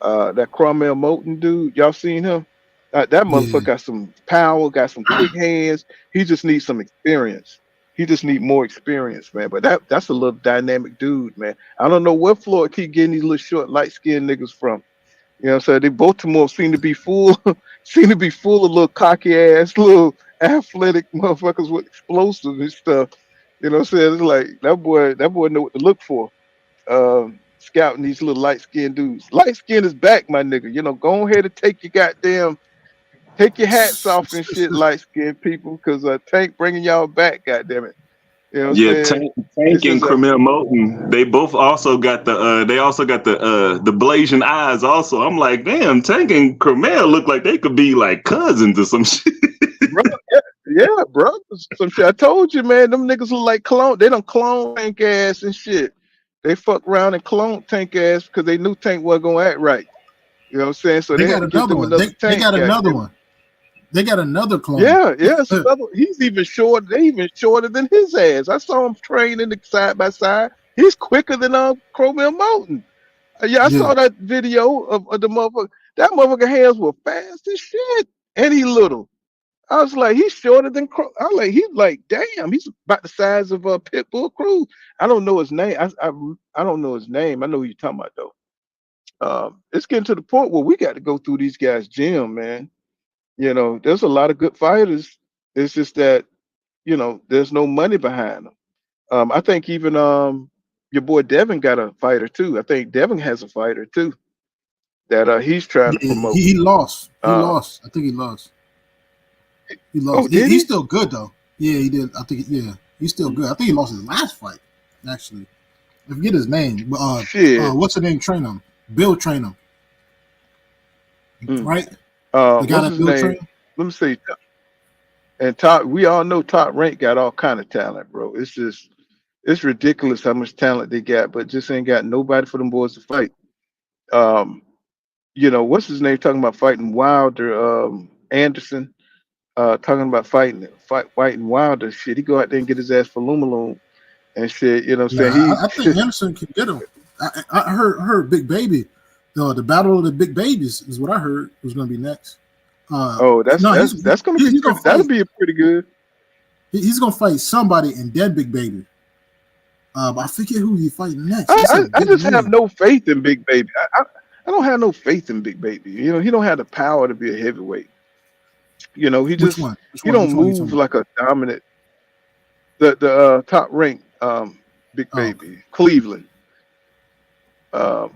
That Cromwell Moulton dude, y'all seen him? That yeah. motherfucker got some power, got some quick hands. He just needs some experience. He just need more experience, man. But that's a little dynamic dude, man. I don't know where Floyd keep getting these little short, light skinned niggas from. You know what I'm saying? They Baltimore seem to be full, seem to be full of little cocky ass, little athletic motherfuckers with explosives and stuff. You know what I'm saying? It's like that boy know what to look for. Scouting these little light skinned dudes. Light skin is back, my nigga. You know, go ahead and take your hats off and shit, light skinned people, because Tank bringing y'all back, goddamn it. You know what I'm Yeah, saying? Tank It's and just a Cromwell Moulton, they both also got the blazing eyes also. I'm like, damn, Tank and Cromwell look like they could be like cousins or some shit. bro, yeah, bro. Some shit. I told you, man. Them niggas look like clone. They don't clone Tank ass and shit. They fuck around and clone Tank ass because they knew Tank wasn't gonna act right. You know what I'm saying? So They they had got to get another them one. another They Tank. got another Goddamn. one. They got another clone. Yeah, it's another. He's even short. They even shorter than his ass. I saw him training the side by side. He's quicker than Cromwell Mountain. Yeah, I Yeah, saw that video of the motherfucker. That motherfucker hands were fast as shit, and he little. I was like, he's shorter than I was like, he's like, damn, he's about the size of Pitbull Cruz. I don't know his name. I don't know his name. I know who you're talking about though. It's getting to the point where we got to go through these guys' gym, man. You know, there's a lot of good fighters. It's just that, you know, there's no money behind them. I think even your boy Devin got a fighter too. I think Devin has a fighter too that he's trying to yeah. promote. He lost. He Uh, lost. I think he lost. He oh, lost. did He's he? still good though. Yeah, he did. I think. Yeah, he's still good. I think he lost his last fight. Actually, I forget his name. But Shit. what's the name? Train him. Bill train him. Mm. Right. The guy What's that his Bill name? train. Let me see. And Top, we all know Top Rank got all kind of talent, bro. It's just It's ridiculous how much talent they got, but just ain't got nobody for them boys to fight. Um, what's his name talking about fighting Wilder, Anderson, talking about fighting Wilder. Shit, he go out there and get his ass for Lumaloom and shit, you know what I'm saying? I think Anderson can get him. I heard Big Baby. The battle of the big babies is what I heard was going to be next. That's going to be that'll be pretty good. He's going to fight somebody and then Big Baby. I forget who he's fighting next. I just have no faith in Big Baby. I don't have no faith in Big Baby. He don't have the power to be a heavyweight. He don't move like a dominant. The top ranked Big Baby, Cleveland.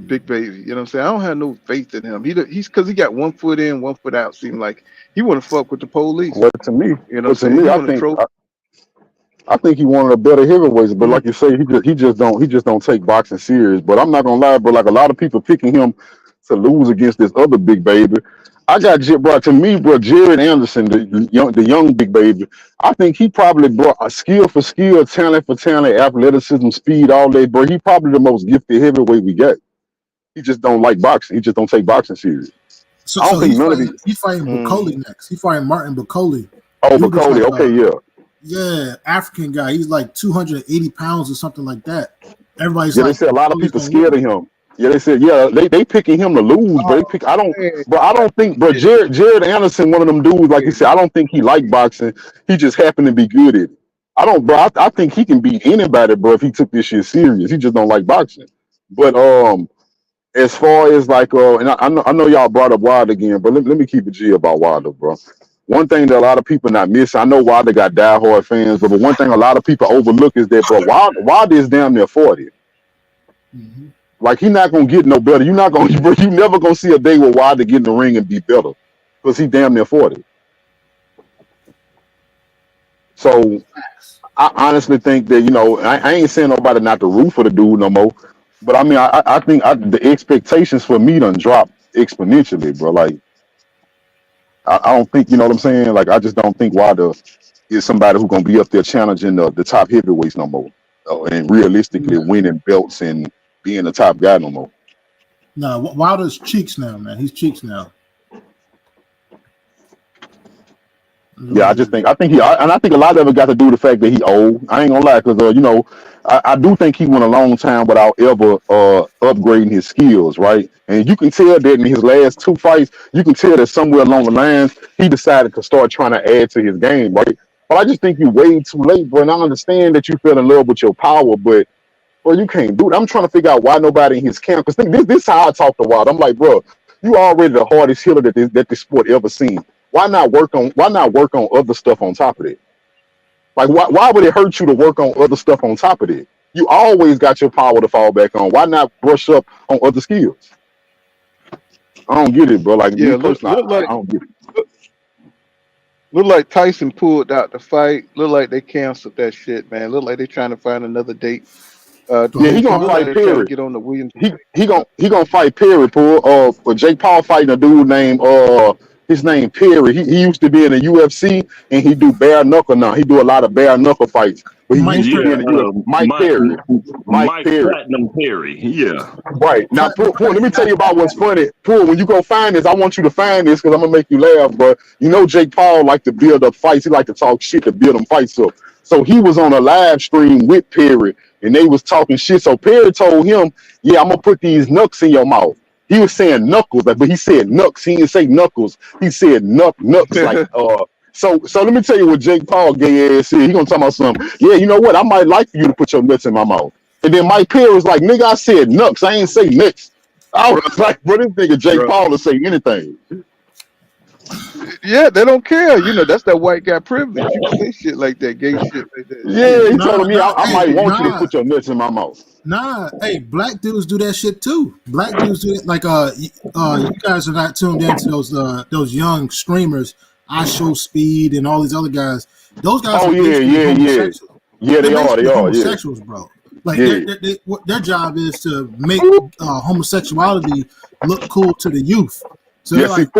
Big Baby, you know what I'm saying? I don't have no faith in him. He's because he got 1 foot in, 1 foot out. Seem like he want to fuck with the police. Well, to me, you know, to me, I think he one of the better heavyweights. But like you say, he just don't take boxing serious. But I'm not gonna lie, bro. Like a lot of people picking him to lose against this other Big Baby. I got to me, bro. Jared Anderson, the young Big Baby. I think he probably brought a skill for skill, talent for talent, athleticism, speed, all that, bro. He probably the most gifted heavyweight we got. He just don't like boxing. He just don't take boxing serious. So he's fighting Bacoli next. He's fighting Martin Bacoli. Oh, Bacoli. Okay, yeah. Yeah, African guy. He's like 280 pounds or something like that. Everybody's they said a lot of people scared of him. Yeah, they said, they picking him to lose, bro. I don't think, bro, Jared Anderson, one of them dudes, like you said, I don't think he like boxing. He just happened to be good at it. I think he can beat anybody, bro, if he took this shit serious. He just don't like boxing. But as far as like and I know y'all brought up Wilder again, but let me keep it G about Wilder, bro. One thing that a lot of people not miss, I know Wilder got diehard fans, but one thing a lot of people overlook is that, bro, Wilder is damn near 40. Mm-hmm. Like, he not gonna get no better. You never gonna see a day where Wilder get in the ring and be better, because he damn near 40. So I honestly think that I ain't saying nobody not to root for the dude no more, but I mean I think the expectations for me done dropped exponentially, bro. Like I don't think, you know what I'm saying. Like I just don't think Wilder is somebody who's gonna be up there challenging the top heavyweights no more, and realistically winning belts and being the top guy no more. No, Wilder's cheeks now, man. He's cheeks now. Yeah, I think a lot of it got to do with the fact that he old. I ain't gonna lie, because I do think he went a long time without ever upgrading his skills, right? And you can tell that in his last 2 fights, you can tell that somewhere along the lines he decided to start trying to add to his game, right? But I just think you waited too late, bro. And I understand that you fell in love with your power, but bro, you can't do it. I'm trying to figure out why nobody in his camp. Because this is how I talk to Wilder. I'm like, bro, you already the hardest hitter that this sport ever seen. Why not work on other stuff on top of it? Like, why would it hurt you to work on other stuff on top of it? You always got your power to fall back on. Why not brush up on other skills? I don't get it, bro. Like, I don't get it. Look like Tyson pulled out the fight. Look like they canceled that shit, man. Look like they trying to find another date. He gonna fight Perry. Get on the Williams. He gonna fight Perry, Paul. Jake Paul fighting a dude named his name Perry. He used to be in the UFC and he do bare knuckle now. He do a lot of bare knuckle fights. But he used to be in the UFC. Mike Perry. Mike Platinum Perry. Yeah. Right. Now, Paul, let me tell you about what's funny. Paul, when you go find this, I want you to find this because I'm gonna make you laugh. But you know Jake Paul like to build up fights. He like to talk shit to build them fights up. So he was on a live stream with Perry and they was talking shit. So Perry told him, yeah, I'm gonna put these knucks in your mouth. He was saying knuckles, but he said knucks. He didn't say knuckles. He said knucks. Like So let me tell you what Jake Paul gay ass said. He gonna talk about something. Yeah, you know what? I might like for you to put your nuts in my mouth. And then Mike Perry was like, nigga, I said knucks. I ain't say nuts. I was like, bro, this nigga Jake Paul to say anything. Yeah, they don't care. That's that white guy privilege. You can say shit like that, gay shit like that. Yeah, he told me I might want you to put your nuts in my mouth. Nah, hey, black dudes do that shit too. Black dudes do it. Like you guys are not tuned into those young streamers, I Show Speed and all these other guys. Those guys are homosexuals. Yeah, they are homosexuals, bro. Like their job is to make homosexuality look cool to the youth. So they're like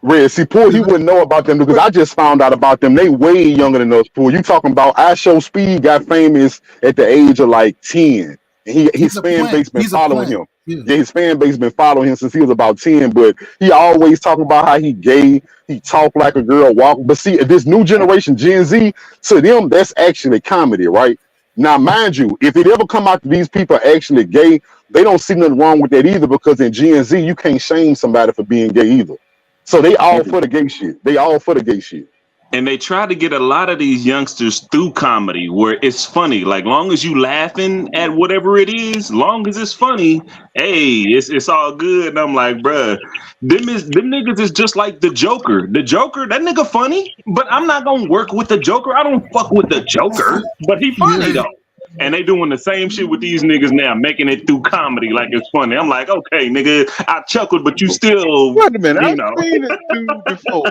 Red, see, Pool, he wouldn't know about them because I just found out about them. They way younger than us, Pool. You talking about I Show Speed got famous at the age of like 10. And his fan base been following him. Yeah, his fan base been following him since he was about 10, but he always talking about how he gay, he talk like a girl, walk. But see, this new generation, Gen Z, to them, that's actually comedy, right? Now, mind you, if it ever come out that these people are actually gay, they don't see nothing wrong with that either because in Gen Z, you can't shame somebody for being gay either. So they all for the gay shit. They all for the gay shit. And they try to get a lot of these youngsters through comedy where it's funny. Like, long as you laughing at whatever it is, long as it's funny, hey, it's all good. And I'm like, bruh, them niggas is just like the Joker. The Joker, that nigga funny, but I'm not gonna work with the Joker. I don't fuck with the Joker, but he funny though. And they doing the same shit with these niggas now, making it through comedy like it's funny. I'm like, okay, nigga, I chuckled, but you still, wait a minute, you I've know. seen it dude before.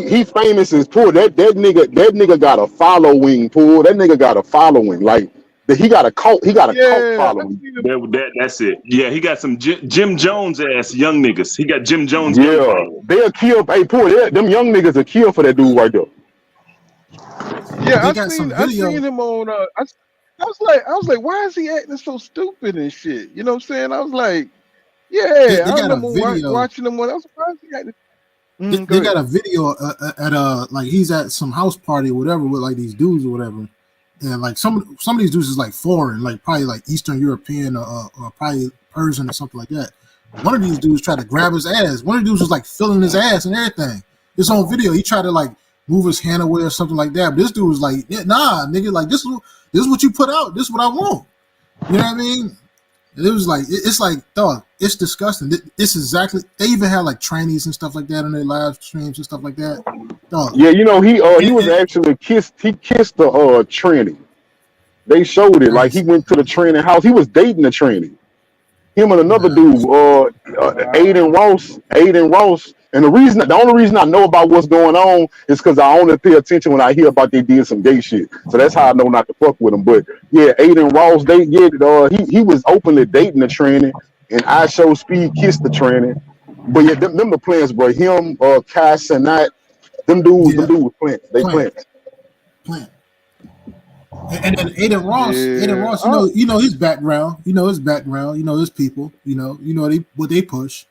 He famous as Poor. That nigga got a following, Poor. That nigga got a following. Like he got a cult. He got a cult following. That's it. Yeah, he got some Jim Jones ass young niggas. He got Jim Jones. Yeah, they'll kill. Hey, Poor. Them young niggas will kill for that dude right there. Yeah, I seen him on. I was like, why is he acting so stupid and shit? You know what I'm saying? I was like, yeah, I remember watching him when I was surprised he acting. They got a video at like he's at some house party or whatever with like these dudes or whatever, and like some of these dudes is like foreign, like probably like Eastern European or probably Persian or something like that. One of these dudes tried to grab his ass. One of the dudes was like feeling his ass and everything. It's on video. He tried to like move his hand away or something like that. But this dude was like, yeah, nah, nigga, like this is what you put out. This is what I want. You know what I mean? And it was like, it's like, dog, it's disgusting. It's exactly, they even had like trannies and stuff like that on their live streams and stuff like that. Dog. Yeah, you know, he was actually kissed the tranny. They showed it. Like he went to the tranny house. He was dating a tranny. Him and another dude, Aiden Ross. And the only reason I know about what's going on is because I only pay attention when I hear about they did some gay shit. So that's how I know not to fuck with them. But yeah, Aiden Ross, he was openly dating the tranny, and I Show Speed kissed the tranny. But yeah, them the plants, bro. Him, Kai Sanat, them dudes plants. They plants. Plant. And then Aiden Ross, you know his background, you know his people, you know what they push.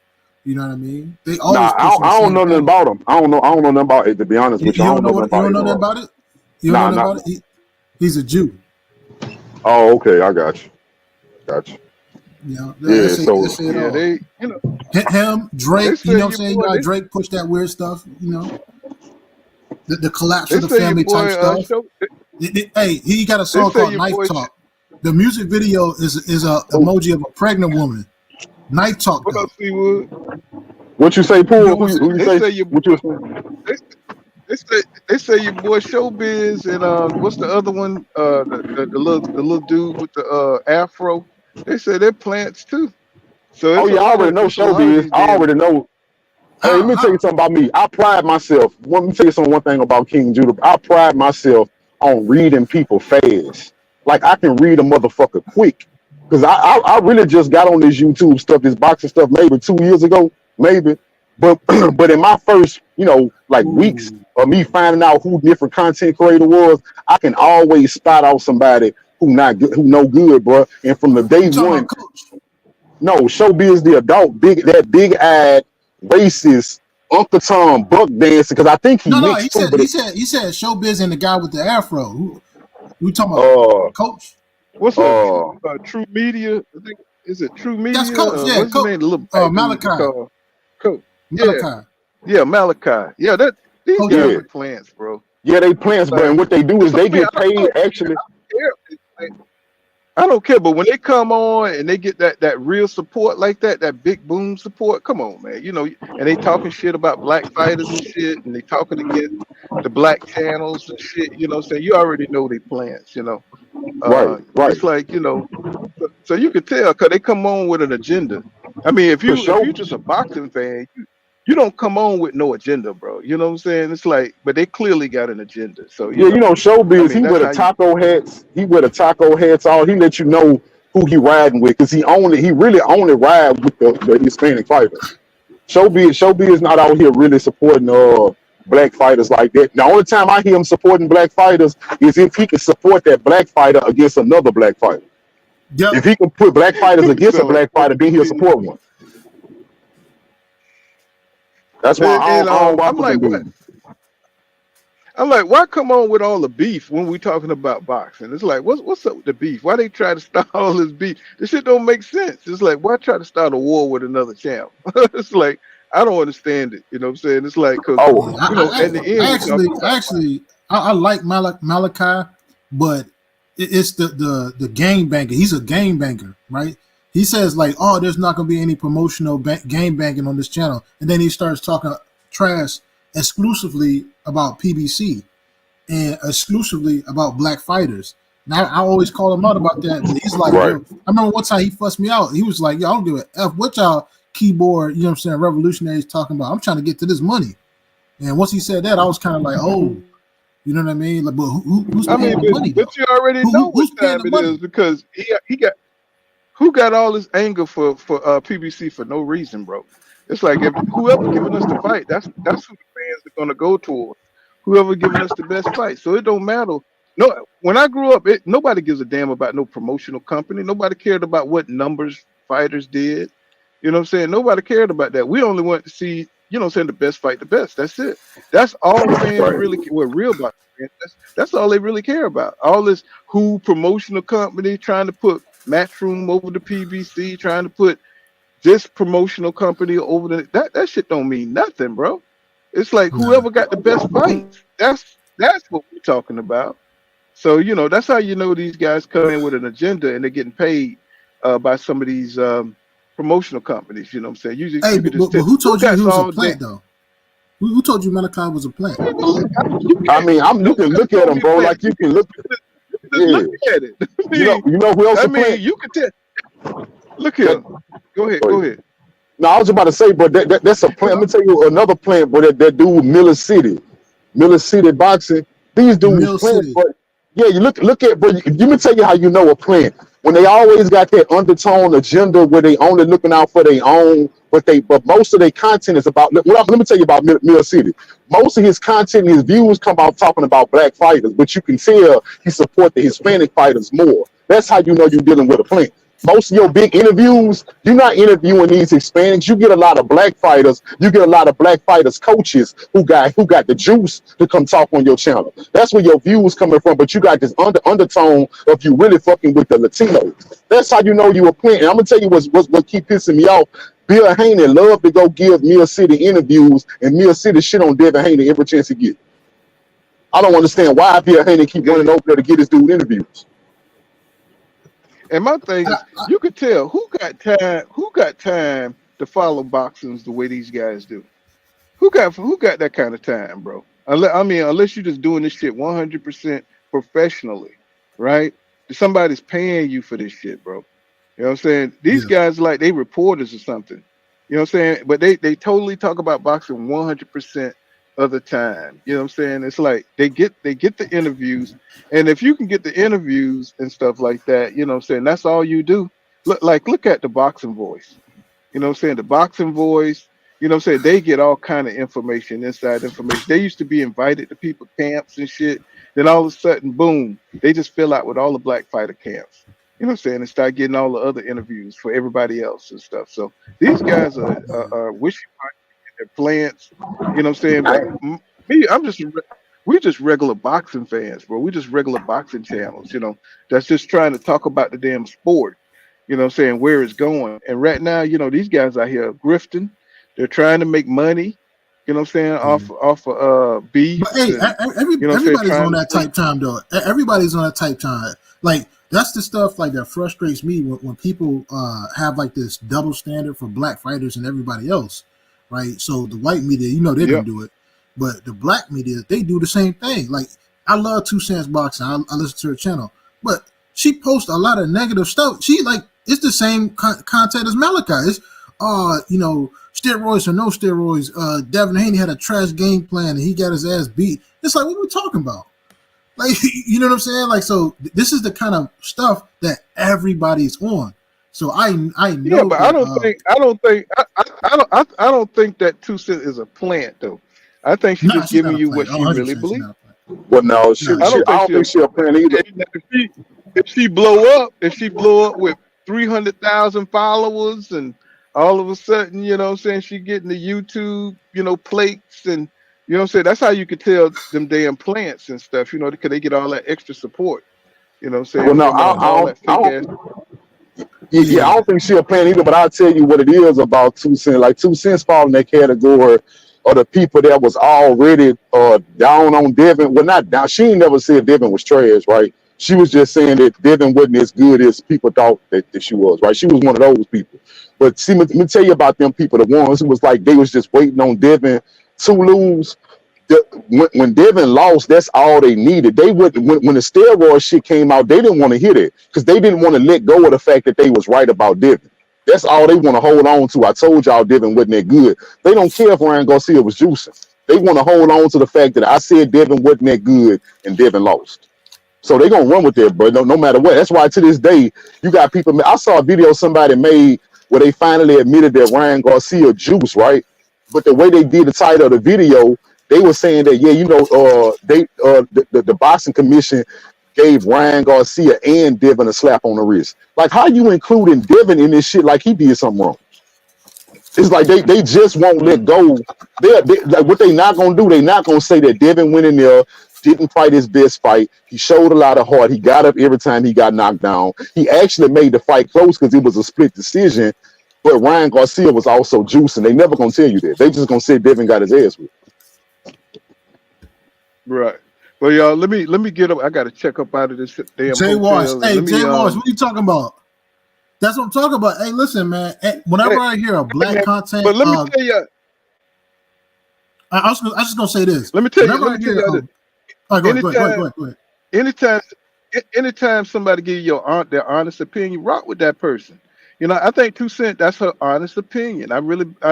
You know what I mean? They always. I don't know nothing about him. I don't know nothing about it. To be honest with you, you don't know nothing about it. You don't know about it. He's a Jew. Oh, okay. I got you. Yeah. They, you know, him, Drake. You know what I'm saying? You got Drake push that weird stuff. You know, the collapse of the family type stuff. Hey, he got a song called Knife Talk. The music video is a emoji of a pregnant woman. Night Talk. What up, Seawood? What you say, Pool? What you say? They say your boy Showbiz and what's the other one? The little dude with the afro. They say they're plants too. So I already know Showbiz. I already know. Hey, let me tell you something about me. I pride myself. Let me tell you one thing about King Judah. I pride myself on reading people fast. Like I can read a motherfucker quick. Because I really just got on this YouTube stuff, this boxing stuff, maybe 2 years ago, maybe. But in my first, weeks of me finding out who different content creator was, I can always spot out somebody who no good, bro. And from the day one, no, Showbiz the adult, big-eyed, racist Uncle Tom buck dancing. Because I think he said Showbiz and the guy with the afro. Who we talking about? Coach. What's up? True Media? I think is it True Media? That's Coach. Yeah, what's his name? Malachi. Coach. Malachi. Yeah, Malachi. Yeah, these guys are plants, bro. Yeah, they plants, bro. And what they do is they get paid. Actually, I don't care, but when they come on and they get that real support like that big boom support, come on, man. You know, and they talking shit about black fighters and shit, and they talking against the black channels and shit. You know what I'm saying? You already know they plants, you know. Right. It's like, you know, so you could tell because they come on with an agenda. I mean, if you're just a boxing fan, you don't come on with no agenda, bro. You know what I'm saying? It's like, but they clearly got an agenda. So you know, Showbiz, he wear the taco hats. He wear the taco hats. He let you know who he riding with because he really only ride with the Hispanic fighters. Showbiz is not out here really supporting black fighters like that. The only time I hear him supporting black fighters is if he can support that black fighter against another black fighter. Yep. If he can put black fighters against a So, black fighter, then he'll support one. That's why I don't rock I'm with like, them what? dudes. I'm like, why come on with all the beef when we talking about boxing? It's like, what's up with the beef? Why they try to start all this beef? This shit don't make sense. It's like, why try to start a war with another champ? It's like, I don't understand it. You know what I'm saying? It's like, because Oh, at the end, I like Malachi, but it's the game banker. He's a game banker, right? He says like, oh, there's not going to be any promotional game banking on this channel, and then he starts talking trash exclusively about PBC and exclusively about black fighters. Now I always call him out about that, but he's like, right. Yo, I remember one time he fussed me out. He was like, yo, I don't give a F what y'all keyboard, you know what I'm saying, revolutionaries talking about. I'm trying to get to this money. And once he said that, I was kind of like, oh, you know what I mean? Like, but who's paying the money? But you already know what time it is because he got who got all this anger for PBC for no reason, bro. It's like if whoever giving us the fight, that's who the fans are gonna go toward. Whoever giving us the best fight. So it don't matter. No, when I grew up, nobody gives a damn about no promotional company. Nobody cared about what numbers fighters did. You know what I'm saying? Nobody cared about that. We only want to see, you know what I'm saying, the best fight the best. That's it. That's all fans really were real about. That's all they really care about. All this who promotional company trying to put Matchroom over the PBC, trying to put this promotional company over that shit don't mean nothing, bro. It's like whoever got the best fights. That's what we're talking about. So, you know, that's how you know these guys come in with an agenda and they're getting paid by some of these promotional companies. You know what I'm saying? Usually, hey, but who told you he was a plant, though? Who told you Malachi was a plant? I mean, you can look at him, bro. Like you can look at it. You know who else? I mean, you can tell. Look here. Go ahead. No, I was about to say, but that's a plant. Let me tell you another plant, but that dude Miller City boxing. These dudes playing, but yeah, you look at, bro. Let me tell you how you know a plant. When they always got that undertone agenda where they only looking out for their own, but most of their content is about. Let me tell you about Miller City. Most of his content, his views come out talking about black fighters, but you can tell he support the Hispanic fighters more. That's how you know you're dealing with a plant. Most of your big interviews, you're not interviewing these Hispanics. You get a lot of black fighters. You get a lot of black fighters coaches who got the juice to come talk on your channel. That's where your views coming from. But you got this undertone of you really fucking with the Latinos. That's how you know you a plant. And I'm gonna tell you what keep pissing me off. Bill Haney love to go give Mill City interviews, and Mill City shit on Devin Haney every chance he get. I don't understand why Bill Haney keep running over there to get this dude interviews. And my thing is, you could tell who got time to follow boxing the way these guys do. Who got that kind of time, bro? Unless you're just doing this shit 100% professionally, right? Somebody's paying you for this shit, bro. You know what I'm saying? These guys like they reporters or something. You know what I'm saying? But they totally talk about boxing 100% of the time. You know what I'm saying? It's like they get the interviews, and if you can get the interviews and stuff like that, you know what I'm saying, that's all you do. Look at the Boxing Voice. You know what I'm saying? The Boxing Voice, you know what I'm saying, they get all kind of information, inside information. They used to be invited to people camps and shit. Then all of a sudden, boom, they just fill out with all the black fighter camps. You know what I'm saying? And start getting all the other interviews for everybody else and stuff. So these guys are wishy-washy in their plans. You know what I'm saying? But me, we're just regular boxing fans, bro. We're just regular boxing channels, you know, that's just trying to talk about the damn sport. You know what I'm saying? Where it's going. And right now, you know, these guys out here grifting. They're trying to make money. You know what I'm saying? Off of beef. But hey, everybody's on that type time though. Everybody's on that type time. Like that's the stuff like that frustrates me when people have like this double standard for black fighters and everybody else, right? So the white media, you know, they don't do it, but the black media, they do the same thing. Like I love 2 Cents Boxing. I listen to her channel, but she posts a lot of negative stuff. She like it's the same content as Malachi. It's you know, steroids or no steroids. Devin Haney had a trash game plan and he got his ass beat. It's like, what are we talking about? Like, you know what I'm saying? Like, so this is the kind of stuff that everybody's on. So I Yeah, know but that. I don't think that 2 Cent is a plant though. I think she's Nah, just she's not giving a you plant. what Oh, she 100 really percent, she's believes. not a plant. Well, no, Nah, I don't I think don't she'll. think she'll plan either. If she blow up, with 300,000 followers, and all of a sudden, you know what I'm saying, she getting the YouTube, plates, and you know what I'm saying. That's how you could tell them damn plants and stuff, because they get all that extra support. You know what I'm saying, Well, no, from all that I fake ass. don't. Yeah, yeah, I don't think she'll plan either. But I'll tell you what it is about 2 Cent. Like 2 Cent's fall in that category of the people that was already down on Devin. Well, not down. She ain't never said Devin was trash, right? She was just saying that Devin wasn't as good as people thought that she was, right? She was one of those people. But see, let me tell you about them people, the ones who was like they was just waiting on Devin to lose. When Devin lost, that's all they needed. They would when the steroid shit came out, they didn't want to hear it because they didn't want to let go of the fact that they was right about Devin. That's all they want to hold on to. I told y'all Devin wasn't that good. They don't care if Ryan Garcia was juicing. They want to hold on to the fact that I said Devin wasn't that good and Devin lost. So they gonna run with that, bro. No matter what. That's why to this day you got people. I saw a video somebody made where they finally admitted that Ryan Garcia juice, right? But the way they did the title of the video, they were saying that the boxing commission gave Ryan Garcia and Devin a slap on the wrist. Like how you including Devin in this shit like he did something wrong? It's like they just won't let go. Like what they not gonna do, they not gonna say that Devin went in there, didn't fight his best fight. He showed a lot of heart. He got up every time he got knocked down. He actually made the fight close because it was a split decision. But Ryan Garcia was also juicing. They never gonna tell you that. They just gonna say Devin got his ass whipped. Right. Well, y'all, let me get up. I got to check up out of this damn Jay Wash. hotel. Hey, Let me Jay Wash, what are you talking about? That's what I'm talking about. Hey, listen, man. Whenever I hear a black content, but let me tell you. I was just gonna say this. Let me tell you. Whenever Let me I tell hear, you. Anytime somebody give you their honest opinion, rock with that person. I think 2 Cent, that's her honest opinion. I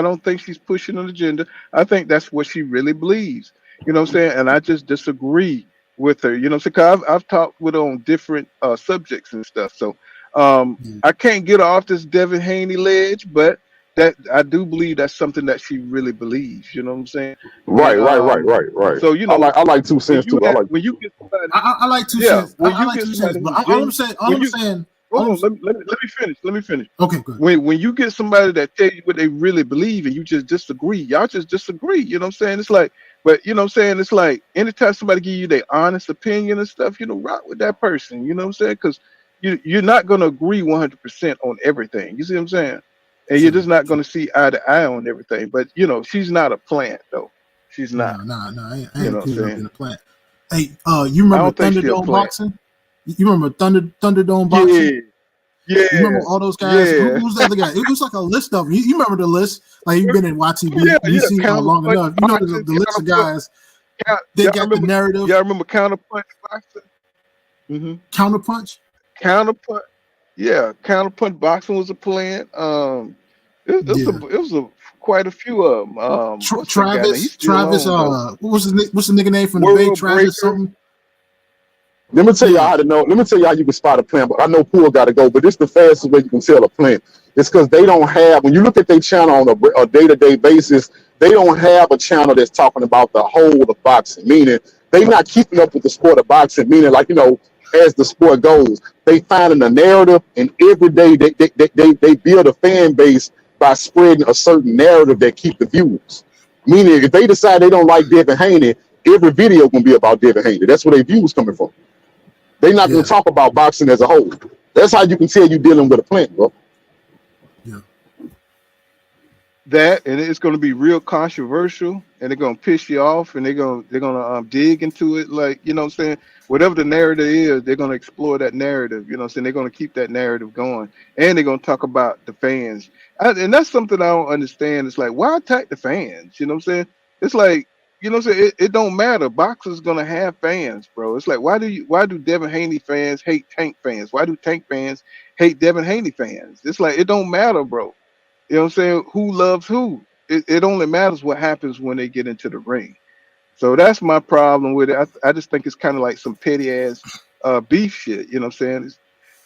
don't think she's pushing an agenda. I think that's what she really believes. You know what I'm saying? And I just disagree with her. You know, so cause I've talked with her on different subjects and stuff. So I can't get her off this Devin Haney ledge, but that I do believe that's something that she really believes. You know what I'm saying? Right. And, So I like 2 Cents too. when you get somebody, I like 2 yeah, Cents. when I you like get 2 somebody Cents, but who's all I'm genuine, saying, hold on, let me finish. Okay, good. When you get somebody that tell you what they really believe and you just disagree, y'all just disagree. You know what I'm saying? It's like, but you know what I'm saying? It's like anytime somebody give you their honest opinion and stuff, rock with that person. You know what I'm saying? Because you're not gonna agree 100% on everything. You see what I'm saying? And you're True. just not gonna see eye to eye on everything. But she's not a plant though. She's not. Nah. I You ain't know what I'm accusing her of saying? being a plant. Hey, you I remember don't think she's a Thunderdome plant. boxing? You remember Thunderdome boxing? Yeah, yeah, You remember all those guys? yeah. Who's the other guy? It was like a list of them. You remember the list? Like you've been in Yeah, YTBC long counterpunch enough. You know boxing. the list of guys. They Y'all got the remember? narrative. Y'all remember counterpunch boxing? Mm-hmm. Counterpunch. Counterpunch. Yeah, counterpunch boxing was a plant. It Yeah. was quite a few of them. What's that guy name? He's still Travis. on though. What's the nigga name from the Bay? World Travis Breaker. something. Let me tell y'all Yeah. how to know. Let me tell y'all how you can spot a plant. But I know Poole got to go. But this is the fastest way you can tell a plant. It's because they don't have. When you look at their channel on a day-to-day basis, they don't have a channel that's talking about the whole of boxing. Meaning they not keeping up with the sport of boxing. Meaning like as the sport goes, they finding a narrative, and every day they build a fan base by spreading a certain narrative that keep the viewers. Meaning if they decide they don't like Devin Haney, every video gonna be about Devin Haney. That's where their views coming from. They're not going to talk about boxing as a whole. That's how you can tell you're dealing with a plant, bro. Yeah. That, and it's going to be real controversial, and they're going to piss you off, and they're going to dig into it, like what I'm saying. Whatever the narrative is, they're going to explore that narrative. You know what I'm saying. They're going to keep that narrative going, and they're going to talk about the fans, and that's something I don't understand. It's like, why attack the fans? You know what I'm saying. It's like, what I'm saying, it don't matter. Boxers gonna have fans, bro. It's like, why do Devin Haney fans hate Tank fans? Why do Tank fans hate Devin Haney fans? It's like, it don't matter, bro. You know what I'm saying? Who loves who? It only matters what happens when they get into the ring. So that's my problem with it. I just think it's kind of like some petty ass beef shit. You know what I'm saying?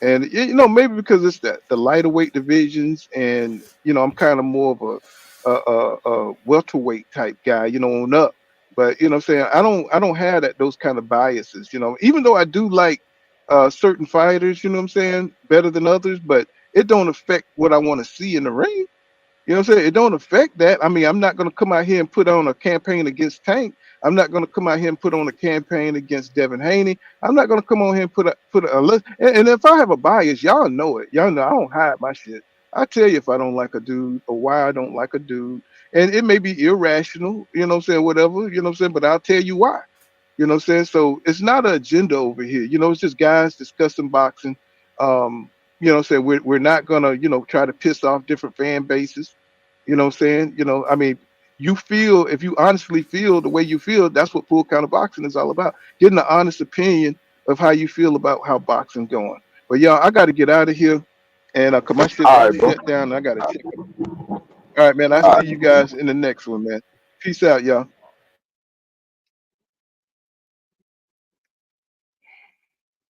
And maybe because it's the lighter weight divisions, and I'm kind of more of a welterweight type guy, on up. But what I'm saying, I don't have those kind of biases, even though I do like certain fighters, what I'm saying, better than others, but it don't affect what I want to see in the ring. You know what I'm saying? It don't affect that. I mean, I'm not going to come out here and put on a campaign against Tank. I'm not going to come out here and put on a campaign against Devin Haney. I'm not going to come on here and put a list. And if I have a bias, y'all know it. Y'all know I don't hide my shit. I tell you if I don't like a dude or why I don't like a dude. And it may be irrational, what I'm saying, whatever, what I'm saying, but I'll tell you why. You know what I'm saying? So it's not an agenda over here. It's just guys discussing boxing. What I'm saying, we're not gonna, try to piss off different fan bases. You know what I'm saying? I mean, if you honestly feel the way you feel, that's what full counter boxing is all about. Getting an honest opinion of how you feel about how boxing's going. But y'all, I gotta get out of here, and cause my shit All about right, to bro. shut down, and I gotta check. All right, man. I'll All see right. you guys in the next one, man. Peace out, y'all.